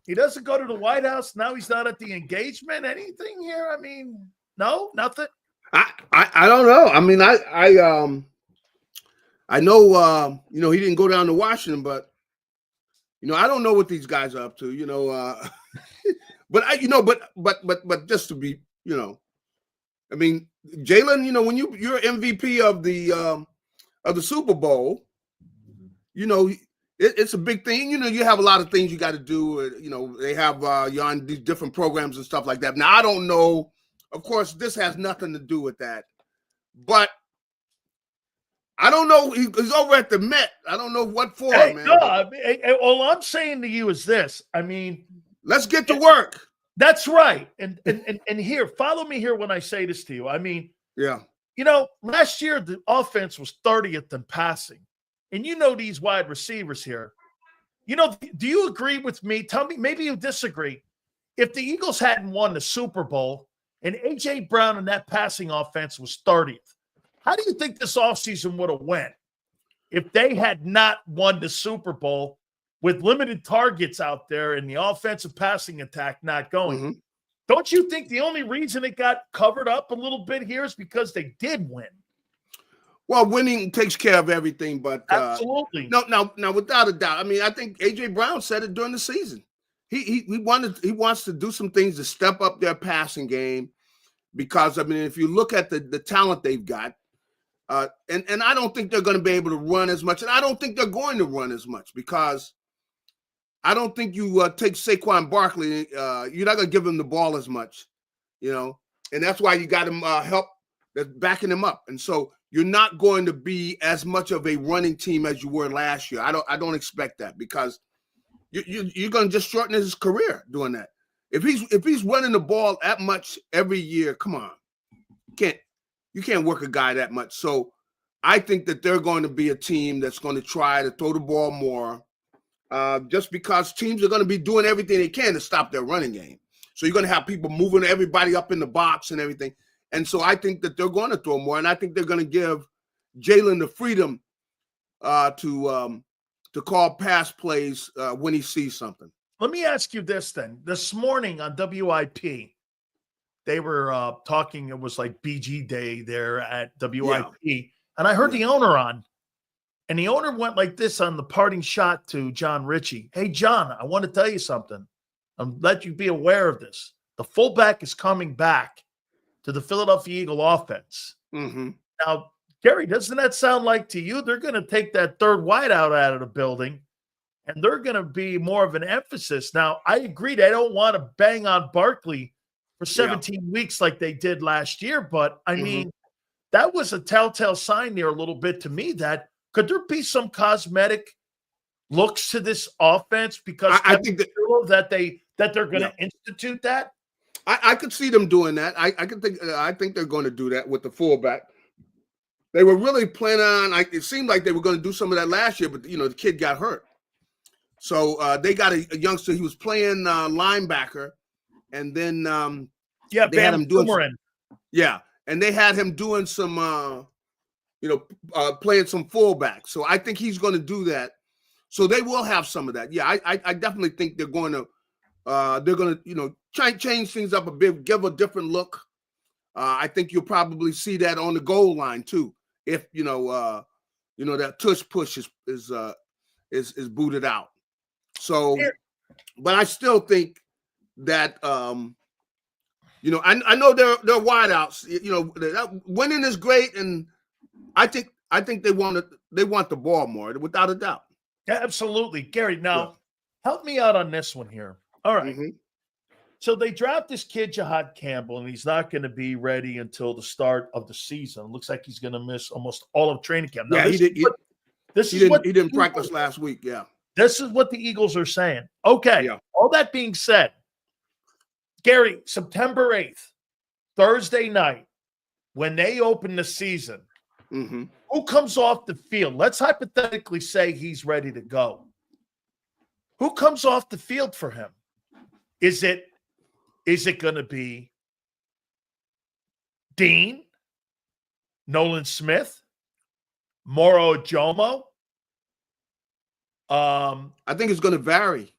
he doesn't go to the White House. Now he's not at the engagement. Anything here? I mean, no, nothing. I don't know. I mean, I know, he didn't go down to Washington, but, I don't know what these guys are up to, but just to be, I mean, Jalen, when you're MVP of the Super Bowl, it's a big thing. You have a lot of things you got to do. They have you on these different programs and stuff like that. Now, I don't know. Of course, this has nothing to do with that. But I don't know. He's over at the Met. I don't know what for, Hey, man. no, all I'm saying to you is this. I mean, let's get to work. That's right. And here, follow me here when I say this to you. I mean, yeah. Last year the offense was 30th in passing. And these wide receivers here. Do you agree with me? Tell me, maybe you disagree. If the Eagles hadn't won the Super Bowl and A.J. Brown and that passing offense was 30th, how do you think this offseason would have went if they had not won the Super Bowl with limited targets out there and the offensive passing attack not going? Mm-hmm. Don't you think the only reason it got covered up a little bit here is because they did win? Well, winning takes care of everything, but absolutely. No, without a doubt. I mean, I think A.J. Brown said it during the season. He wants to do some things to step up their passing game because, I mean, if you look at the talent they've got, and I don't think they're going to be able to run as much, and I don't think they're going to run as much because I don't think you take Saquon Barkley, you're not going to give him the ball as much, and that's why you got him help that's backing him up, and so you're not going to be as much of a running team as you were last year. I don't expect that because you're going to just shorten his career doing that. If he's running the ball that much every year, come on, you can't work a guy that much. So I think that they're going to be a team that's going to try to throw the ball more, just because teams are going to be doing everything they can to stop their running game. So you're going to have people moving everybody up in the box and everything. And so I think that they're going to throw more, and I think they're going to give Jalen the freedom to call pass plays when he sees something. Let me ask you this then. This morning on WIP, they were talking, it was like BG Day there at WIP, and I heard the owner on, and the owner went like this on the parting shot to John Ritchie. Hey, John, I want to tell you something. I'll let you be aware of this. The fullback is coming back to the Philadelphia Eagle offense. Mm-hmm. Now, Gary, doesn't that sound like to you they're going to take that third wideout out of the building and they're going to be more of an emphasis? Now, I agree they don't want to bang on Barkley for 17 weeks like they did last year, but I mean, that was a telltale sign there a little bit to me that could there be some cosmetic looks to this offense because I think that they're going to institute that? I could see them doing that. I think they're going to do that with the fullback. They were really planning on. It seemed like they were going to do some of that last year, but the kid got hurt. So they got a youngster. He was playing linebacker, and then they had him doing and they had him doing some playing some fullback. So I think he's going to do that. So they will have some of that. Yeah, I definitely think they're going to try and change things up a bit, give a different look. I think you'll probably see that on the goal line too, if that tush push is booted out. So, but I still think that I know they're wideouts. Winning is great, and I think they want the ball more, without a doubt. Absolutely, Gary. Now, help me out on this one here. All right. Mm-hmm. So they draft this kid, Jahad Campbell, and he's not going to be ready until the start of the season. It looks like he's going to miss almost all of training camp. Now, he didn't practice last week. Yeah. This is what the Eagles are saying. Okay. All that being said, Gary, September 8th, Thursday night, when they open the season, who comes off the field? Let's hypothetically say he's ready to go. Who comes off the field for him? Is it going to be Dean, Nolan Smith, Moro Ojomo? I think it's going to vary.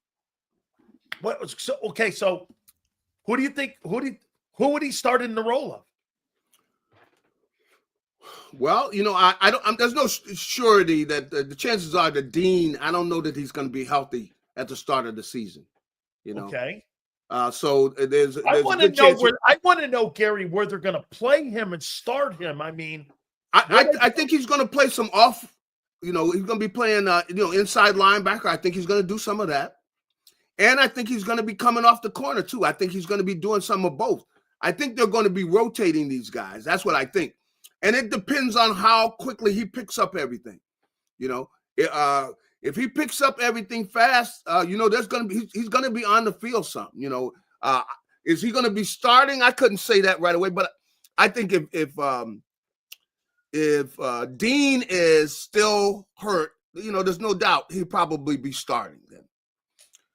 So who do you think? Who would he start in the role of? Well, I don't. There's no surety that the chances are that Dean. I don't know that he's going to be healthy at the start of the season. Okay. So there's I want to know I want to know, Gary, where they're going to play him and start him. I mean, I think he's going to play some off. He's going to be playing inside linebacker. I think he's going to do some of that, and I think he's going to be coming off the corner too. I think he's going to be doing some of both. I think they're going to be rotating these guys. That's what I think. and it depends on how quickly he picks up everything. If he picks up everything fast, there's gonna be he's gonna be on the field some. Is he gonna be starting? I couldn't say that right away, but I think if Dean is still hurt, there's no doubt he'll probably be starting then.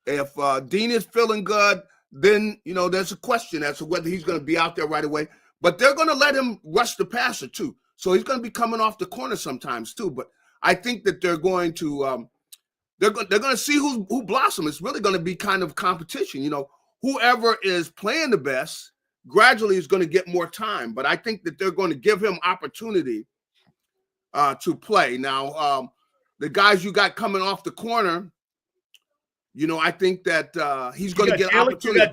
If Dean is feeling good, then there's a question as to whether he's going to be out there right away. But they're going to let him rush the passer too, so he's going to be coming off the corner sometimes too. But I think that they're going to see who blossoms. It's really going to be kind of competition. Whoever is playing the best gradually is going to get more time. But I think that they're going to give him opportunity to play. Now, the guys you got coming off the corner, I think that he's going to get opportunity. You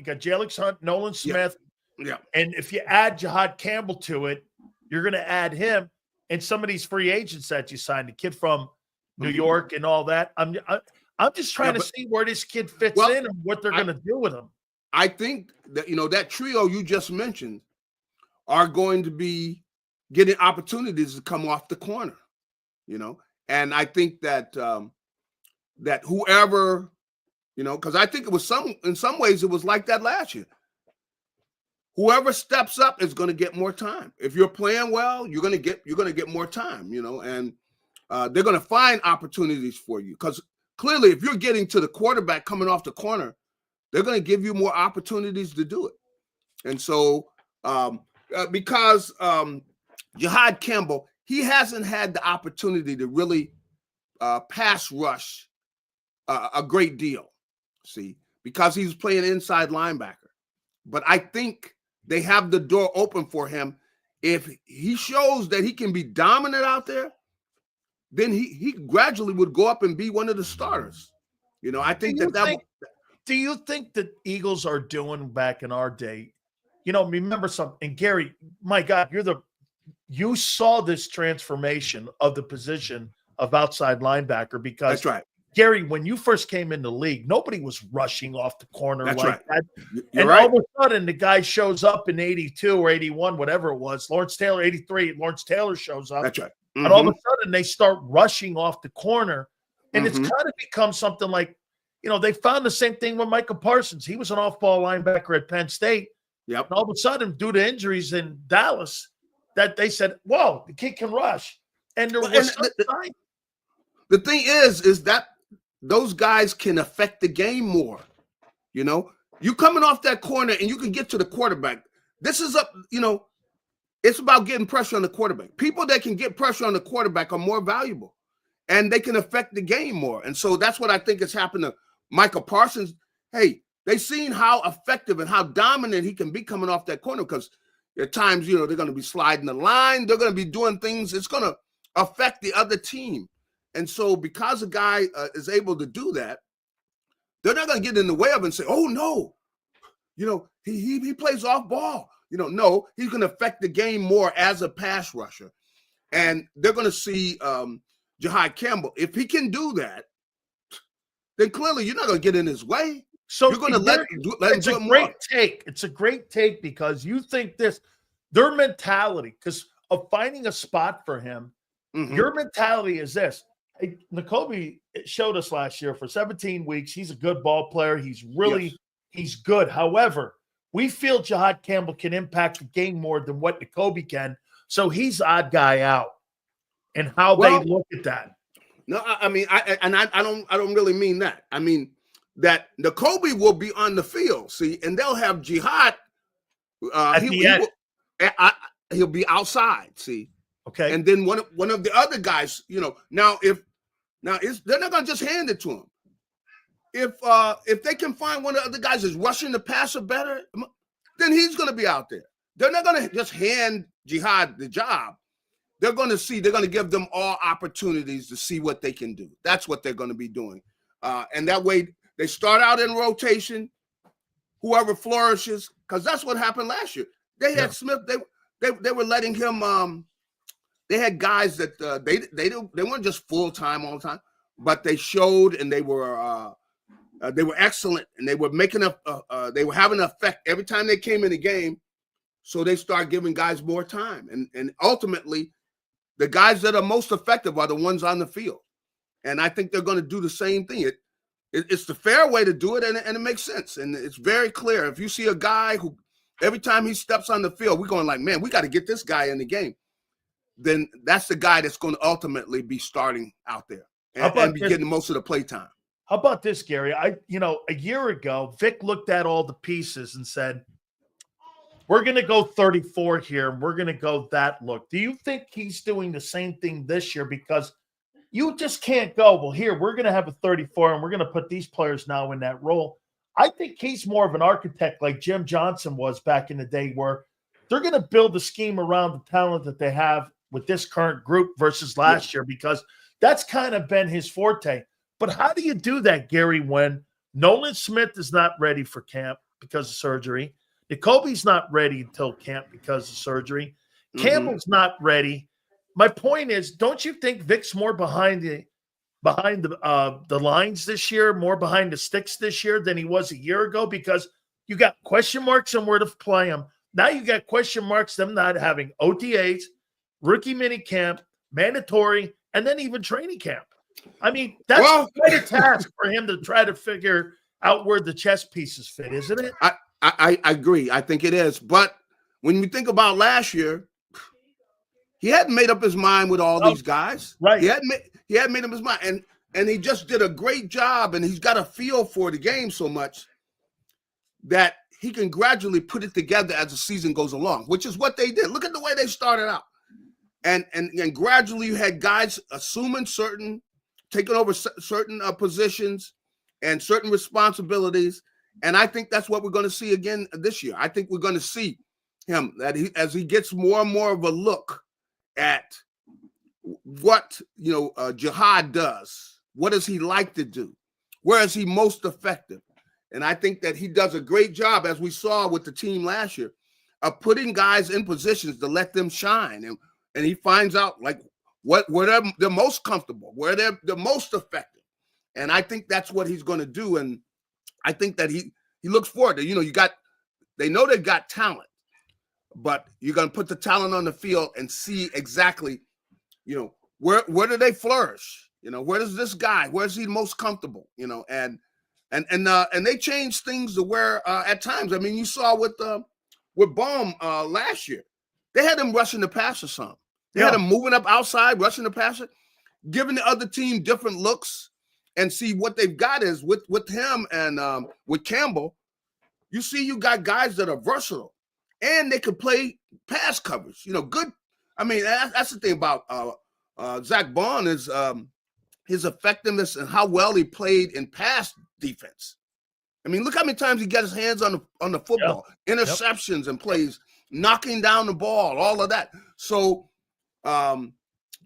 got Jalix Hunt, Nolan Smith. Yeah. And if you add JAKIB Campbell to it, you're going to add him and some of these free agents that you signed, the kid from New York and all that. I'm just trying to see where this kid fits in and what they're going to do with him. I think that, that trio you just mentioned are going to be getting opportunities to come off the corner, and I think that that whoever, because I think it was in some ways it was like that last year. Whoever steps up is going to get more time. If you're playing well, you're going to get more time, and they're going to find opportunities for you, because clearly if you're getting to the quarterback coming off the corner, they're going to give you more opportunities to do it. And so because JAKIB Campbell, he hasn't had the opportunity to really pass rush a great deal, because he's playing inside linebacker. But I think they have the door open for him. If he shows that he can be dominant out there, then he gradually would go up and be one of the starters. I think do you think that Eagles are doing back in our day? Remember something, and Gary, my God, you saw this transformation of the position of outside linebacker, because that's right. Gary, when you first came in the league, nobody was rushing off the corner That's like right. that. And right. all of a sudden, the guy shows up in 82 or 81, whatever it was. Lawrence Taylor, 83. Lawrence Taylor shows up. That's right. And all of a sudden, they start rushing off the corner. And it's kind of become something like, they found the same thing with Micah Parsons. He was an off-ball linebacker at Penn State. Yep. And all of a sudden, due to injuries in Dallas, that they said, whoa, the kid can rush. And there was the thing is that those guys can affect the game more. You coming off that corner and you can get to the quarterback. This is it's about getting pressure on the quarterback. People that can get pressure on the quarterback are more valuable, and they can affect the game more. And so that's what I think has happened to Micah Parsons. Hey, they seen how effective and how dominant he can be coming off that corner, because at times, they're going to be sliding the line. They're going to be doing things. It's going to affect the other team. And so because a guy is able to do that, they're not going to get in the way of it and say, oh, no, he plays off ball. No, he's going to affect the game more as a pass rusher. And they're going to see JAKIB Campbell. If he can do that, then clearly you're not going to get in his way. So you're going to let him do it more. It's a great take, because you think their mentality, because of finding a spot for him, your mentality is this. Hey, Nakobe showed us last year for 17 weeks. He's a good ball player. He's good. However, we feel JAKIB Campbell can impact the game more than what Nakobe can. So he's odd guy out, and how they look at that. No, I mean, I don't really mean that. I mean that Nakobe will be on the field, and they'll have JAKIB. He'll be outside, Okay. And then one of the other guys, now they're not gonna just hand it to him. If they can find one of the other guys is rushing the passer better, then he's gonna be out there. They're not gonna just hand JAKIB the job. They're gonna give them all opportunities to see what they can do. That's what they're gonna be doing. And that way they start out in rotation, whoever flourishes, because that's what happened last year. They had Smith, they were letting him they had guys that they weren't just full-time all the time, but they showed, and they were excellent, and they were making they were having an effect every time they came in the game. So they start giving guys more time. And ultimately, the guys that are most effective are the ones on the field. And I think they're going to do the same thing. It's the fair way to do it, and it makes sense. And it's very clear. If you see a guy who every time he steps on the field, we're going like, man, we got to get this guy in the game. Then that's the guy that's going to ultimately be starting out there and be getting most of the play time. How about this, Gary? A year ago, Vic looked at all the pieces and said, we're going to go 34 here, and we're going to go that look. Do you think he's doing the same thing this year? Because you just can't go, well, here, we're going to have a 34, and we're going to put these players now in that role. I think he's more of an architect like Jim Johnson was back in the day, where they're going to build the scheme around the talent that they have with this current group versus last year, because that's kind of been his forte. But how do you do that, Gary, when Nolan Smith is not ready for camp because of surgery? Jacoby's not ready until camp because of surgery. Campbell's not ready. My point is, don't you think Vic's more behind the lines this year, more behind the sticks this year than he was a year ago? Because you got question marks on where to play him. Now you got question marks them not having OTAs, rookie mini camp, mandatory, and then even training camp. I mean, that's quite a task for him to try to figure out where the chess pieces fit, isn't it? I agree. I think it is. But when we think about last year, he hadn't made up his mind with all these guys. Right. He hadn't made up his mind. And he just did a great job, and he's got a feel for the game so much that he can gradually put it together as the season goes along, which is what they did. Look at the way they started out. And gradually you had guys taking over certain positions and certain responsibilities. And I think that's what we're going to see again this year. I think we're going to see him as he gets more and more of a look at what Jihad does. What does he like to do? Where is he most effective? And I think that he does a great job, as we saw with the team last year, of putting guys in positions to let them shine. And he finds out like where they're most comfortable, where they're the most effective. And I think that's what he's going to do. And I think that he looks forward to, they know they've got talent, but you're going to put the talent on the field and see exactly, where do they flourish? Where does this guy, where's he most comfortable? And they changed things to where at times, I mean, you saw with Baum last year, they had him rushing the passer some. They had him moving up outside, rushing the passer, giving the other team different looks, and see what they've got is with him and with Campbell. You see, you got guys that are versatile, and they could play pass coverage. Good. I mean, that's the thing about Zach Bond is his effectiveness and how well he played in pass defense. I mean, look how many times he got his hands on the football, interceptions and plays, knocking down the ball, all of that. So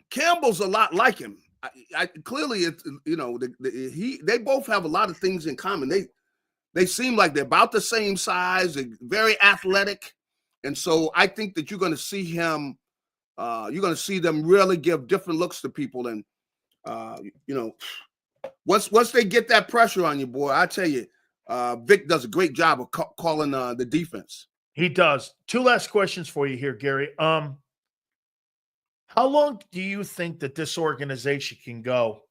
Campbell's a lot like him. Clearly, it's they both have a lot of things in common. They seem like they're about the same size, they're very athletic, and so I think that you're going to see him. You're going to see them really give different looks to people, and once they get that pressure on you, boy, I tell you, Vic does a great job of calling the defense. He does. Two last questions for you here, Gary. How long do you think that this organization can go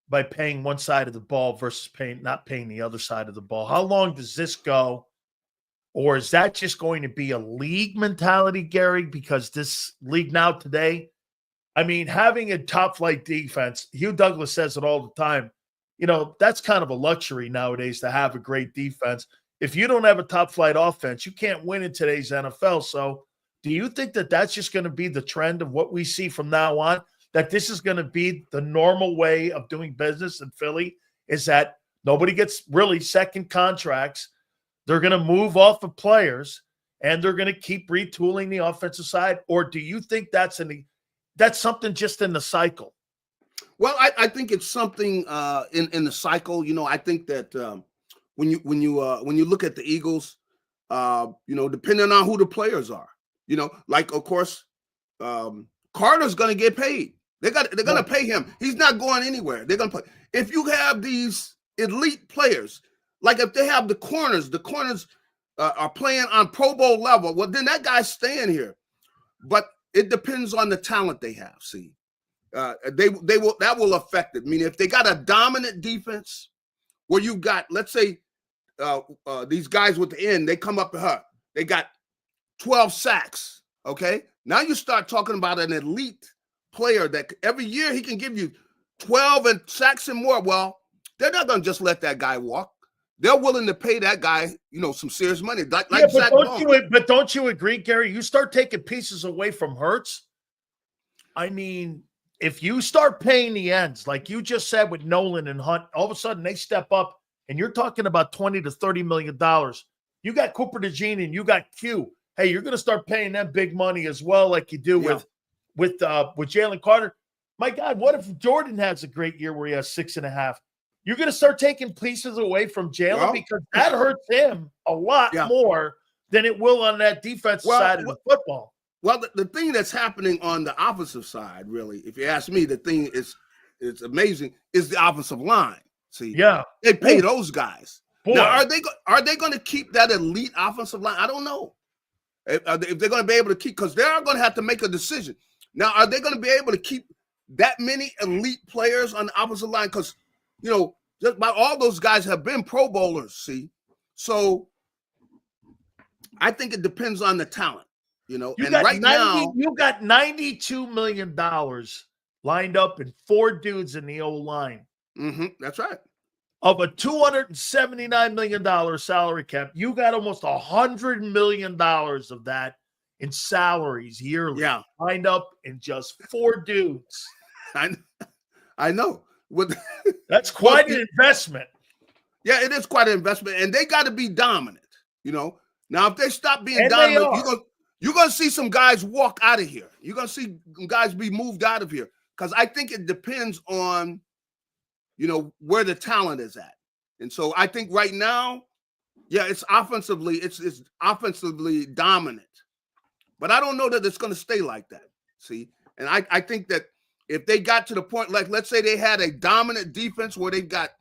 by paying one side of the ball versus not paying the other side of the ball? How long does this go? Or is that just going to be a league mentality, Gary? Because this league now today, I mean, having a top flight defense, Hugh Douglas says it all the time, that's kind of a luxury nowadays to have a great defense. If you don't have a top flight offense, you can't win in today's NFL. So do you think that that's just going to be the trend of what we see from now on, that this is going to be the normal way of doing business in Philly, is that nobody gets really second contracts? They're going to move off of players, and they're going to keep retooling the offensive side? Or do you think that's something just in the cycle? Well, I think it's something in the cycle. I think that when you look at the Eagles, depending on who the players are, like of course, Carter's going to get paid. They're going to pay him. He's not going anywhere. They're going to play. If you have these elite players, like if they have the corners, are playing on Pro Bowl level, well, then that guy's staying here. But it depends on the talent they have. See, that will affect it. I mean, if they got a dominant defense, where you got, let's say, these guys with the end, they come up to her, they got 12 sacks. Okay, now you start talking about an elite player that every year he can give you 12 and sacks and more. Well, they're not going to just let that guy walk. They're willing to pay that guy, some serious money. Like Zach Bone. But don't you agree, Gary? You start taking pieces away from Hurts. I mean, if you start paying the ends, like you just said with Nolan and Hunt, all of a sudden they step up, and you're talking about $20 to $30 million. You got Cooper DeJean and you got Q. Hey, you're going to start paying them big money as well, like you do with Jalen Carter. My God, what if Jordan has a great year where he has 6.5? You're going to start taking pieces away from Jalen because that hurts him a lot more than it will on that defensive side of the football. Well, the thing that's happening on the offensive side, really, if you ask me, the thing is amazing, is the offensive line. See, they pay those guys. Now, are they going to keep that elite offensive line? I don't know. If they're going to be able to keep, because they are going to have to make a decision. Now, are they going to be able to keep that many elite players on the offensive line? Because, just about all those guys have been Pro Bowlers, see? So I think it depends on the talent, and right now. You got $92 million lined up and 4 dudes in the O-line. That's right. Of a $279 million salary cap, you got almost $100 million of that in salaries yearly lined up in just 4 dudes. I know. That's quite an investment. Yeah, it is quite an investment, and they got to be dominant. Now if they stop being dominant, you're gonna see some guys walk out of here. You're gonna see guys be moved out of here because I think it depends on where the talent is at. And so I think right now, it's offensively dominant, but I don't know that it's going to stay like that. See, and I think that if they got to the point, like let's say they had a dominant defense where they've got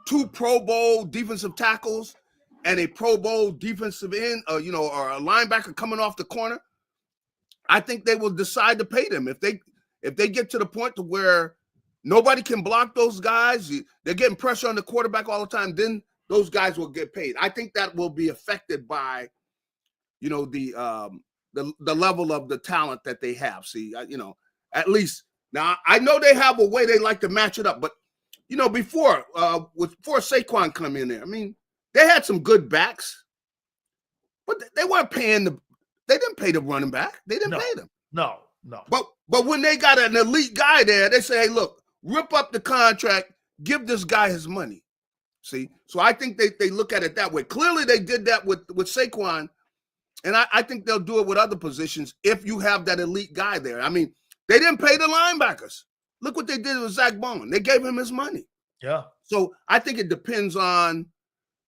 2 Pro Bowl defensive tackles and a Pro Bowl defensive end, or a linebacker coming off the corner, I think they will decide to pay them. If they get to the point to where nobody can block those guys, they're getting pressure on the quarterback all the time, then those guys will get paid. I think that will be affected by, the level of the talent that they have. See, at least now I know they have a way they like to match it up, but before Saquon come in there, I mean, they had some good backs, but they weren't paying they didn't pay the running back. They didn't pay them. No. But when they got an elite guy there, they say, hey, look, rip up the contract, give this guy his money. See? So I think they look at it that way. Clearly they did that with Saquon, and I think they'll do it with other positions if you have that elite guy there. I mean, they didn't pay the linebackers. Look what they did with Zach Bone. They gave him his money. Yeah. So I think it depends on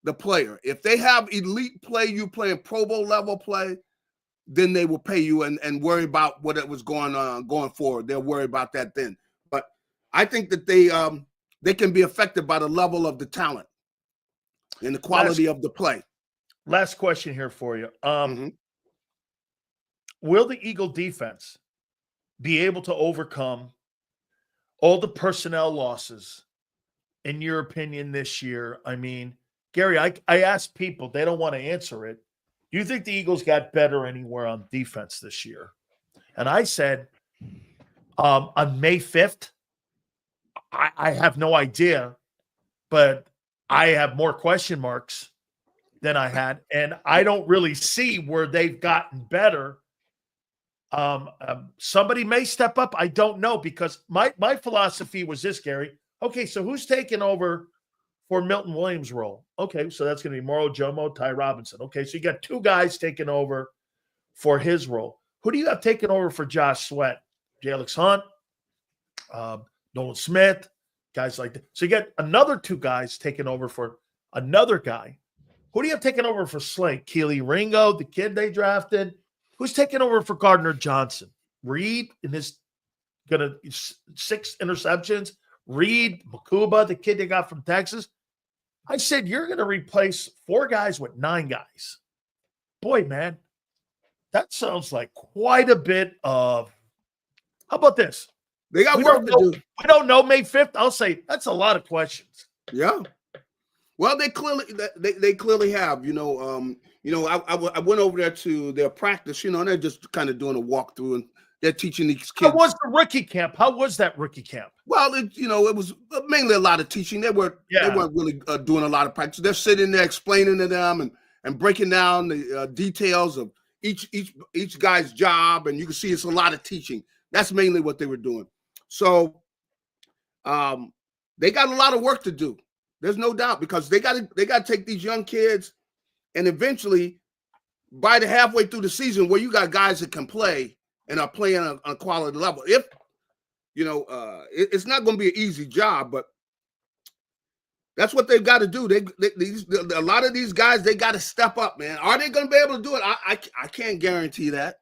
the player. If they have elite play, you playing Pro Bowl level play, then they will pay you and worry about what it was going forward. They'll worry about that then. But I think that they can be affected by the level of the talent and the quality of the play. Last question here for you. Will the Eagle defense be able to overcome all the personnel losses, in your opinion, this year? I mean, Gary, I asked people, they don't want to answer it. Do you think the Eagles got better anywhere on defense this year? And I said, on May 5th, I have no idea, but I have more question marks than I had, and I don't really see where they've gotten better. Somebody may step up. I don't know, because my philosophy was this, Gary. Okay, so who's taking over for Milton Williams' role? Okay, so that's going to be Moro Jomo, Ty Robinson. Okay, so you got 2 guys taking over for his role. Who do you have taking over for Josh Sweat? Alex Hunt, Nolan Smith, guys like that. So you got another 2 guys taking over for another guy. Who do you have taking over for Slate? Keely Ringo, the kid they drafted. Who's taking over for Gardner Johnson? Reed in his 6 interceptions. Reed, Makuba, the kid they got from Texas. I said, you're going to replace 4 guys with 9 guys. boy, man, that sounds like quite a bit of. How about this? They got We work to do. We don't know May 5th. I'll say that's a lot of questions. Yeah. Well, they clearly have. I went over there to their practice. And they're just kind of doing a walkthrough, and they're teaching these kids. How was the rookie camp? How was that rookie camp? Well, it was mainly a lot of teaching. They weren't really doing a lot of practice. They're sitting there explaining to them and breaking down the details of each guy's job, and you can see it's a lot of teaching. That's mainly what they were doing. So, they got a lot of work to do. There's no doubt, because they got to take these young kids, and eventually, by the halfway through the season, where you got guys that can play and are playing on a quality level. If it's not going to be an easy job, but that's what they've got to do. A lot of these guys, they got to step up, man. Are they going to be able to do it? I can't guarantee that.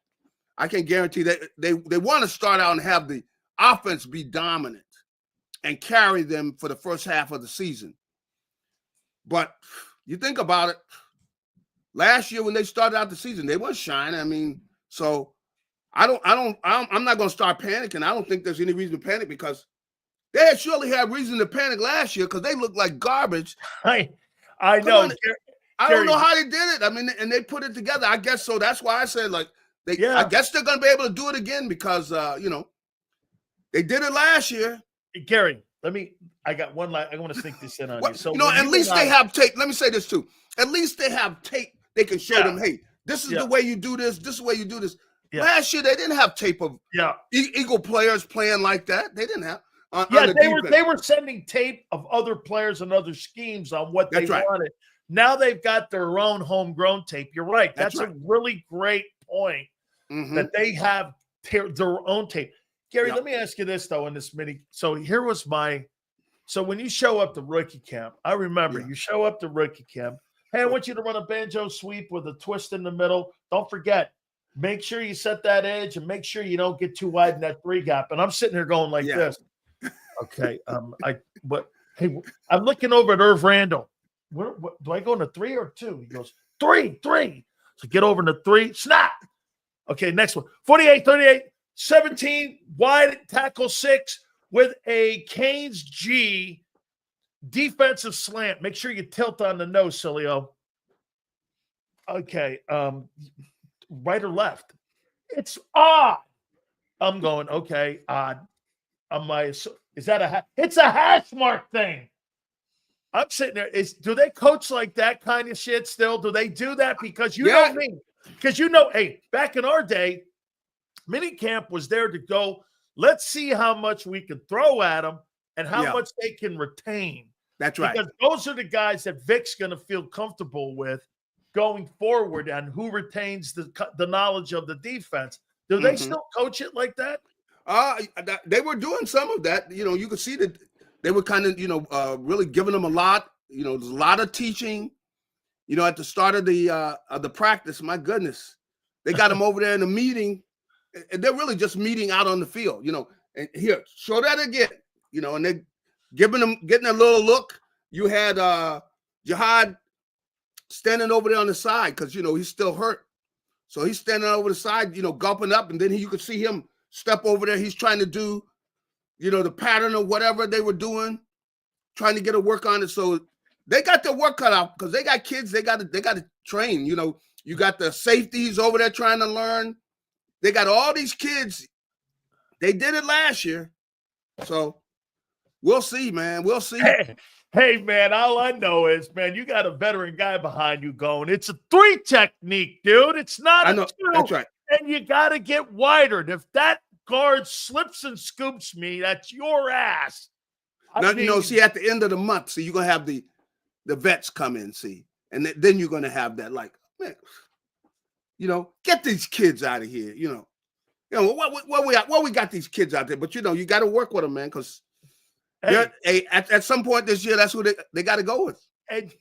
I can guarantee that they want to start out and have the offense be dominant and carry them for the first half of the season. But you think about it, last year when they started out the season, they weren't shining. I mean, so I'm not going to start panicking. I don't think there's any reason to panic, because they surely had reason to panic last year, because they looked like garbage. I know. I don't know how they did it. I mean, and they put it together. I guess so. That's why I said, like, I guess they're going to be able to do it again, because they did it last year. Gary, I got one line. I want to sink this in on you. So, at least they have tape. Let me say this too. At least they have tape. They can show them, hey, this is the way you do this. This is the way you do this. Yeah. Last year, they didn't have tape of Eagle players playing like that. They didn't have. They were sending tape of other players and other schemes on what they wanted. Now they've got their own homegrown tape. You're right. That's a really great point, that they have their own tape. Gary, let me ask you this, though, in this mini. So here was so when you show up to rookie camp, I remember you show up to rookie camp. Hey, I want you to run a banjo sweep with a twist in the middle. Don't forget, make sure you set that edge and make sure you don't get too wide in that 3 gap. And I'm sitting here going like this. Okay. I'm looking over at Irv Randall. What, do I go into 3 or 2? He goes, 3. So get over into 3. Snap. Okay, next one. 48, 38, 17, wide tackle 6 with a Canes G defensive slant. Make sure you tilt on the nose, Sileo. Okay, right or left? It's odd. I'm going, okay, odd. Is that it's a hash mark thing. I'm sitting there. Do they coach like that kind of shit still? Do they do that? Because you know me. Because hey, back in our day, minicamp was there to go, let's see how much we can throw at them and how much they can retain. That's right. Because those are the guys that Vic's going to feel comfortable with going forward, and who retains the knowledge of the defense. Do they still coach it like that? They were doing some of that. You could see that they were kind of, really giving them a lot. There's a lot of teaching. At the start of the practice, my goodness, they got them over there in a meeting, and they're really just meeting out on the field. And here, show that again. And they're getting a little look. You had Jihad standing over there on the side because he's still hurt, so he's standing over the side, gulping up, and then you could see him step over there. He's trying to do, the pattern or whatever they were doing, trying to get a work on it. So they got their work cut out because they got kids. They got to train. You got the safeties over there trying to learn. They got all these kids. They did it last year, so we'll see, man. We'll see. Hey, man, all I know is, man, you got a veteran guy behind you going, it's a 3 technique, dude. It's not a 2. That's right. And you got to get wider. And if that guard slips and scoops me, that's your ass. See, at the end of the month, you're going to have the vets come in, and then you're going to have that, like, man, get these kids out of here, what we got these kids out there, but you got to work with them, man, because at some point this year, that's who they got to go with. Ed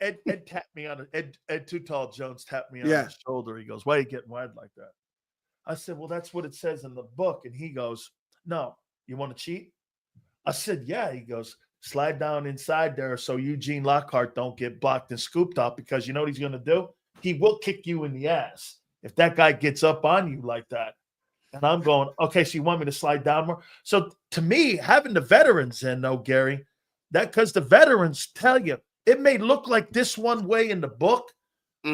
tapped me on it. Ed Too Tall Jones tapped me on the shoulder. He goes, "Why are you getting wide like that?" I said, "Well, that's what it says in the book." And he goes, "No, you want to cheat?" I said, "Yeah." He goes, "Slide down inside there so Eugene Lockhart don't get blocked and scooped up, because you know what he's going to do? he will kick you in the ass if that guy gets up on you like that. And I'm going, okay, so you want me to slide down more? So to me, having the veterans in, though, Gary, that because the veterans tell you it may look like this one way in the book,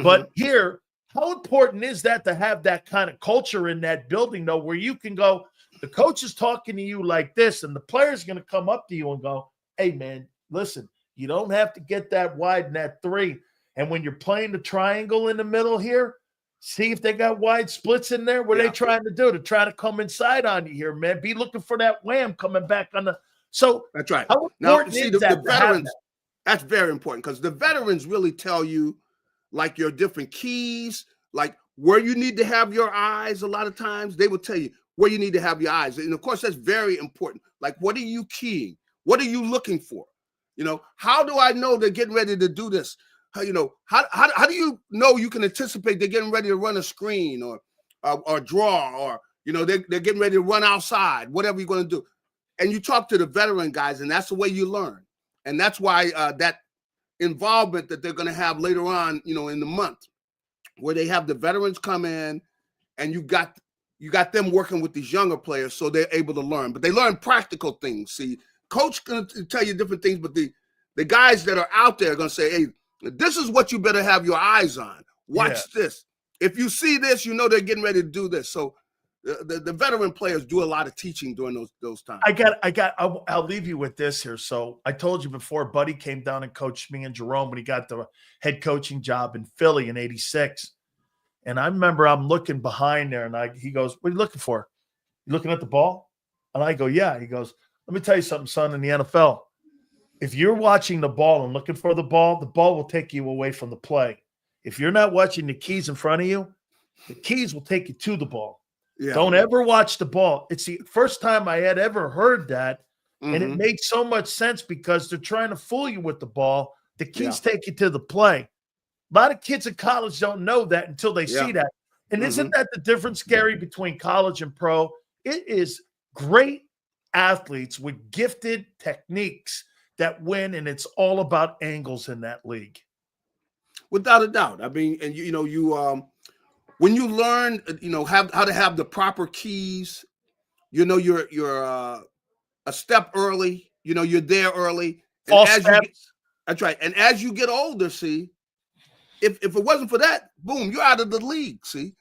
but here, how important is that to have that kind of culture in that building, though, where you can go, the coach is talking to you like this, and the player's going to come up to you and go, hey, man, listen, you don't have to get that wide in that three. And when you're playing the triangle in the middle here, see if they got wide splits in there. What are they trying to do? To try to come inside on you here, man. Be looking for that wham coming back on the – so that's right. How Now, see, the veterans, that? that's very important because the veterans really tell you, like, your different keys, like where you need to have your eyes. A lot of times they will tell you where you need to have your eyes. And, of course, that's very important. Like, what are you keying? What are you looking for? You know, how do I know they're getting ready to do this? How, you know, how do you know you can anticipate they're getting ready to run a screen or draw, or, you know, they're getting ready to run outside, whatever you're going to do. And you talk to the veteran guys, and that's the way you learn. And that's why that involvement that they're going to have later on, you know, in the month, where they have the veterans come in, and you got them working with these younger players so they're able to learn. But they learn practical things. See, coach going to tell you different things, but the guys that are out there are going to say, hey, this is what you better have your eyes on. Watch this. If you see this, you know they're getting ready to do this. So the veteran players do a lot of teaching during those times. I'll leave you with this here. So I told you before, Buddy came down and coached me and Jerome when he got the head coaching job in Philly in '86. And I remember I'm looking behind there, and he goes, what are you looking for? You looking at the ball? And I go, yeah. He goes, let me tell you something, son, in the NFL. If you're watching the ball and looking for the ball will take you away from the play. If you're not watching the keys in front of you, the keys will take you to the ball. Yeah. Don't ever watch the ball. It's the first time I had ever heard that, and it made so much sense because they're trying to fool you with the ball. The keys take you to the play. A lot of kids in college don't know that until they see that. And isn't that the difference, Gary, between college and pro? It is great athletes with gifted techniques that win, and it's all about angles in that league. Without a doubt. I mean, and you when you learn, how to have the proper keys, you're a step early. You're there early. And that's right. And as you get older, see, if it wasn't for that, boom, you're out of the league. See,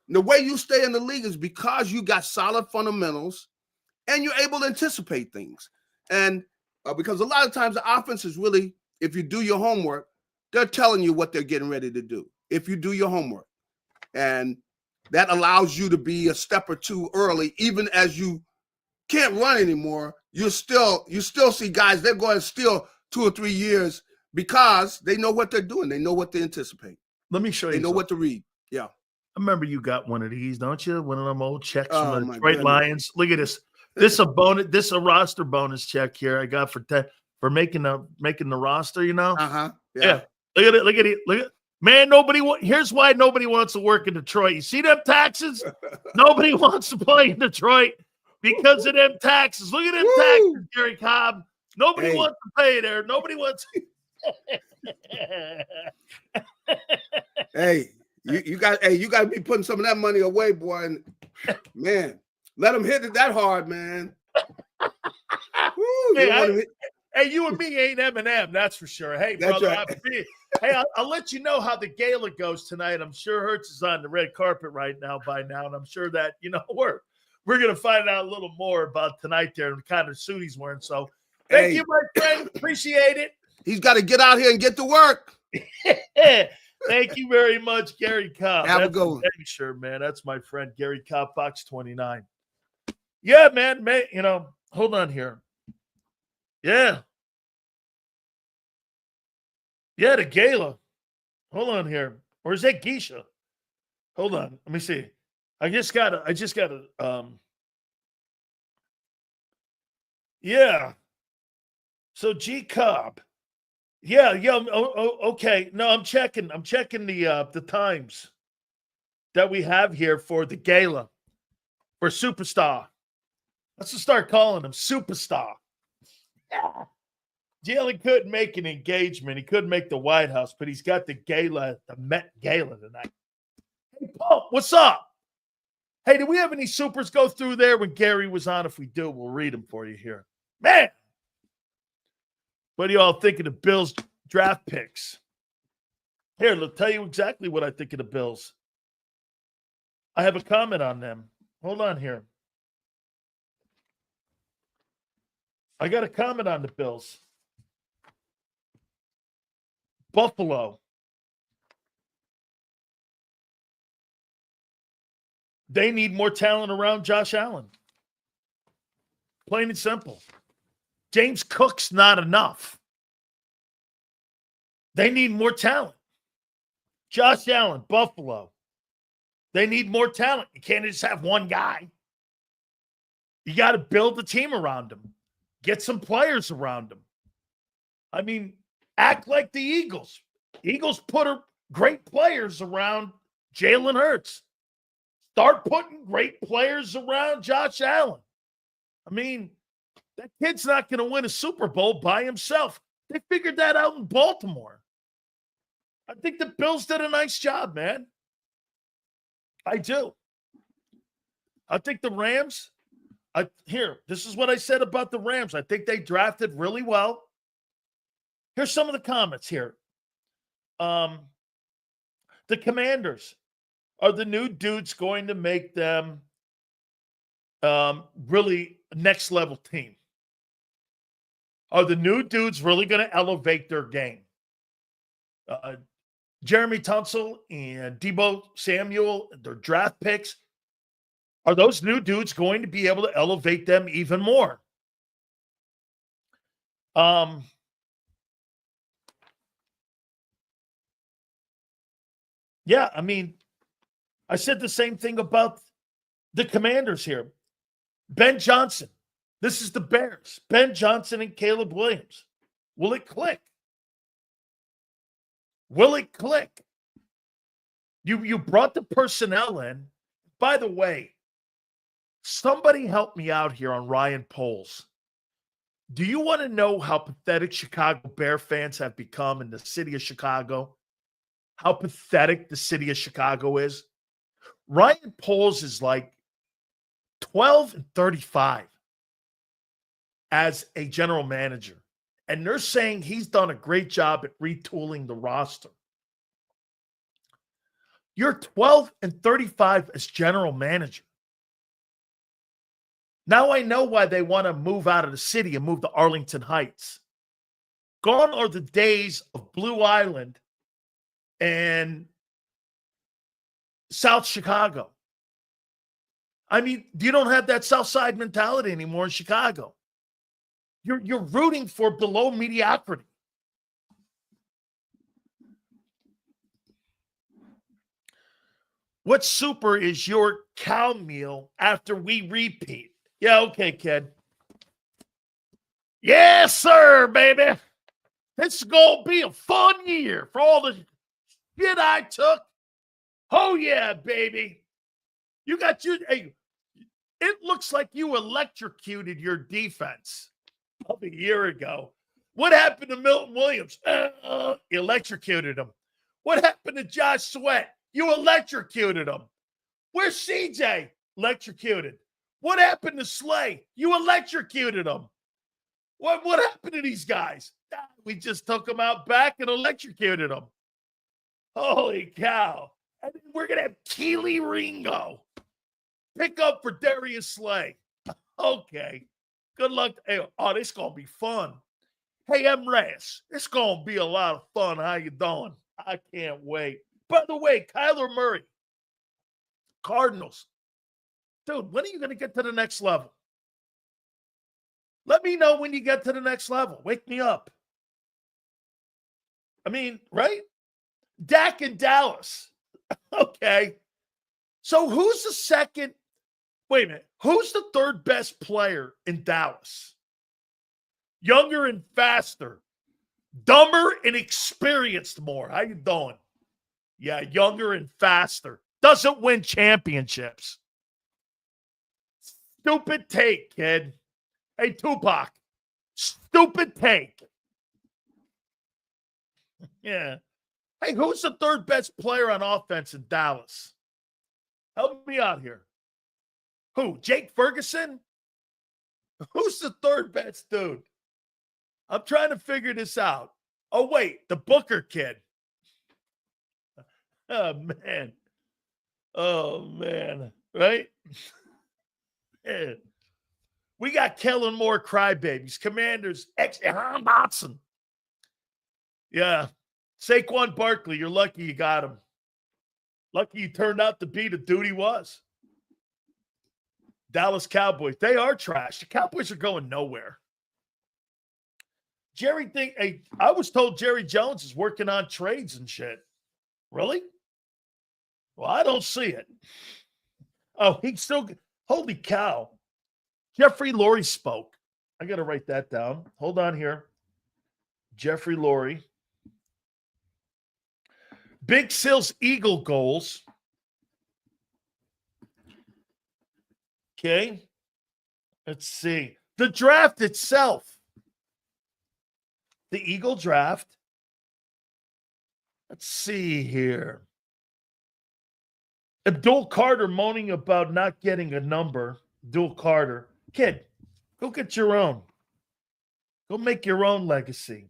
the way you stay in the league is because you got solid fundamentals, and you're able to anticipate things. And because a lot of times the offense is really, if you do your homework, they're telling you what they're getting ready to do. If you do your homework. And that allows you to be a step or two early, even as you can't run anymore. You still see guys, they're going still 2 or 3 years because they know what they're doing. They know what they anticipate. Let me show you. They know what to read. Yeah. I remember you got one of these, don't you? One of them old checks from the Detroit Lions. Look at this. This a bonus. This a roster bonus check here I got for making the roster. Yeah. Look at it. Look at it. Look at. Man, here's why nobody wants to work in Detroit. You see them taxes? Nobody wants to play in Detroit because of them taxes. Look at them taxes, Gary Cobb. Nobody wants to pay there. Nobody wants Hey, you got to be putting some of that money away, boy. And man, let them hit it that hard, man. Woo, hey, you and me ain't Eminem, that's for sure. Hey, that's brother, right. Hey, I'll let you know how the gala goes tonight. I'm sure Hertz is on the red carpet right now by now, and I'm sure that we're going to find out a little more about tonight there and the kind of suit he's wearing. So, thank you, my friend. Appreciate it. He's got to get out here and get to work. Thank you very much, Gary Cobb. Have a good one. Sure, man. That's my friend Gary Cobb, Fox 29. Yeah, man. Hold on here. Yeah. Yeah, the gala. Hold on here. Or is that Geisha? Hold on. Let me see. I just gotta yeah. So G Cobb. Yeah. Okay. No, I'm checking the times that we have here for the gala for Superstar. Let's just start calling him Superstar. Yeah. Jalen couldn't make an engagement. He couldn't make the White House, but he's got the gala, the Met Gala tonight. Hey, Paul, what's up? Hey, do we have any supers go through there when Gary was on? If we do, we'll read them for you here. Man, what do you all think of the Bills draft picks? Here, I'll tell you exactly what I think of the Bills. I have a comment on them. Hold on here. I got a comment on the Bills. Buffalo. They need more talent around Josh Allen. Plain and simple. James Cook's not enough. They need more talent. Josh Allen, Buffalo. They need more talent. You can't just have one guy. You got to build the team around him. Get some players around him. I mean, act like the Eagles. Eagles put great players around Jalen Hurts. Start putting great players around Josh Allen. I mean, that kid's not going to win a Super Bowl by himself. They figured that out in Baltimore. I think the Bills did a nice job, man. I do. I think the Rams, this is what I said about the Rams. I think they drafted really well. Here's some of the comments here. The Commanders. Are the new dudes going to make them really next level team? Are the new dudes really going to elevate their game? Jeremy Tunsil and Deebo Samuel, their draft picks, are those new dudes going to be able to elevate them even more? Yeah, I mean, I said the same thing about the Commanders here. Ben Johnson. This is the Bears. Ben Johnson and Caleb Williams. Will it click? Will it click? You brought the personnel in. By the way, somebody help me out here on Ryan Poles. Do you want to know how pathetic Chicago Bear fans have become in the city of Chicago? How pathetic the city of Chicago is? Ryan Poles is like 12 and 35 as a general manager. And they're saying he's done a great job at retooling the roster. You're 12 and 35 as general manager. Now I know why they want to move out of the city and move to Arlington Heights. Gone are the days of Blue Island and South Chicago. I mean, you don't have that South Side mentality anymore in Chicago. You're rooting for below mediocrity. What super is your cow meal after we repeat? Yeah, okay, kid. Yes, sir, baby. This is going to be a fun year for all the shit I took. Oh, yeah, baby. Hey, it looks like you electrocuted your defense of a year ago. What happened to Milton Williams? Electrocuted him. What happened to Josh Sweat? You electrocuted him. Where's CJ? Electrocuted. What happened to Slay? You electrocuted him. What happened to these guys? We just took them out back and electrocuted them. Holy cow. And then we're going to have Keely Ringo pick up for Darius Slay. Okay. Good luck. Hey, this is going to be fun. Hey, M. Reyes, it's going to be a lot of fun. How you doing? I can't wait. By the way, Kyler Murray, Cardinals. Dude, when are you going to get to the next level? Let me know when you get to the next level. Wake me up. I mean, right? Dak in Dallas. Okay. So who's the second? Wait a minute. Who's the third best player in Dallas? Younger and faster. Dumber and experienced more. How you doing? Yeah, younger and faster. Doesn't win championships. Stupid take, kid. Hey, Tupac. Stupid take. Yeah. Hey, who's the third best player on offense in Dallas? Help me out here. Who? Jake Ferguson? Who's the third best dude? I'm trying to figure this out. Oh, wait, the Booker kid. Oh, man. Oh, man. Right? Yeah. We got Kellen Moore crybabies. Commanders, Watson. Yeah. Saquon Barkley, you're lucky you got him. Lucky he turned out to be the dude he was. Dallas Cowboys, they are trash. The Cowboys are going nowhere. I was told Jerry Jones is working on trades and shit. Really? Well, I don't see it. Oh, holy cow. Jeffrey Lurie spoke. I got to write that down. Hold on here. Jeffrey Lurie. Big Sil's Eagle goals. Okay. Let's see. The draft itself. The Eagle draft. Let's see here. Abdul Carter moaning about not getting a number. Abdul Carter. Kid, go get your own. Go make your own legacy.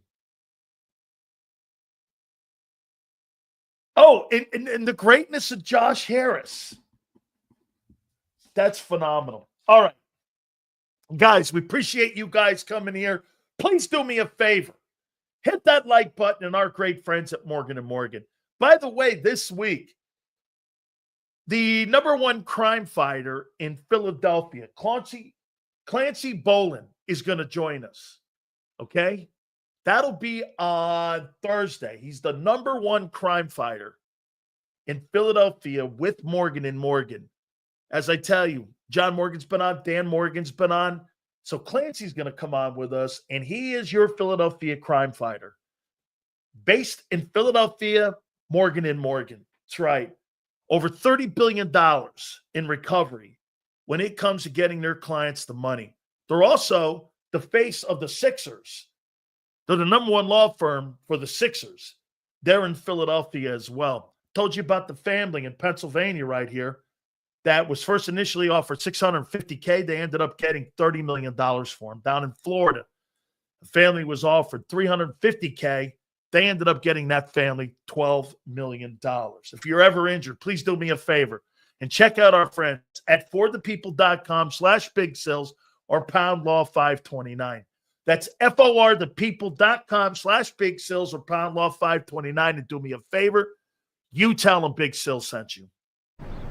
Oh, and the greatness of Josh Harris. That's phenomenal. All right. Guys, we appreciate you guys coming here. Please do me a favor. Hit that like button and our great friends at Morgan & Morgan. By the way, this week, the #1 crime fighter in Philadelphia, Clancy Bolin, is going to join us. Okay? That'll be on Thursday. He's the #1 crime fighter in Philadelphia with Morgan & Morgan. As I tell you, John Morgan's been on, Dan Morgan's been on. So Clancy's going to come on with us, and he is your Philadelphia crime fighter. Based in Philadelphia, Morgan & Morgan. That's right. Over $30 billion in recovery when it comes to getting their clients the money. They're also the face of the Sixers. They're the #1 law firm for the Sixers. They're in Philadelphia as well. Told you about the family in Pennsylvania right here that was first initially offered $650K. They ended up getting $30 million for him. Down in Florida, the family was offered $350K. They ended up getting that family $12 million. If you're ever injured, please do me a favor and check out our friends at forthepeople.com/Big Sills or pound law 529. That's forthepeople.com/Big Sills or pound law 529. And do me a favor, you tell them Big Sill sent you.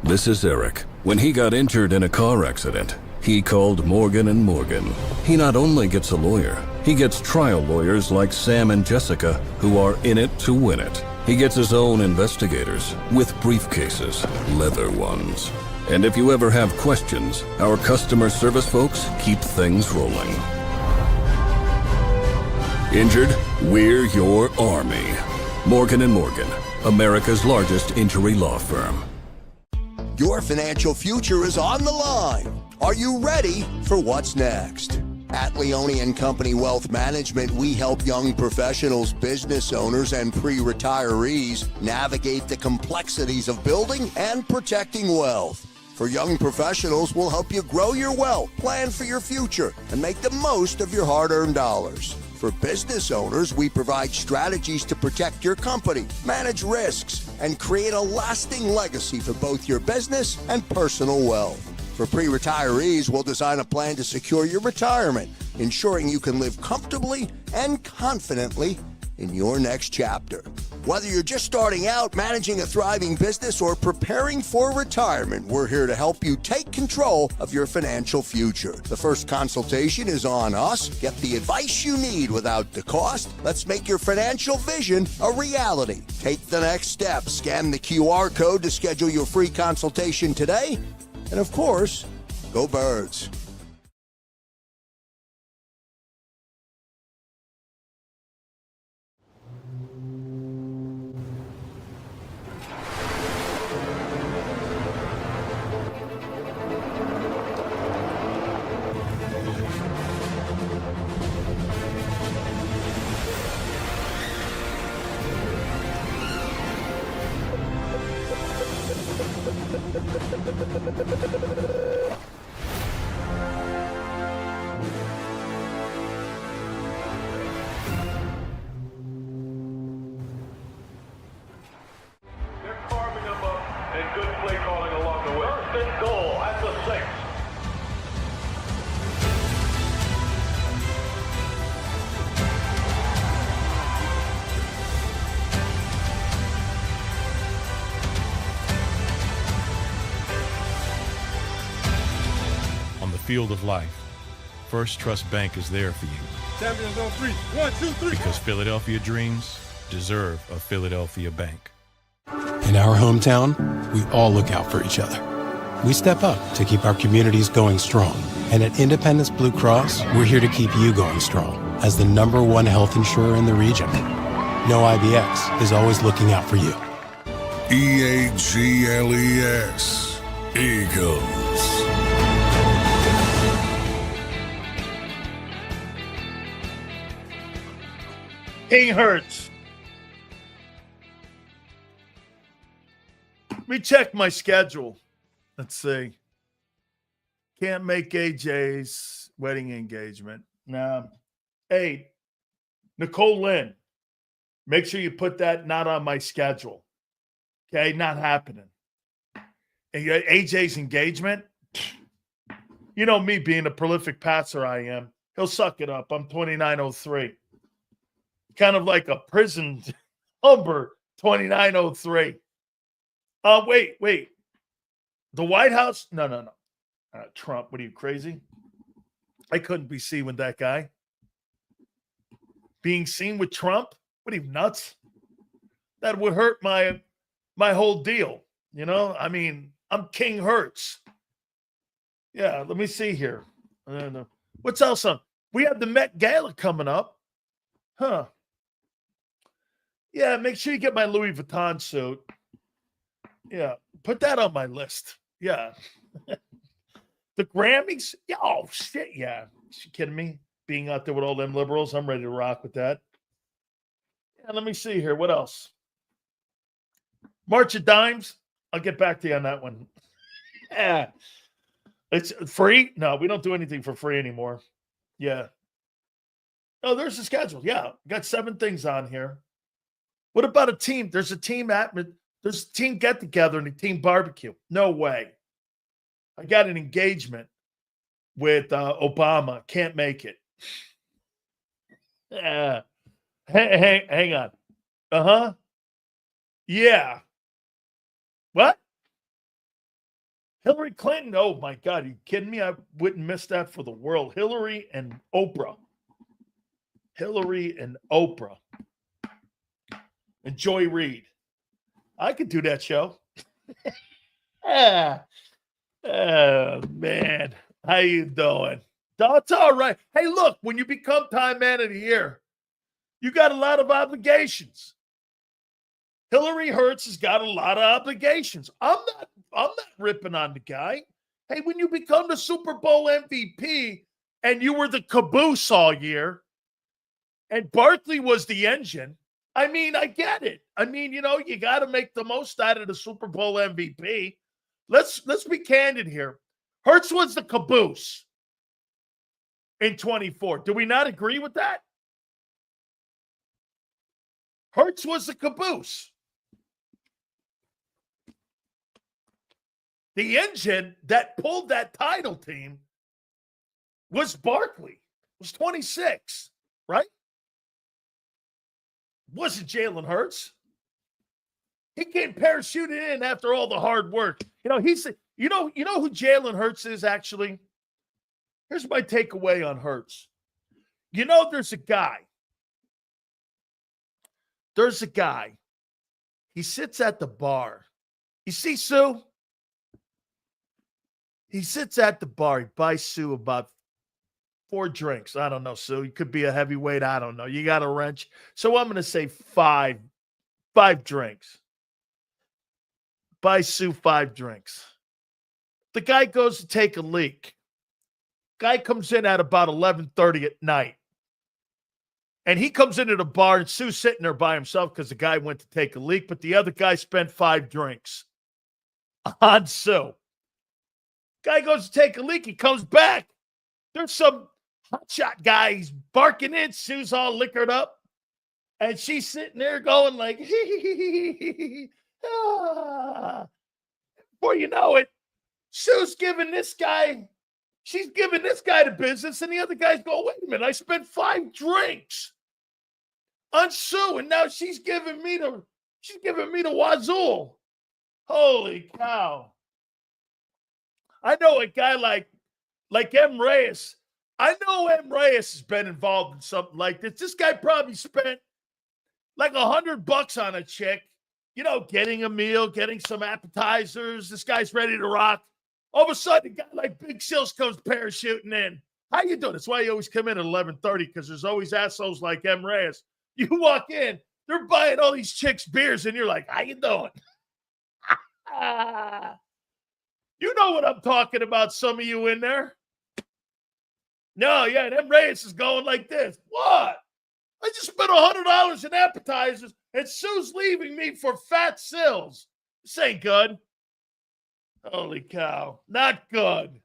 This is Eric. When he got injured in a car accident, he called Morgan & Morgan. He not only gets a lawyer, he gets trial lawyers like Sam and Jessica who are in it to win it. He gets his own investigators with briefcases, leather ones. And if you ever have questions, our customer service folks keep things rolling. Injured? We're your army. Morgan & Morgan, America's largest injury law firm. Your financial future is on the line. Are you ready for what's next? At Leone & Company Wealth Management, we help young professionals, business owners, and pre-retirees navigate the complexities of building and protecting wealth. For young professionals, we'll help you grow your wealth, plan for your future, and make the most of your hard-earned dollars. For business owners, we provide strategies to protect your company, manage risks, and create a lasting legacy for both your business and personal wealth. For pre-retirees, we'll design a plan to secure your retirement, ensuring you can live comfortably and confidently in your next chapter. Whether you're just starting out, managing a thriving business, or preparing for retirement, we're here to help you take control of your financial future. The first consultation is on us. Get the advice you need without the cost. Let's make your financial vision a reality. Take the next step. Scan the QR code to schedule your free consultation today. And of course, go Birds. They're carving them up and good play calling along the way. First and goal at the 6. On the field of life, First Trust Bank is there for you. Champions on 3. 1, 2, 3. Because Philadelphia dreams deserve a Philadelphia bank. In our hometown, we all look out for each other. We step up to keep our communities going strong. And at Independence Blue Cross, we're here to keep you going strong as the #1 health insurer in the region. No IBX is always looking out for you. EAGLES. Eagles. King Hurts. Let me check my schedule. Let's see. Can't make AJ's wedding engagement. No. Hey, Nicole Lynn, make sure you put that not on my schedule. Okay, not happening. And AJ's engagement, you know me being a prolific passer I am. He'll suck it up. I'm 2903. Kind of like a prison number, 2903. Wait. The White House? No. Trump, what are you, crazy? I couldn't be seen with that guy. Being seen with Trump? What are you, nuts? That would hurt my whole deal. You know, I mean, I'm King Hurts. Yeah, let me see here. What's else on? We have the Met Gala coming up. Huh. Yeah, make sure you get my Louis Vuitton suit. Yeah, put that on my list. Yeah. The Grammys? Yeah, oh, shit, yeah. You kidding me? Being out there with all them liberals, I'm ready to rock with that. Yeah, let me see here. What else? March of Dimes? I'll get back to you on that one. Yeah. It's free? No, we don't do anything for free anymore. Yeah. Oh, there's the schedule. Yeah, got 7 things on here. What about a team? There's a team get together and a team barbecue. No way. I got an engagement with Obama. Can't make it. Hang on. Uh-huh. Yeah. What? Hillary Clinton? Oh, my God. Are you kidding me? I wouldn't miss that for the world. Hillary and Oprah. And Joy Reid. I could do that show. Oh, man. How you doing? That's all right. Hey, look, when you become Time Man of the Year, you got a lot of obligations. Hillary Hurts has got a lot of obligations. I'm not ripping on the guy. Hey, when you become the Super Bowl MVP and you were the caboose all year, and Barkley was the engine, I mean, I get it. I mean, you know, you got to make the most out of the Super Bowl MVP. Let's be candid here. Hurts was the caboose in 24. Do we not agree with that? Hurts was the caboose. The engine that pulled that title team was Barkley. It was 26, right? Wasn't Jalen Hurts. He came parachuted in after all the hard work. You know, you know who Jalen Hurts is actually? Here's my takeaway on Hurts. You know, there's a guy. He sits at the bar. You see Sue? He sits at the bar. He buys Sue about 4 drinks. I don't know, Sue. You could be a heavyweight. I don't know. You got a wrench. So I'm going to say 5 drinks. Buy Sue 5 drinks. The guy goes to take a leak. Guy comes in at about 11:30 at night. And he comes into the bar and Sue's sitting there by himself because the guy went to take a leak, but the other guy spent 5 drinks on Sue. Guy goes to take a leak. He comes back. There's some hotshot guy. He's barking in. Sue's all liquored up. And she's sitting there going like, ah. Before you know it, Sue's giving this guy, she's giving this guy the business. And the other guy's going, wait a minute, I spent 5 drinks on Sue. And now she's giving me the wazoo. Holy cow. I know a guy like M. Reyes. I know M. Reyes has been involved in something like this. This guy probably spent like $100 on a chick, getting a meal, getting some appetizers. This guy's ready to rock. All of a sudden, a guy like Big Sills comes parachuting in. How you doing? That's why you always come in at 11:30, because there's always assholes like M. Reyes. You walk in, they're buying all these chicks beers, and you're like, how you doing? You know what I'm talking about, some of you in there. No, yeah, M. Reyes is going like this. What? I just spent $100 in appetizers, and Sue's leaving me for fat sills. This ain't good. Holy cow. Not good.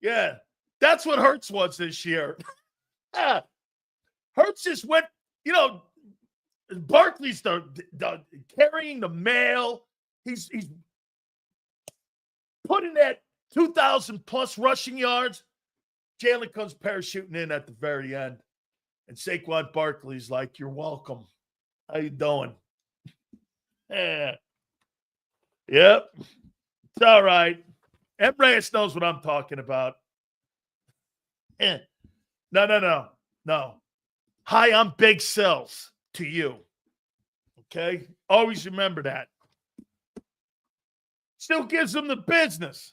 Yeah, that's what Hurts was this year. Hurts just went, Barkley's carrying the mail. He's putting that 2,000-plus rushing yards. Jalen comes parachuting in at the very end. And Saquon Barkley's like, you're welcome. How you doing? Yeah. Yep. It's all right. M. Reyes knows what I'm talking about. No. Hi, I'm Big Sills to you. Okay? Always remember that. Still gives him the business.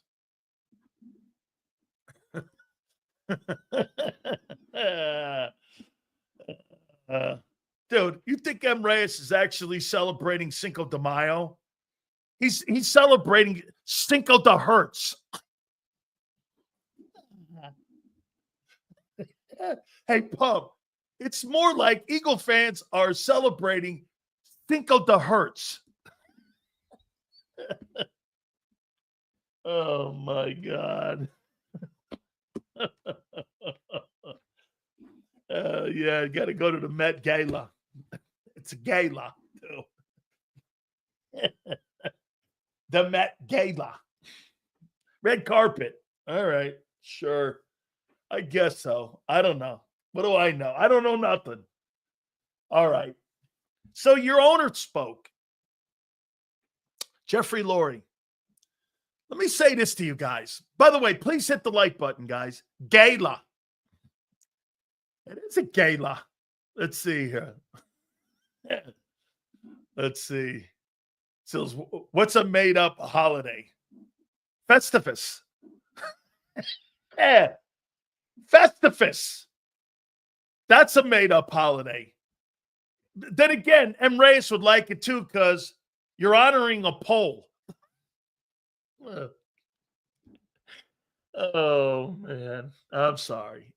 Dude, you think M. Reyes is actually celebrating Cinco de Mayo? He's celebrating Cinco de Hurts. Hey, Pub, it's more like Eagle fans are celebrating Cinco de Hurts. Oh, my God. Yeah, you got to go to the Met Gala. It's a gala, too. The Met Gala. Red carpet. All right, sure. I guess so. I don't know. What do I know? I don't know nothing. All right. So your owner spoke. Jeffrey Lurie. Let me say this to you guys. By the way, please hit the like button, guys. Gala. It is a gala. Let's see here. Let's see. So what's a made-up holiday? Festivus. Yeah. Festivus. That's a made-up holiday. Then again, M. Reyes would like it too, because you're honoring a pole. Oh, man. I'm sorry.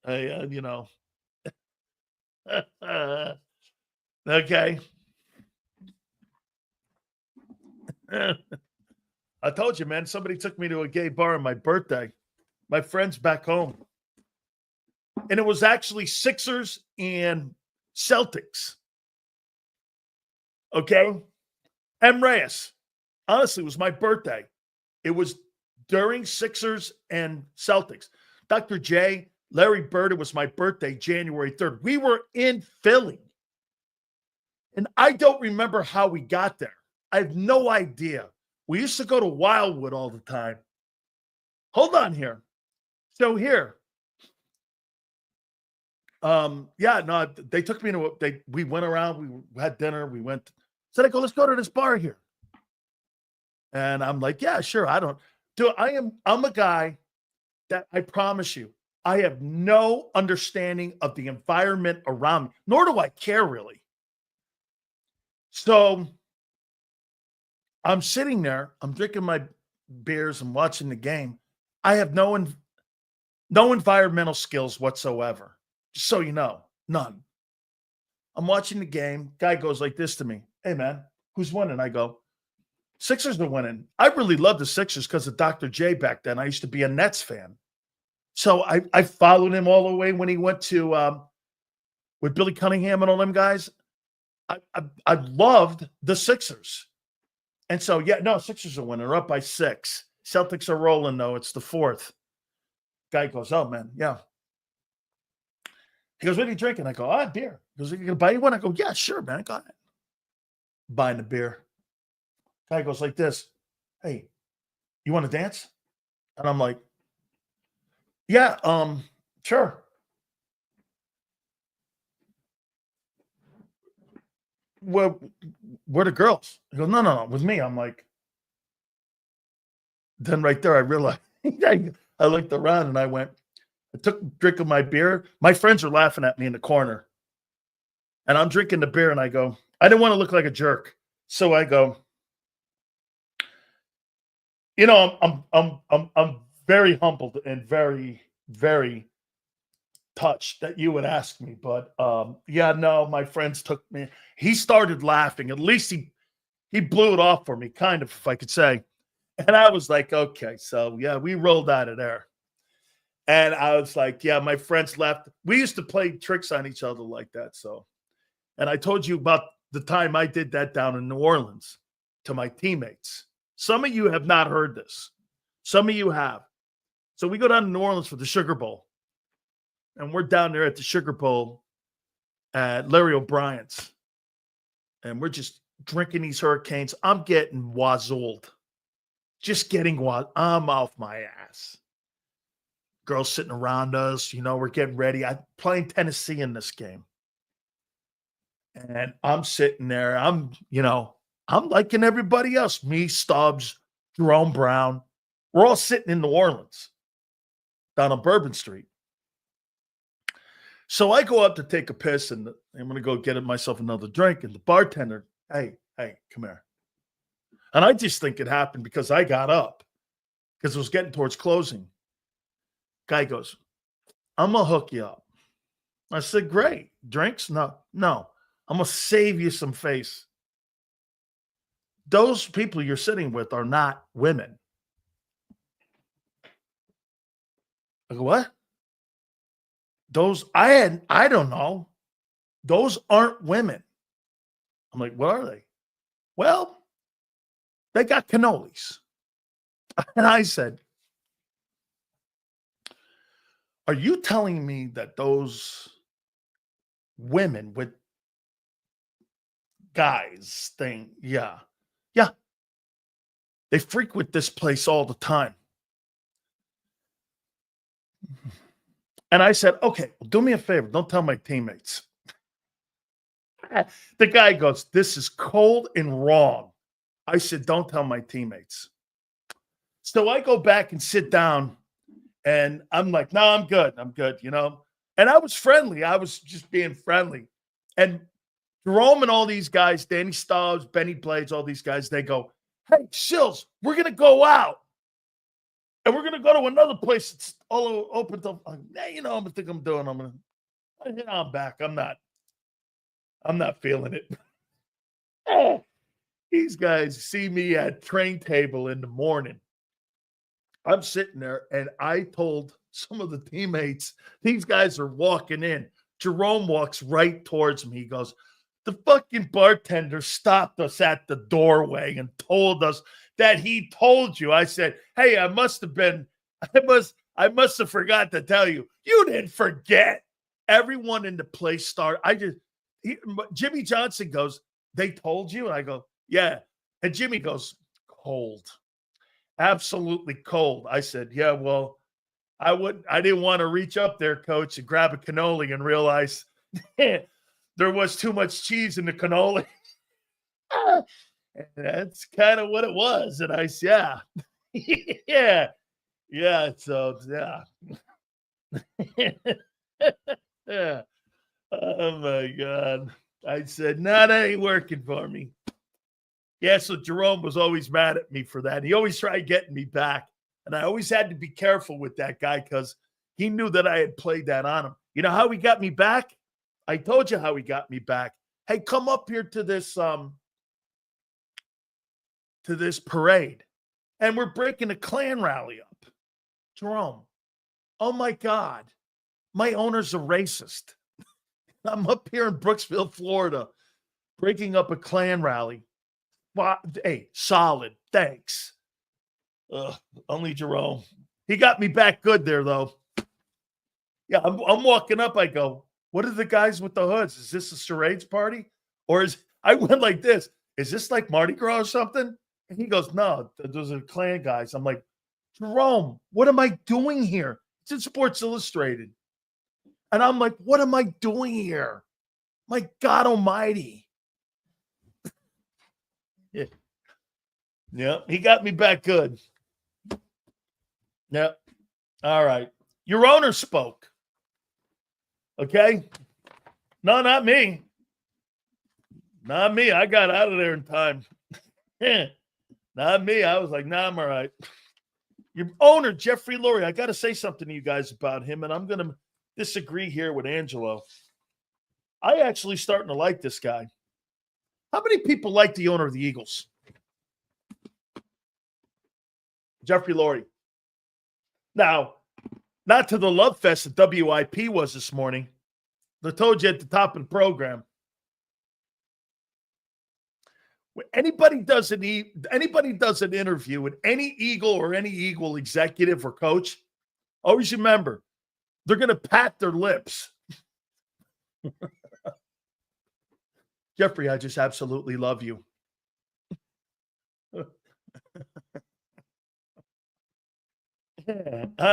Okay. I told you, man, somebody took me to a gay bar on my birthday. My friends back home. And it was actually Sixers and Celtics. Okay? M. Reyes. Honestly, it was my birthday. It was during Sixers and Celtics. Dr. J, Larry Bird, it was my birthday, January 3rd. We were in Philly. And I don't remember how we got there. I have no idea. We used to go to Wildwood all the time. Hold on here. So here. They took me to we went around, we had dinner, we went. So they go, let's go to this bar here. And I'm like, yeah, sure. I'm a guy that I promise you, I have no understanding of the environment around me, nor do I care really. So I'm sitting there, I'm drinking my beers, I'm watching the game. I have no environmental skills whatsoever. Just so you know, none. I'm watching the game. Guy goes like this to me. Hey, man, who's winning? I go, Sixers are winning. I really loved the Sixers because of Dr. J back then. I used to be a Nets fan. So I followed him all the way when he went to with Billy Cunningham and all them guys. I loved the Sixers. And so, yeah, no, Sixers are winning. They're up by 6. Celtics are rolling, though. It's the 4th. Guy goes, oh, man, yeah. He goes, what are you drinking? I go, beer. He goes, are you going to buy you one? I go, yeah, sure, man. Go ahead. Buying the beer. Guy goes like this. Hey, you want to dance? And I'm like, yeah, sure. Well, where the girls? He goes, no, with me. I'm like, then right there, I realized, I looked around and I took a drink of my beer. My friends are laughing at me in the corner. And I'm drinking the beer and I go, I didn't want to look like a jerk. So I go, you know, I'm very humbled and very, very touched that you would ask me. But yeah, no, my friends took me. He started laughing. At least he blew it off for me, kind of, if I could say. And I was like, okay, so yeah, we rolled out of there. And I was like, yeah, my friends left. We used to play tricks on each other like that. So, and I told you about the time I did that down in New Orleans to my teammates. Some of you have not heard this. Some of you have. So we go down to New Orleans for the Sugar Bowl. And we're down there at the Sugar Bowl at Larry O'Brien's. And we're just drinking these Hurricanes. I'm getting wazooled. Just getting I'm off my ass. Girls sitting around us. You know, we're getting ready. I'm playing Tennessee in this game. And I'm sitting there. I'm liking everybody else. Me, Stubbs, Jerome Brown. We're all sitting in New Orleans down on Bourbon Street. So I go up to take a piss, and I'm going to go get myself another drink. And the bartender, hey, come here. And I just think it happened because I got up because it was getting towards closing. Guy goes, I'm going to hook you up. I said, great. Drinks? No. I'm going to save you some face. Those people you're sitting with are not women. I go, what? Those, I don't know. Those aren't women. I'm like, what are they? Well, they got cannolis. And I said, are you telling me that those women with guys thing, yeah, they frequent this place all the time? And I said, okay, well, do me a favor. Don't tell my teammates. The guy goes, this is cold and wrong. I said, don't tell my teammates. So I go back and sit down, and I'm like, no, I'm good, you know. And I was friendly. I was just being friendly. And Jerome and all these guys, Danny Stubbs, Benny Blades, all these guys, they go, hey, Sills, we're going to go out. And we're going to go to another place that's all open to, you know, I'm back. I'm not feeling it. These guys see me at train table in the morning. I'm sitting there, and I told some of the teammates, these guys are walking in. Jerome walks right towards me. He goes, the fucking bartender stopped us at the doorway and told us that he told you. I said, hey, I must have forgot to tell you. You didn't forget. Everyone in the place started. Jimmy Johnson goes, they told you? And I go, yeah. And Jimmy goes, cold. Absolutely cold. I said, yeah, well, I didn't want to reach up there, coach, and grab a cannoli and realize there was too much cheese in the cannoli. And that's kind of what it was. And I said, yeah. Yeah. So, yeah. Yeah. Oh, my God. I said, no, that ain't working for me. Yeah, so Jerome was always mad at me for that. He always tried getting me back. And I always had to be careful with that guy because he knew that I had played that on him. You know how he got me back? I told you how he got me back. Hey, come up here to this to this parade, and we're breaking a Klan rally up. Jerome, oh my God, my owner's a racist. I'm up here in Brooksville, Florida, breaking up a Klan rally. Well, hey, solid. Thanks. Only Jerome. He got me back good there, though. Yeah, I'm walking up. I go, what are the guys with the hoods? Is this a charades party? Or I went like this. Is this like Mardi Gras or something? And he goes, no, those are Klan guys. I'm like, Jerome, what am I doing here? It's in Sports Illustrated. And I'm like, what am I doing here? My God almighty. Yeah, he got me back good. Yep. All right. Your owner spoke. Okay? No, not me. Not me. I got out of there in time. Not me. I was like, nah, I'm all right. Your owner, Jeffrey Lurie, I got to say something to you guys about him, and I'm going to disagree here with Angelo. I actually starting to like this guy. How many people like the owner of the Eagles? Jeffrey Lurie. Now, not to the love fest that WIP was this morning. I told you at the top of the program. When anybody does an interview with any Eagle or any Eagle executive or coach, always remember, they're going to pat their lips. Jeffrey, I just absolutely love you.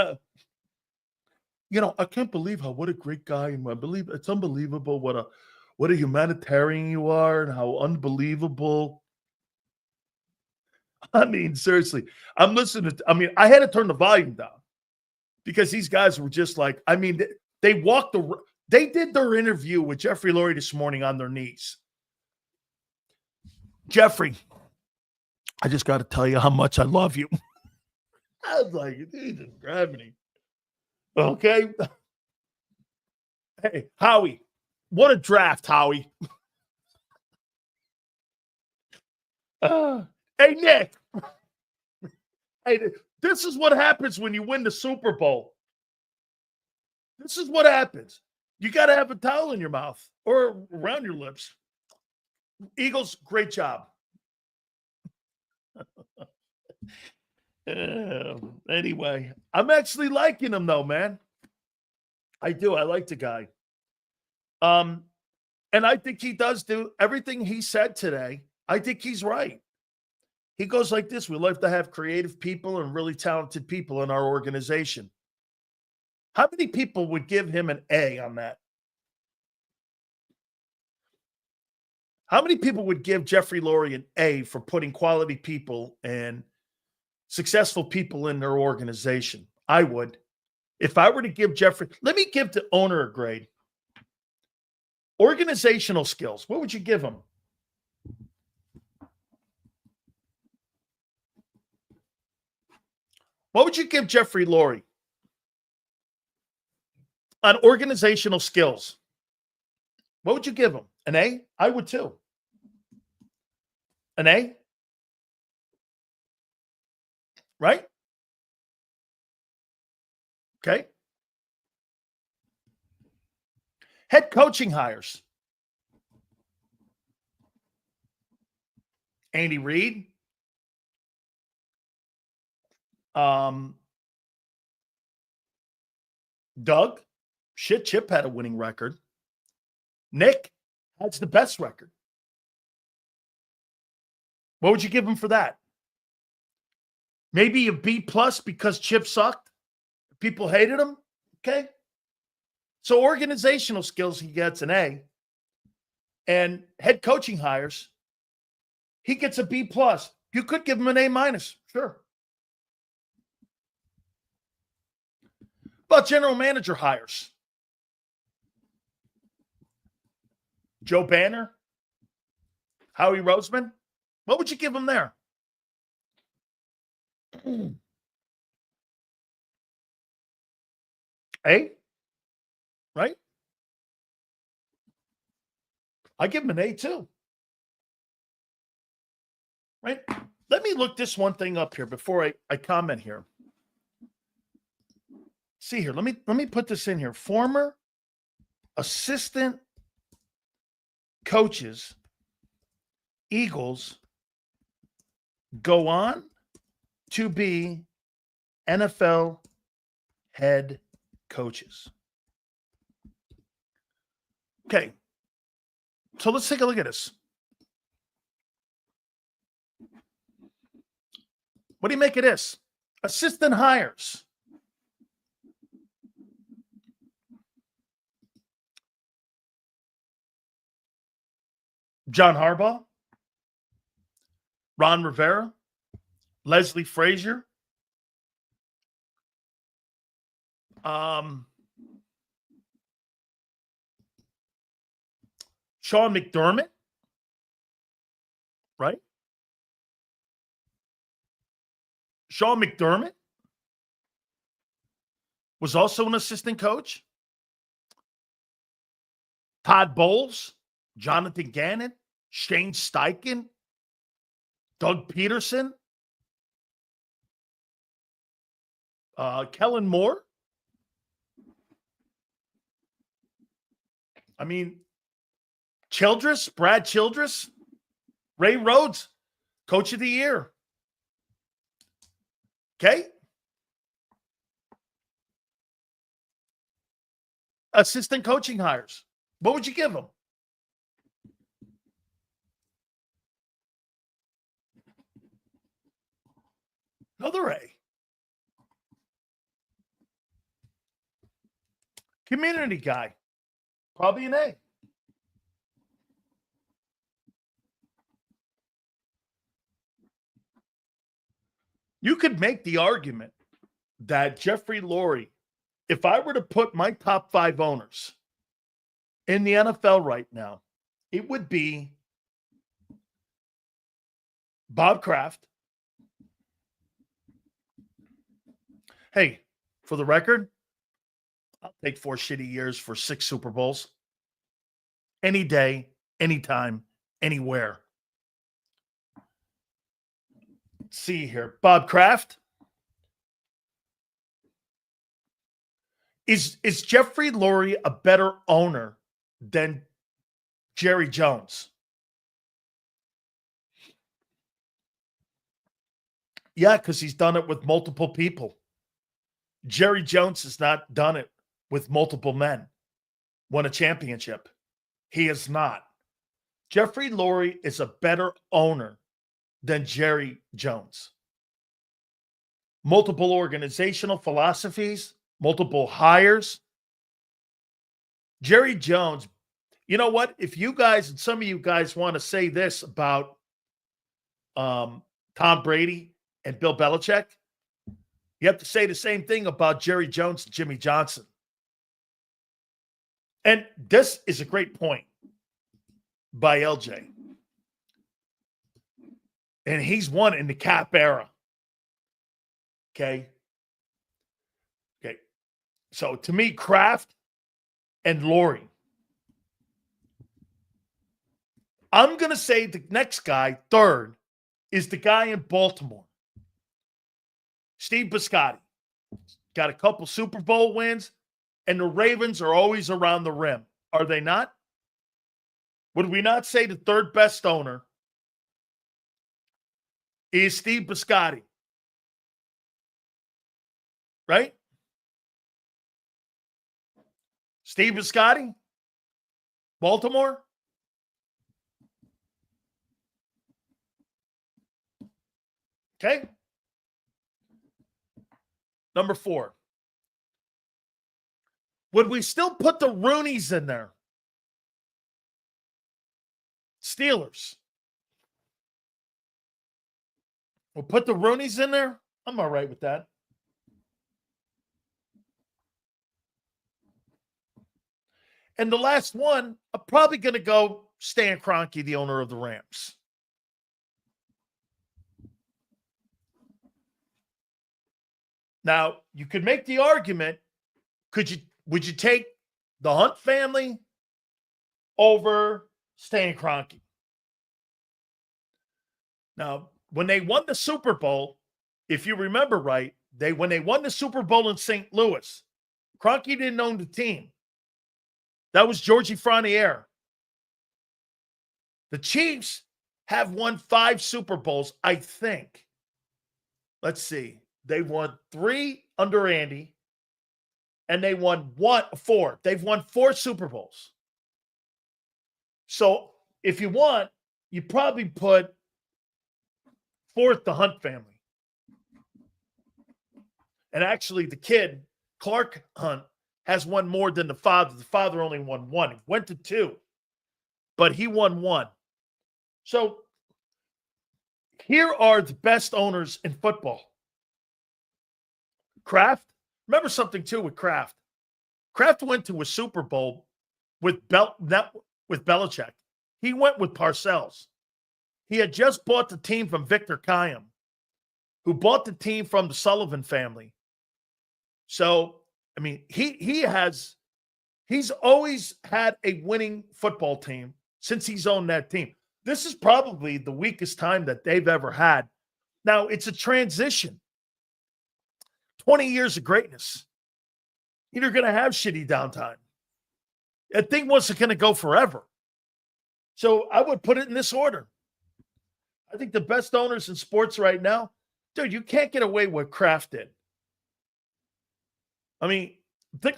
I can't believe what a great guy, and it's unbelievable what a humanitarian you are and how unbelievable. I mean, seriously, I'm listening I had to turn the volume down because these guys were just like, they did their interview with Jeffrey Lurie this morning on their knees. Jeffrey, I just got to tell you how much I love you. I was like, Jesus, gravity. Okay. Hey, Howie. What a draft, Howie. Hey, Nick. Hey, this is what happens when you win the Super Bowl. This is what happens. You got to have a towel in your mouth or around your lips. Eagles, great job. Anyway, I'm actually liking him, though, man. I do. I like the guy. And I think he does do everything he said today. I think he's right. He goes like this: we like to have creative people and really talented people in our organization. How many people would give him an A on that? How many people would give Jeffrey Lurie an A for putting quality people and successful people in their organization? I would. If I were to give Jeffrey, let me give the owner a grade. Organizational skills. What would you give him? What would you give Jeffrey Lurie on organizational skills? What would you give him? An A? I would too. An A? Right? Okay. Head coaching hires. Andy Reid. Doug. Shit, Chip had a winning record. Nick has the best record. What would you give him for that? Maybe a B+ because Chip sucked. People hated him. Okay. So organizational skills, he gets an A. And head coaching hires, he gets a B+. You could give him an A-. Sure. But general manager hires. Joe Banner, Howie Roseman, what would you give him there? A? Right? I give him an A too. Right? Let me look this one thing up here before I comment here. See here, let me put this in here. Former assistant coaches, Eagles, go on to be NFL head coaches. Okay, so let's take a look at this. What do you make of this? Assistant hires. John Harbaugh, Ron Rivera, Leslie Frazier, Sean McDermott, right? Sean McDermott was also an assistant coach. Todd Bowles, Jonathan Gannon, Shane Steichen, Doug Peterson, Kellen Moore. I mean, Childress, Brad Childress, Ray Rhodes, Coach of the Year. Okay? Assistant coaching hires. What would you give them? Another A. Community guy. Probably an A. You could make the argument that Jeffrey Lurie, if I were to put my top 5 owners in the NFL right now, it would be Bob Kraft. Hey, for the record, I'll take 4 shitty years for 6 Super Bowls. Any day, anytime, anywhere. Let's see here. Bob Kraft. Is Jeffrey Lurie a better owner than Jerry Jones? Yeah, because he's done it with multiple people. Jerry Jones has not done it with multiple men. Won a championship. He has not. Jeffrey Lurie is a better owner than Jerry Jones. Multiple organizational philosophies, multiple hires. Jerry Jones, you know what? If you guys, and some of you guys want to say this about Tom Brady and Bill Belichick, you have to say the same thing about Jerry Jones and Jimmy Johnson. And this is a great point by LJ. And he's won in the cap era. Okay. So to me, Kraft and Lurie. I'm going to say the next guy, third, is the guy in Baltimore. Steve Bisciotti. Got a couple Super Bowl wins, and the Ravens are always around the rim. Are they not? Would we not say the third best owner is Steve Bisciotti? Right? Steve Bisciotti? Baltimore? Okay. Number 4. Would we still put the Rooneys in there? Steelers. We'll put the Rooneys in there? I'm all right with that. And the last one, I'm probably going to go Stan Kroenke, the owner of the Rams. Now, you could make the argument, would you take the Hunt family over Stan Kroenke? Now, when they won the Super Bowl, if you remember right, when they won the Super Bowl in St. Louis, Kroenke didn't own the team. That was Georgie Franier. The Chiefs have won 5 Super Bowls, I think. Let's see. They won 3 under Andy, and they won 4. They've won 4 Super Bowls. So if you want, you probably put 4th the Hunt family. And actually, the kid, Clark Hunt, has won more than the father. The father only won 1. He went to 2, but he won 1. So here are the best owners in football. Kraft. Remember something, too, with Kraft. Kraft went to a Super Bowl with Belichick. He went with Parcells. He had just bought the team from Victor Kiam, who bought the team from the Sullivan family. So, I mean, he's always had a winning football team since he's owned that team. This is probably the weakest time that they've ever had. Now, it's a transition. 20 years of greatness. You're going to have shitty downtime. That thing wasn't going to go forever. So I would put it in this order. I think the best owners in sports right now, dude, you can't get away with what Kraft did. I mean,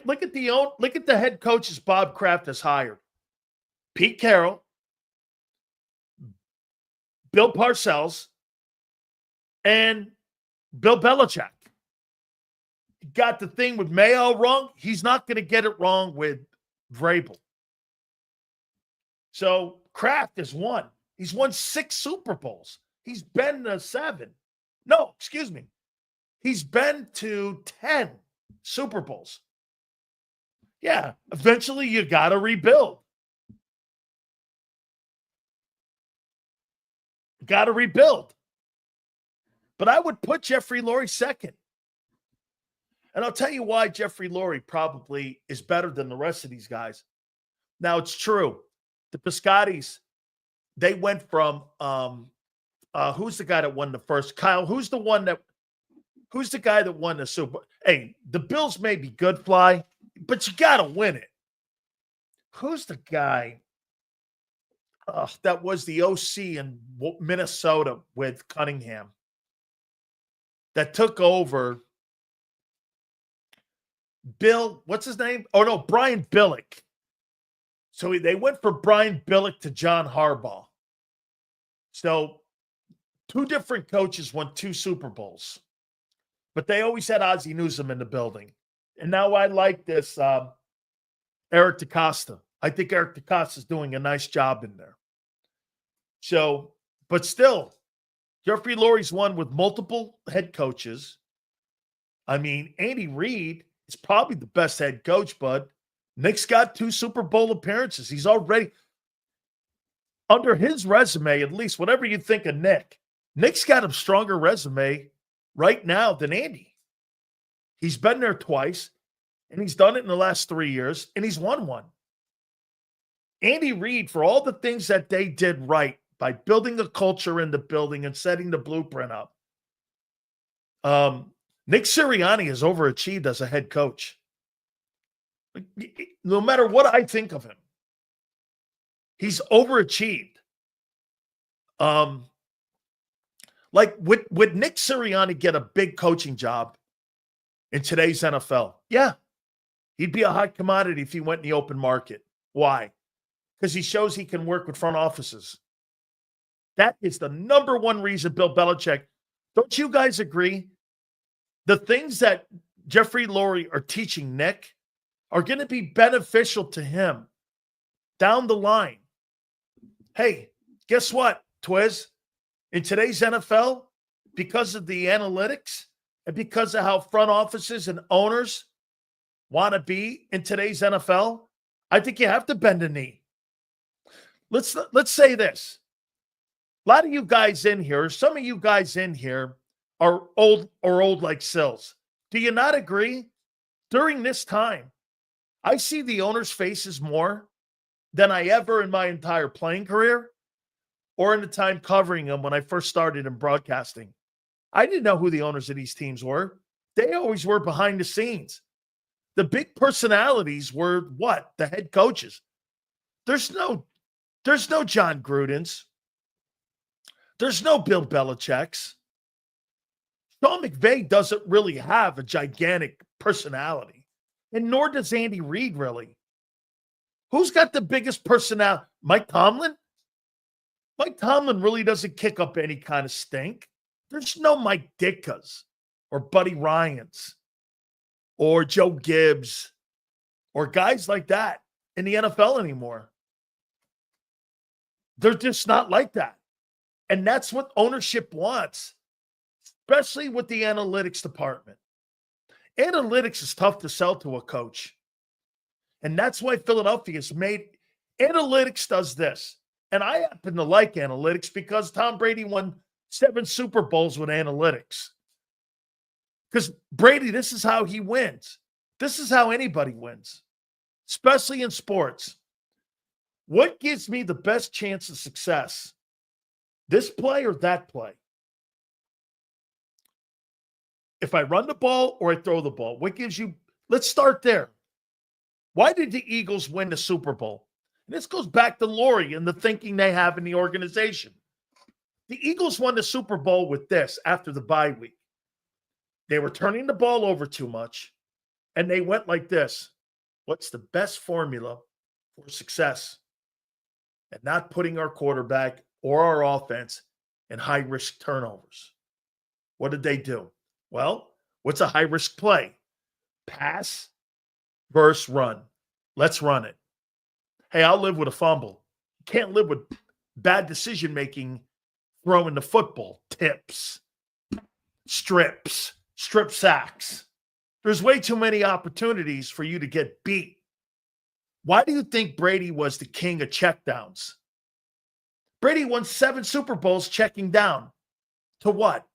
look at the head coaches Bob Kraft has hired. Pete Carroll, Bill Parcells, and Bill Belichick. Got the thing with Mayo wrong. He's not going to get it wrong with Vrabel. So Kraft has won. He's won 6 Super Bowls. He's been to 7. No, excuse me. He's been to 10 Super Bowls. Yeah, eventually you got to rebuild. Got to rebuild. But I would put Jeffrey Lurie second. And I'll tell you why Jeffrey Lurie probably is better than the rest of these guys. Now, it's true. The Piscottis, they went from who's the guy that won the first? Kyle, who's the guy that won the Super Bowl? Hey, the Bills may be good, Fly, but you got to win it. Who's the guy that was the OC in Minnesota with Cunningham that took over? Bill, what's his name? Oh, no, Brian Billick. So they went from Brian Billick to John Harbaugh. So 2 different coaches won 2 Super Bowls. But they always had Ozzie Newsome in the building. And now I like this Eric DeCosta. I think Eric DeCosta is doing a nice job in there. So, but still, Jeffrey Lurie's won with multiple head coaches. I mean, Andy Reid is probably the best head coach, bud. Nick's got 2 Super Bowl appearances. He's already, under his resume, at least, whatever you think of Nick's got a stronger resume right now than Andy. He's been there twice, and he's done it in the last 3 years, and he's won 1. Andy Reid, for all the things that they did right by building a culture in the building and setting the blueprint up, Nick Sirianni has overachieved as a head coach. No matter what I think of him, he's overachieved. Like, would Nick Sirianni get a big coaching job in today's NFL? Yeah. He'd be a hot commodity if he went in the open market. Why? Because he shows he can work with front offices. That is the number one reason Bill Belichick. Don't you guys agree? The things that Jeffrey Lurie are teaching Nick are going to be beneficial to him down the line. Hey, guess what, Twiz? In today's NFL, because of the analytics and because of how front offices and owners want to be in today's NFL, I think you have to bend a knee. Let's say this. A lot of you guys in here, some of you guys in here are old like Sills. Do you not agree? During this time, I see the owners' faces more than I ever in my entire playing career. or in the time covering them when I first started in broadcasting, I didn't know who the owners of these teams were. They always were behind the scenes. The big personalities were what? The head coaches. There's no John Grudens. There's no Bill Belichick's. Sean McVay doesn't really have a gigantic personality, and nor does Andy Reid really. Who's got the biggest personality? Mike Tomlin? Mike Tomlin really doesn't kick up any kind of stink. There's no Mike Ditkas or Buddy Ryans or Joe Gibbs or guys like that in the NFL anymore. They're just not like that. And that's what ownership wants, especially with the analytics department. Analytics is tough to sell to a coach. And that's why Philadelphia's made analytics does this. And I happen to like analytics because Tom Brady won 7 Super Bowls with analytics. Because Brady, this is how he wins. This is how anybody wins, especially in sports. What gives me the best chance of success? This play or that play? If I run the ball or I throw the ball, what gives you? Let's start there. Why did the Eagles win the Super Bowl? And this goes back to Laurie and the thinking they have in the organization. The Eagles won the Super Bowl with this after the bye week. They were turning the ball over too much, and they went like this. What's the best formula for success? And not putting our quarterback or our offense in high-risk turnovers. What did they do? Well, what's a high-risk play? Pass versus run. Let's run it. Hey, I'll live with a fumble. You can't live with bad decision-making throwing the football. Tips, strips, strip sacks. There's way too many opportunities for you to get beat. Why do you think Brady was the king of checkdowns? Brady won 7 Super Bowls checking down. To what?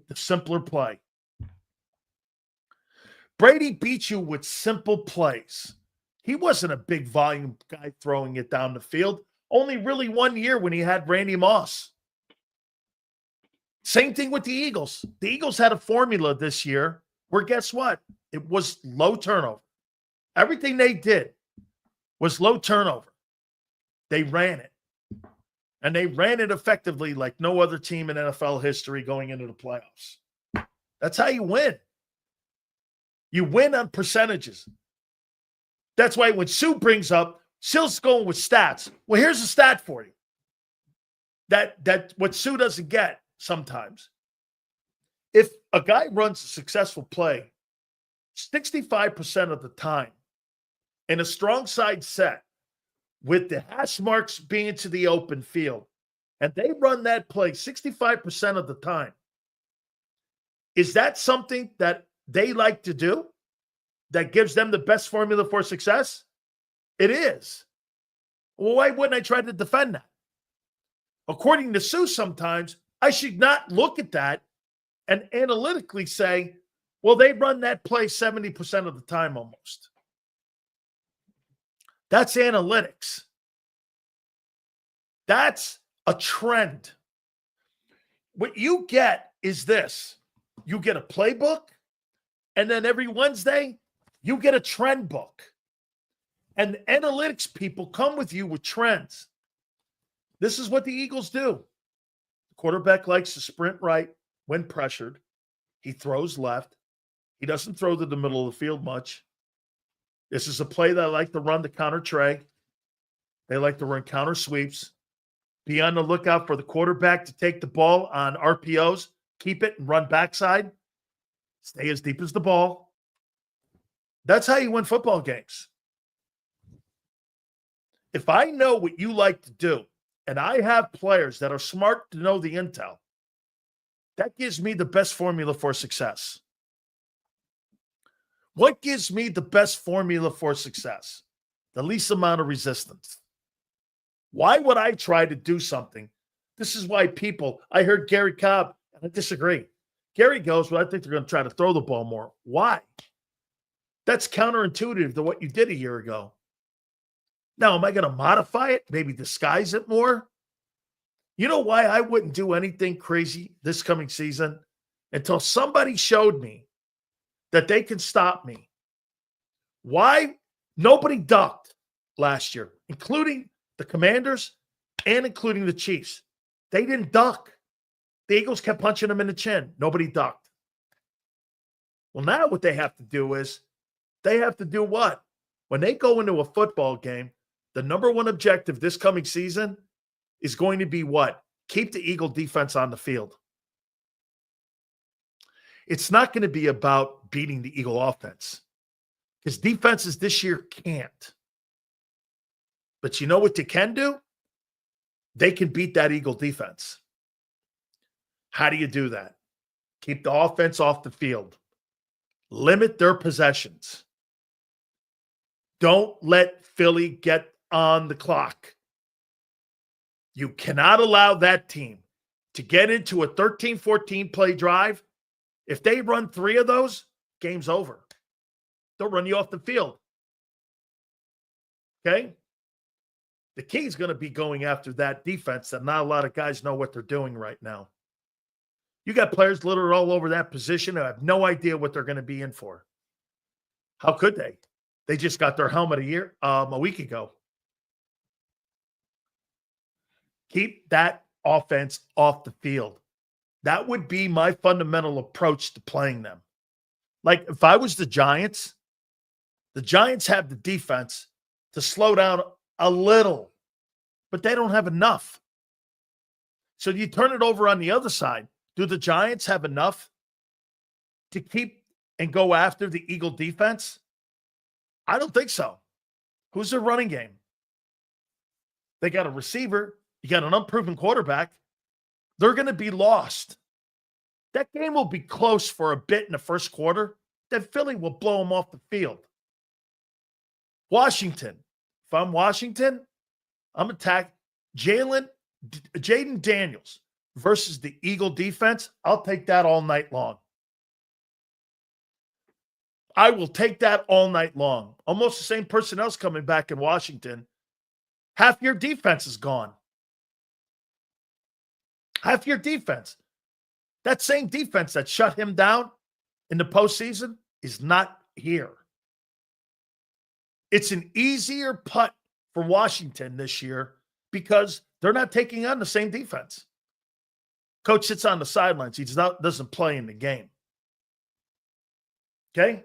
The simpler play. Brady beat you with simple plays. He wasn't a big volume guy throwing it down the field. Only really 1 year when he had Randy Moss. Same thing with the Eagles. The Eagles had a formula this year where guess what? It was low turnover. Everything they did was low turnover. They ran it. And they ran it effectively like no other team in NFL history going into the playoffs. That's how you win. You win on percentages. That's why when Sue brings up, Sill's going with stats. Well, here's a stat for you. That what Sue doesn't get sometimes. If a guy runs a successful play 65% of the time in a strong side set with the hash marks being to the open field, and they run that play 65% of the time, is that something that they like to do that gives them the best formula for success? It is. Well, why wouldn't I try to defend that? According to Sue, sometimes I should not look at that and analytically say, well, they run that play 70% of the time almost. That's analytics. That's a trend. What you get is this. You get a playbook, and then every Wednesday, you get a trend book. And the analytics people come with you with trends. This is what the Eagles do. The quarterback likes to sprint right when pressured. He throws left. He doesn't throw to the middle of the field much. This is a play that I like to run the counter tray. They like to run counter sweeps. Be on the lookout for the quarterback to take the ball on RPOs, keep it and run backside. Stay as deep as the ball. That's how you win football games. If I know what you like to do, and I have players that are smart to know the intel, that gives me the best formula for success. What gives me the best formula for success? The least amount of resistance. Why would I try to do something? This is why I heard Gary Cobb, and I disagree. Gary goes, well, I think they're going to try to throw the ball more. Why? That's counterintuitive to what you did a year ago. Now, am I going to modify it? Maybe disguise it more? You know why I wouldn't do anything crazy this coming season? Until somebody showed me that they can stop me. Why? Nobody ducked last year, including the Commanders and including the Chiefs. They didn't duck. The Eagles kept punching them in the chin. Nobody ducked. Well, now what they have to do is they have to do what? When they go into a football game, the number one objective this coming season is going to be what? Keep the Eagle defense on the field. It's not going to be about beating the Eagle offense because defenses this year can't. But you know what they can do? They can beat that Eagle defense. How do you do that? Keep the offense off the field. Limit their possessions. Don't let Philly get on the clock. You cannot allow that team to get into a 13-14 play drive. If they run 3 of those, game's over. They'll run you off the field. Okay? The key is going to be going after that defense that not a lot of guys know what they're doing right now. You got players littered all over that position who have no idea what they're going to be in for. How could they? They just got their helmet a week ago. Keep that offense off the field. That would be my fundamental approach to playing them. Like if I was the Giants have the defense to slow down a little, but they don't have enough. So you turn it over on the other side. Do the Giants have enough to keep and go after the Eagle defense? I don't think so. Who's their running game? They got a receiver. You got an unproven quarterback. They're going to be lost. That game will be close for a bit in the first quarter. Then Philly will blow them off the field. Washington. If I'm Washington, I'm attacking Jaden Daniels versus the Eagle defense. I'll take that all night long. I will take that all night long. Almost the same personnel's coming back in Washington. Half your defense is gone. Half your defense. That same defense that shut him down in the postseason is not here. It's an easier putt for Washington this year because they're not taking on the same defense. Coach sits on the sidelines. He doesn't play in the game. Okay?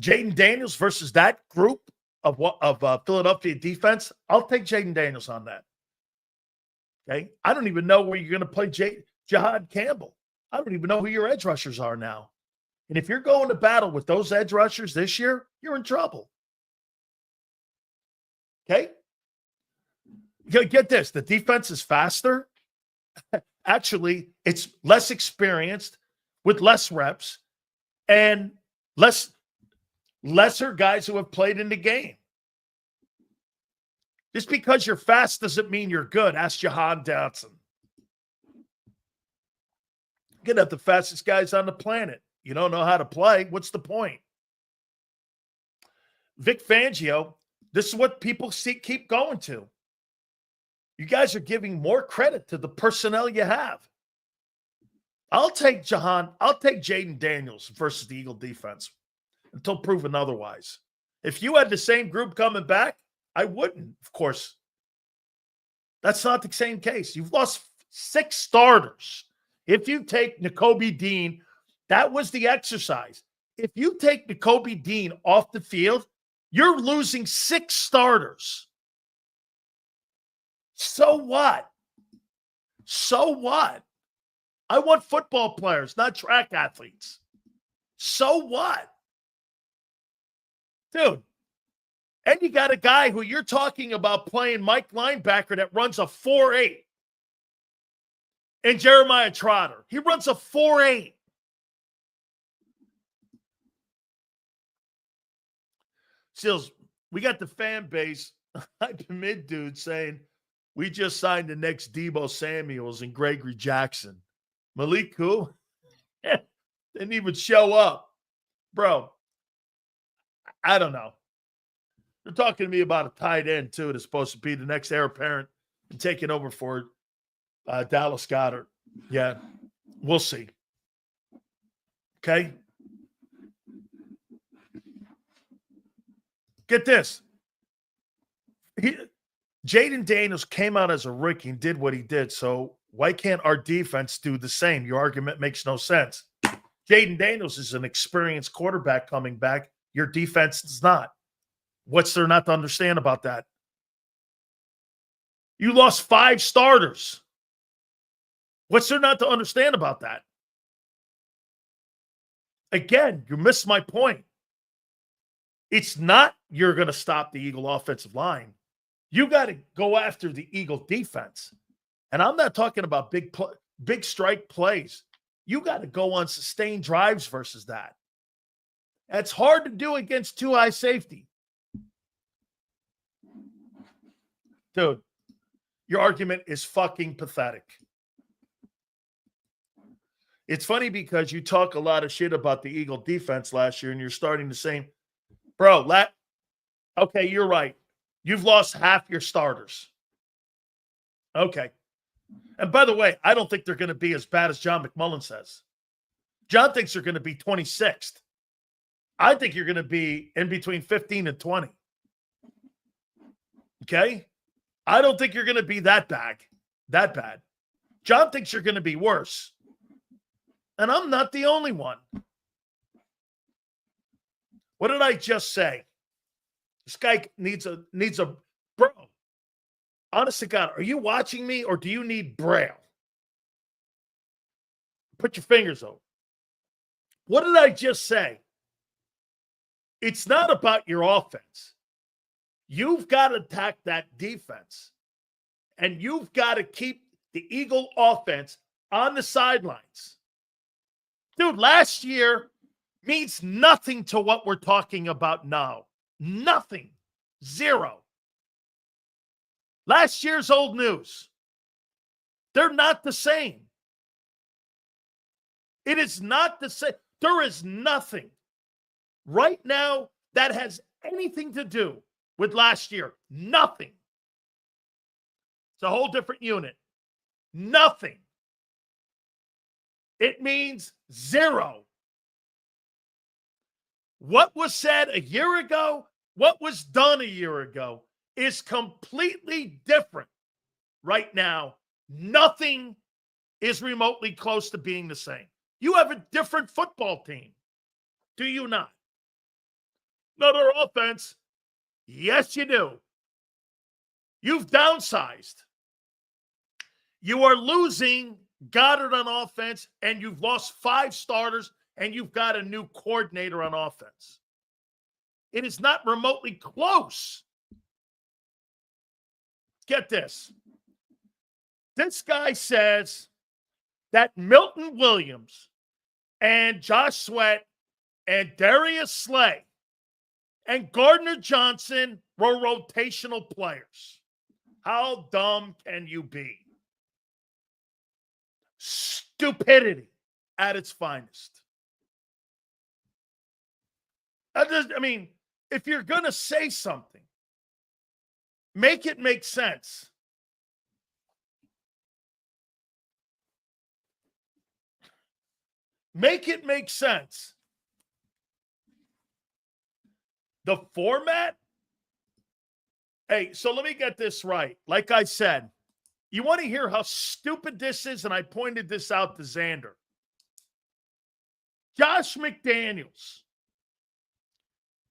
Jaden Daniels versus that group of Philadelphia defense. I'll take Jaden Daniels on that. Okay? I don't even know where you're going to play Jahad Campbell. I don't even know who your edge rushers are now. And if you're going to battle with those edge rushers this year, you're in trouble. Okay? Get this. The defense is faster. Actually, it's less experienced with less reps and lesser guys who have played in the game. Just because you're fast doesn't mean you're good. Ask Jahan Dotson. Get up the fastest guys on the planet. You don't know how to play. What's the point? Vic Fangio, this is what people keep going to. You guys are giving more credit to the personnel you have. I'll take Jaden Daniels versus the Eagle defense until proven otherwise. If you had the same group coming back, I wouldn't, of course. That's not the same case. You've lost 6 starters. If you take Nakobe Dean, that was the exercise. If you take Nakobe Dean off the field, you're losing 6 starters. So what? So what? I want football players, not track athletes. So what? Dude. And you got a guy who you're talking about playing Mike linebacker that runs a 4.8. And Jeremiah Trotter. He runs a 4.8. Seals, we got the fan base, hype mid dude saying, we just signed the next Debo Samuels and Gregory Jackson. Malik who? Didn't even show up. Bro, I don't know. They're talking to me about a tight end, too, that's supposed to be the next heir apparent and taking over for Dallas Goedert. Yeah, we'll see. Okay? Get this. Jaden Daniels came out as a rookie and did what he did, so why can't our defense do the same? Your argument makes no sense. Jaden Daniels is an experienced quarterback coming back. Your defense is not. What's there not to understand about that? You lost 5 starters. What's there not to understand about that? Again, you missed my point. It's not you're going to stop the Eagle offensive line. You got to go after the Eagle defense. And I'm not talking about big strike plays. You got to go on sustained drives versus that. That's hard to do against 2 high safety. Dude, your argument is fucking pathetic. It's funny because you talk a lot of shit about the Eagle defense last year and you're starting to say, bro, okay, you're right. You've lost half your starters. Okay. And by the way, I don't think they're going to be as bad as John McMullen says. John thinks they're going to be 26th. I think you're going to be in between 15 and 20. Okay? I don't think you're going to be that bad. John thinks you're going to be worse. And I'm not the only one. What did I just say? This guy needs a bro. Honest to God, are you watching me or do you need Braille? Put your fingers over. What did I just say? It's not about your offense. You've got to attack that defense. And you've got to keep the Eagle offense on the sidelines. Dude, last year means nothing to what we're talking about now. Nothing. 0. Last year's old news. They're not the same. It is not the same. There is nothing right now that has anything to do with last year. Nothing. It's a whole different unit. Nothing. It means 0. What was said a year ago, what was done a year ago, is completely different right now. Nothing is remotely close to being the same. You have a different football team, do you not? Another offense? Yes, you do. You've downsized. You are losing Goddard on offense, and you've lost 5 starters, and you've got a new coordinator on offense. It is not remotely close. Get this. This guy says that Milton Williams and Josh Sweat and Darius Slay and Gardner Johnson were rotational players. How dumb can you be? Stupidity at its finest. I mean, if you're going to say something, make it make sense. Make it make sense. The format? Hey, so let me get this right. Like I said, you want to hear how stupid this is? And I pointed this out to Xander. Josh McDaniels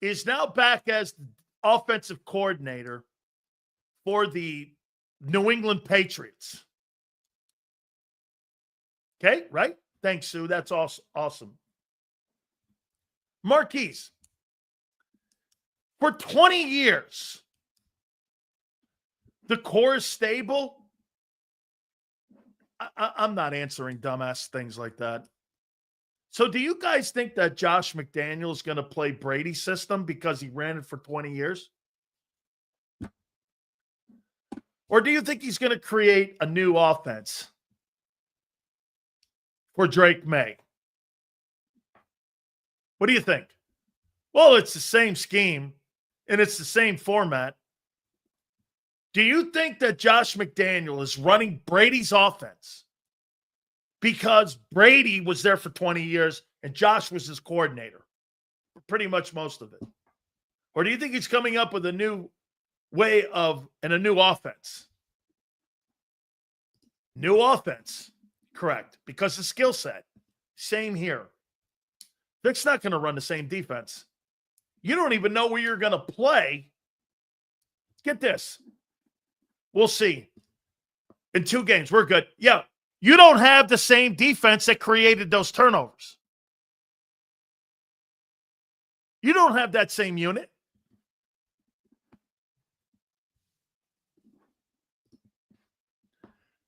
is now back as the offensive coordinator for the New England Patriots. Okay, right? Thanks, Sue. That's awesome. Marquise, for 20 years, the core is stable. I'm not answering dumbass things like that. So do you guys think that Josh McDaniels is going to play Brady's system because he ran it for 20 years? Or do you think he's going to create a new offense for Drake May? What do you think? Well, it's the same scheme and it's the same format. Do you think that Josh McDaniel is running Brady's offense because Brady was there for 20 years and Josh was his coordinator for pretty much most of it? Or do you think he's coming up with a new way of and a new offense? New offense, correct, because the skill set. Same here. Vic's not going to run the same defense. You don't even know where you're going to play. Get this. We'll see. In 2 games, we're good. Yeah, you don't have the same defense that created those turnovers. You don't have that same unit.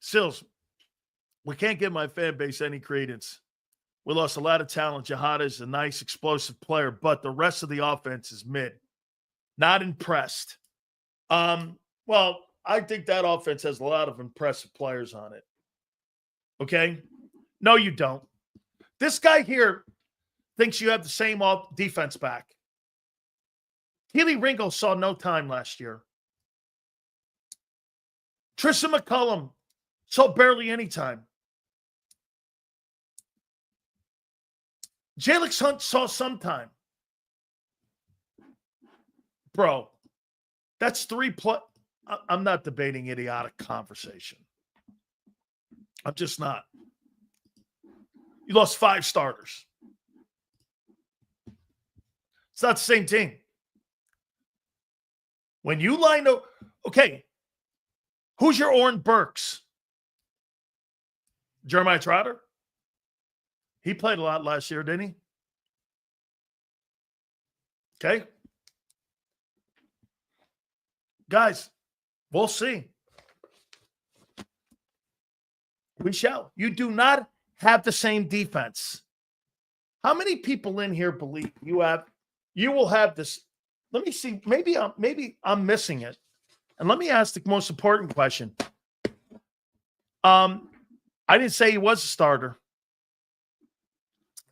Sills, we can't give my fan base any credence. We lost a lot of talent. Jihad is a nice, explosive player, but the rest of the offense is mid. Not impressed. Well, I think that offense has a lot of impressive players on it. Okay? No, you don't. This guy here thinks you have the same defense back. Keely Ringo saw no time last year. Tristan McCullum saw barely any time. Jalix Hunt saw some time. Bro, that's 3+. I'm not debating idiotic conversation. I'm just not. You lost 5 starters. It's not the same team. When you line up, okay, who's your Oren Burks? Jeremiah Trotter? He played a lot last year, didn't he? Okay. Guys, we'll see. We shall. You do not have the same defense. How many people in here believe you will have this? Let me see. Maybe I'm missing it. And let me ask the most important question. I didn't say he was a starter.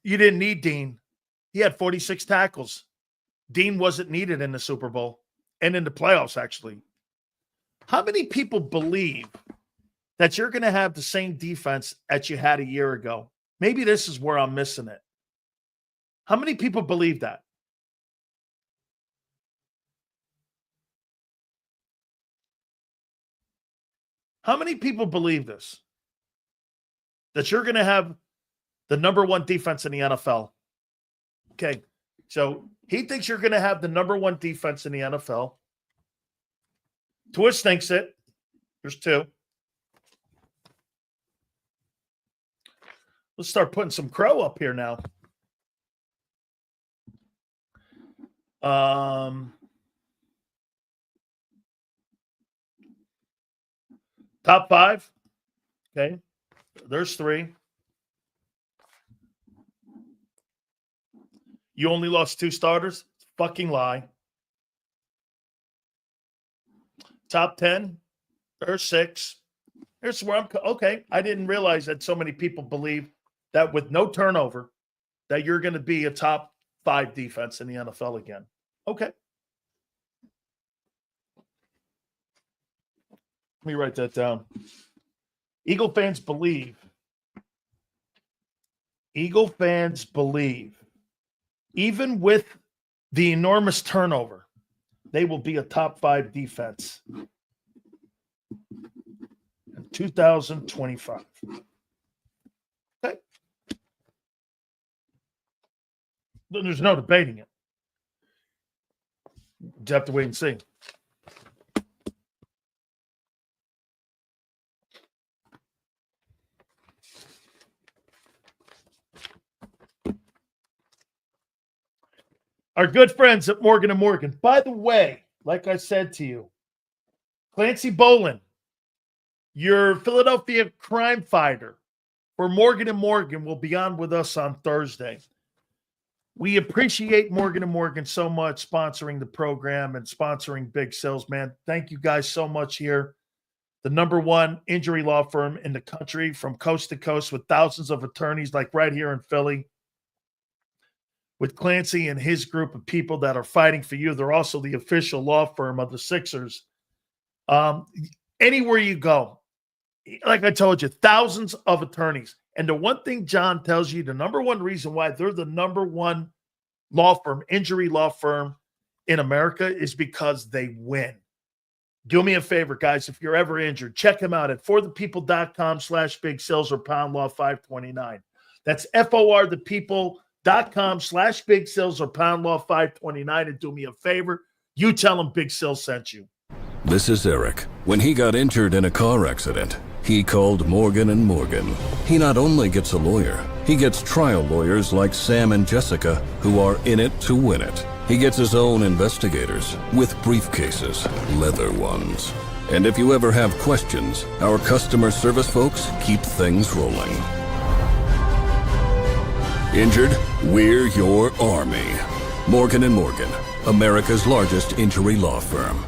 You didn't need Dean. He had 46 tackles. Dean wasn't needed in the Super Bowl and in the playoffs, actually. How many people believe that you're going to have the same defense that you had a year ago? Maybe this is where I'm missing it. How many people believe that? How many people believe this? That you're going to have the number 1 defense in the NFL. Okay, so he thinks you're going to have the number 1 defense in the NFL. Twist thinks it. There's 2. Let's start putting some crow up here now. Top 5. Okay, there's 3. You only lost 2 starters? Fucking lie. Top 10? There's 6. Here's where I'm okay. I didn't realize that so many people believe that with no turnover, that you're going to be a top 5 defense in the NFL again. Okay. Let me write that down. Eagle fans believe, even with the enormous turnover, they will be a top 5 defense in 2025. Okay. There's no debating it. You have to wait and see. Our good friends at Morgan & Morgan. By the way, like I said to you, Clancy Bolin, your Philadelphia crime fighter for Morgan & Morgan, will be on with us on Thursday. We appreciate Morgan & Morgan so much sponsoring the program and sponsoring Big Sales, man. Thank you guys so much here. The number 1 injury law firm in the country from coast to coast with thousands of attorneys like right here in Philly. With Clancy and his group of people that are fighting for you. They're also the official law firm of the Sixers. Anywhere you go, like I told you, thousands of attorneys. And the one thing John tells you, the number one reason why they're the number one law firm, injury law firm in America is because they win. Do me a favor, guys. If you're ever injured, check them out at forthepeople.com/big sales or pound law 529. That's forthepeople.com/big sales or pound law 529. And do me a favor, you tell them Big Sales sent you. This is Eric. When he got injured in a car accident, he called Morgan & Morgan. He not only gets a lawyer, he gets trial lawyers like Sam and Jessica who are in it to win it. He gets his own investigators with briefcases, leather ones. And if you ever have questions, our customer service folks keep things rolling. Injured? We're your army. Morgan & Morgan, America's largest injury law firm.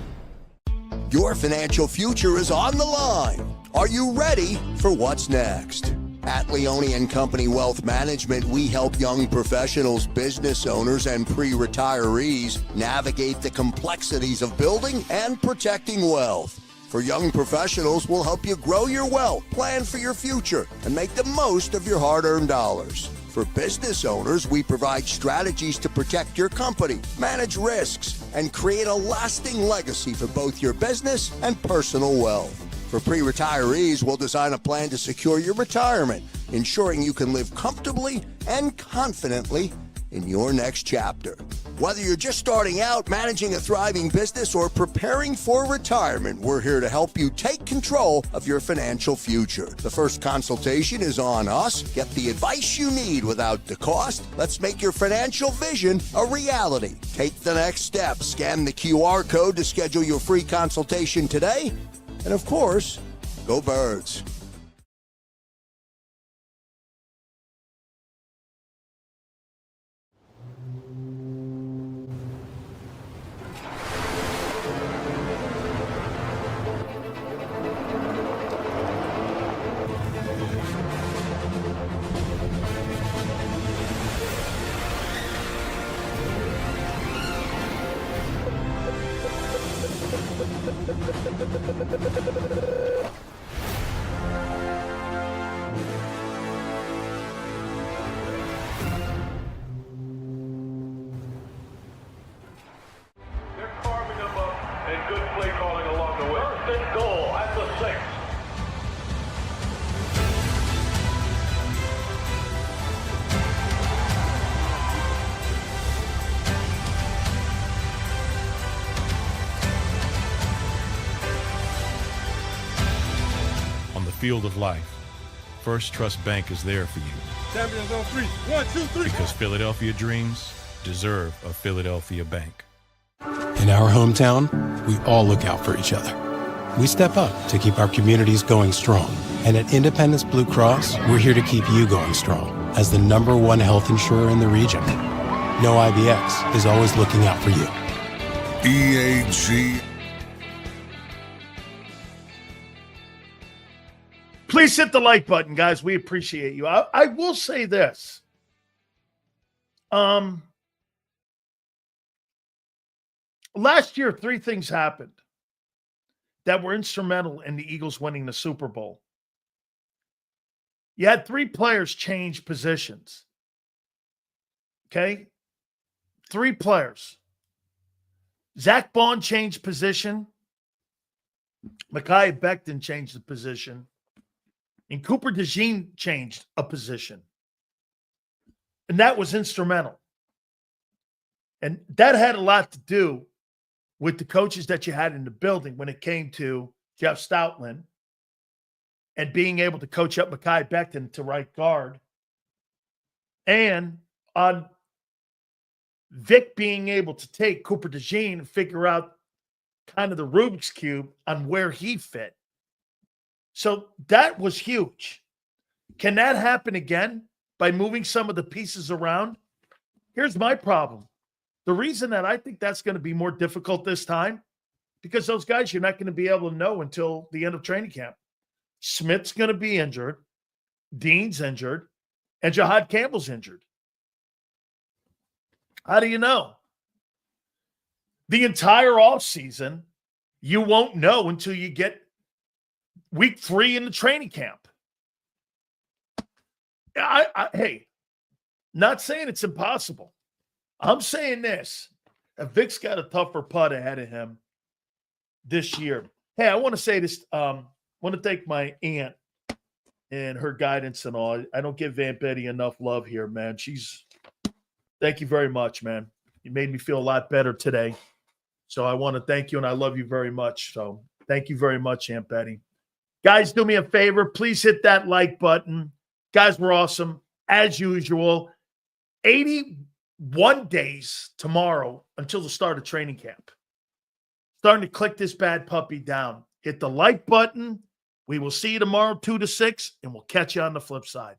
Your financial future is on the line. Are you ready for what's next? At Leone & Company Wealth Management, we help young professionals, business owners, and pre-retirees navigate the complexities of building and protecting wealth. For young professionals, we'll help you grow your wealth, plan for your future, and make the most of your hard-earned dollars. For business owners, we provide strategies to protect your company, manage risks, and create a lasting legacy for both your business and personal wealth. For pre-retirees, we'll design a plan to secure your retirement, ensuring you can live comfortably and confidently in your next chapter. Whether you're just starting out, managing a thriving business, or preparing for retirement, we're here to help you take control of your financial future. The first consultation is on us. Get the advice you need without the cost. Let's make your financial vision a reality. Take the next step. Scan the QR code to schedule your free consultation today. And of course, go Birds. They're carving them up and good play calling along the way. First and goal at the 6. On the field of life, First Trust Bank is there for you Champions on 3. 1, 2, 3. because Philadelphia dreams deserve a Philadelphia bank. In our hometown, we all look out for each other. We step up to keep our communities going strong. And at Independence Blue Cross, we're here to keep you going strong as the #1 health insurer in the region. No IBX is always looking out for you. EAG. Please hit the like button, guys. We appreciate you. I will say this. Last year, 3 things happened that were instrumental in the Eagles winning the Super Bowl. You had 3 players change positions. Okay? 3 players. Zach Bond changed position. Mekhi Becton changed the position. And Cooper DeJean changed a position. And that was instrumental. And that had a lot to do with the coaches that you had in the building when it came to Jeff Stoutland and being able to coach up Mekhi Becton to right guard. And on Vic being able to take Cooper DeJean and figure out kind of the Rubik's Cube on where he fit. So that was huge. Can that happen again by moving some of the pieces around? Here's my problem. The reason that I think that's going to be more difficult this time, because those guys you're not going to be able to know until the end of training camp. Smith's going to be injured, Dean's injured, and Jahad Campbell's injured. How do you know? The entire offseason, You won't know until you get week 3 in the training camp. Hey, not saying it's impossible. I'm saying this. Vic's got a tougher putt ahead of him this year. Hey, I want to say this. I want to thank my aunt and her guidance and all. I don't give Aunt Betty enough love here, man. Thank you very much, man. You made me feel a lot better today. So I want to thank you, and I love you very much. So thank you very much, Aunt Betty. Guys, do me a favor. Please hit that like button. Guys, we're awesome, as usual. 81 days tomorrow until the start of training camp. Starting to click this bad puppy down. Hit the like button. We will see you tomorrow, 2 to 6, and we'll catch you on the flip side.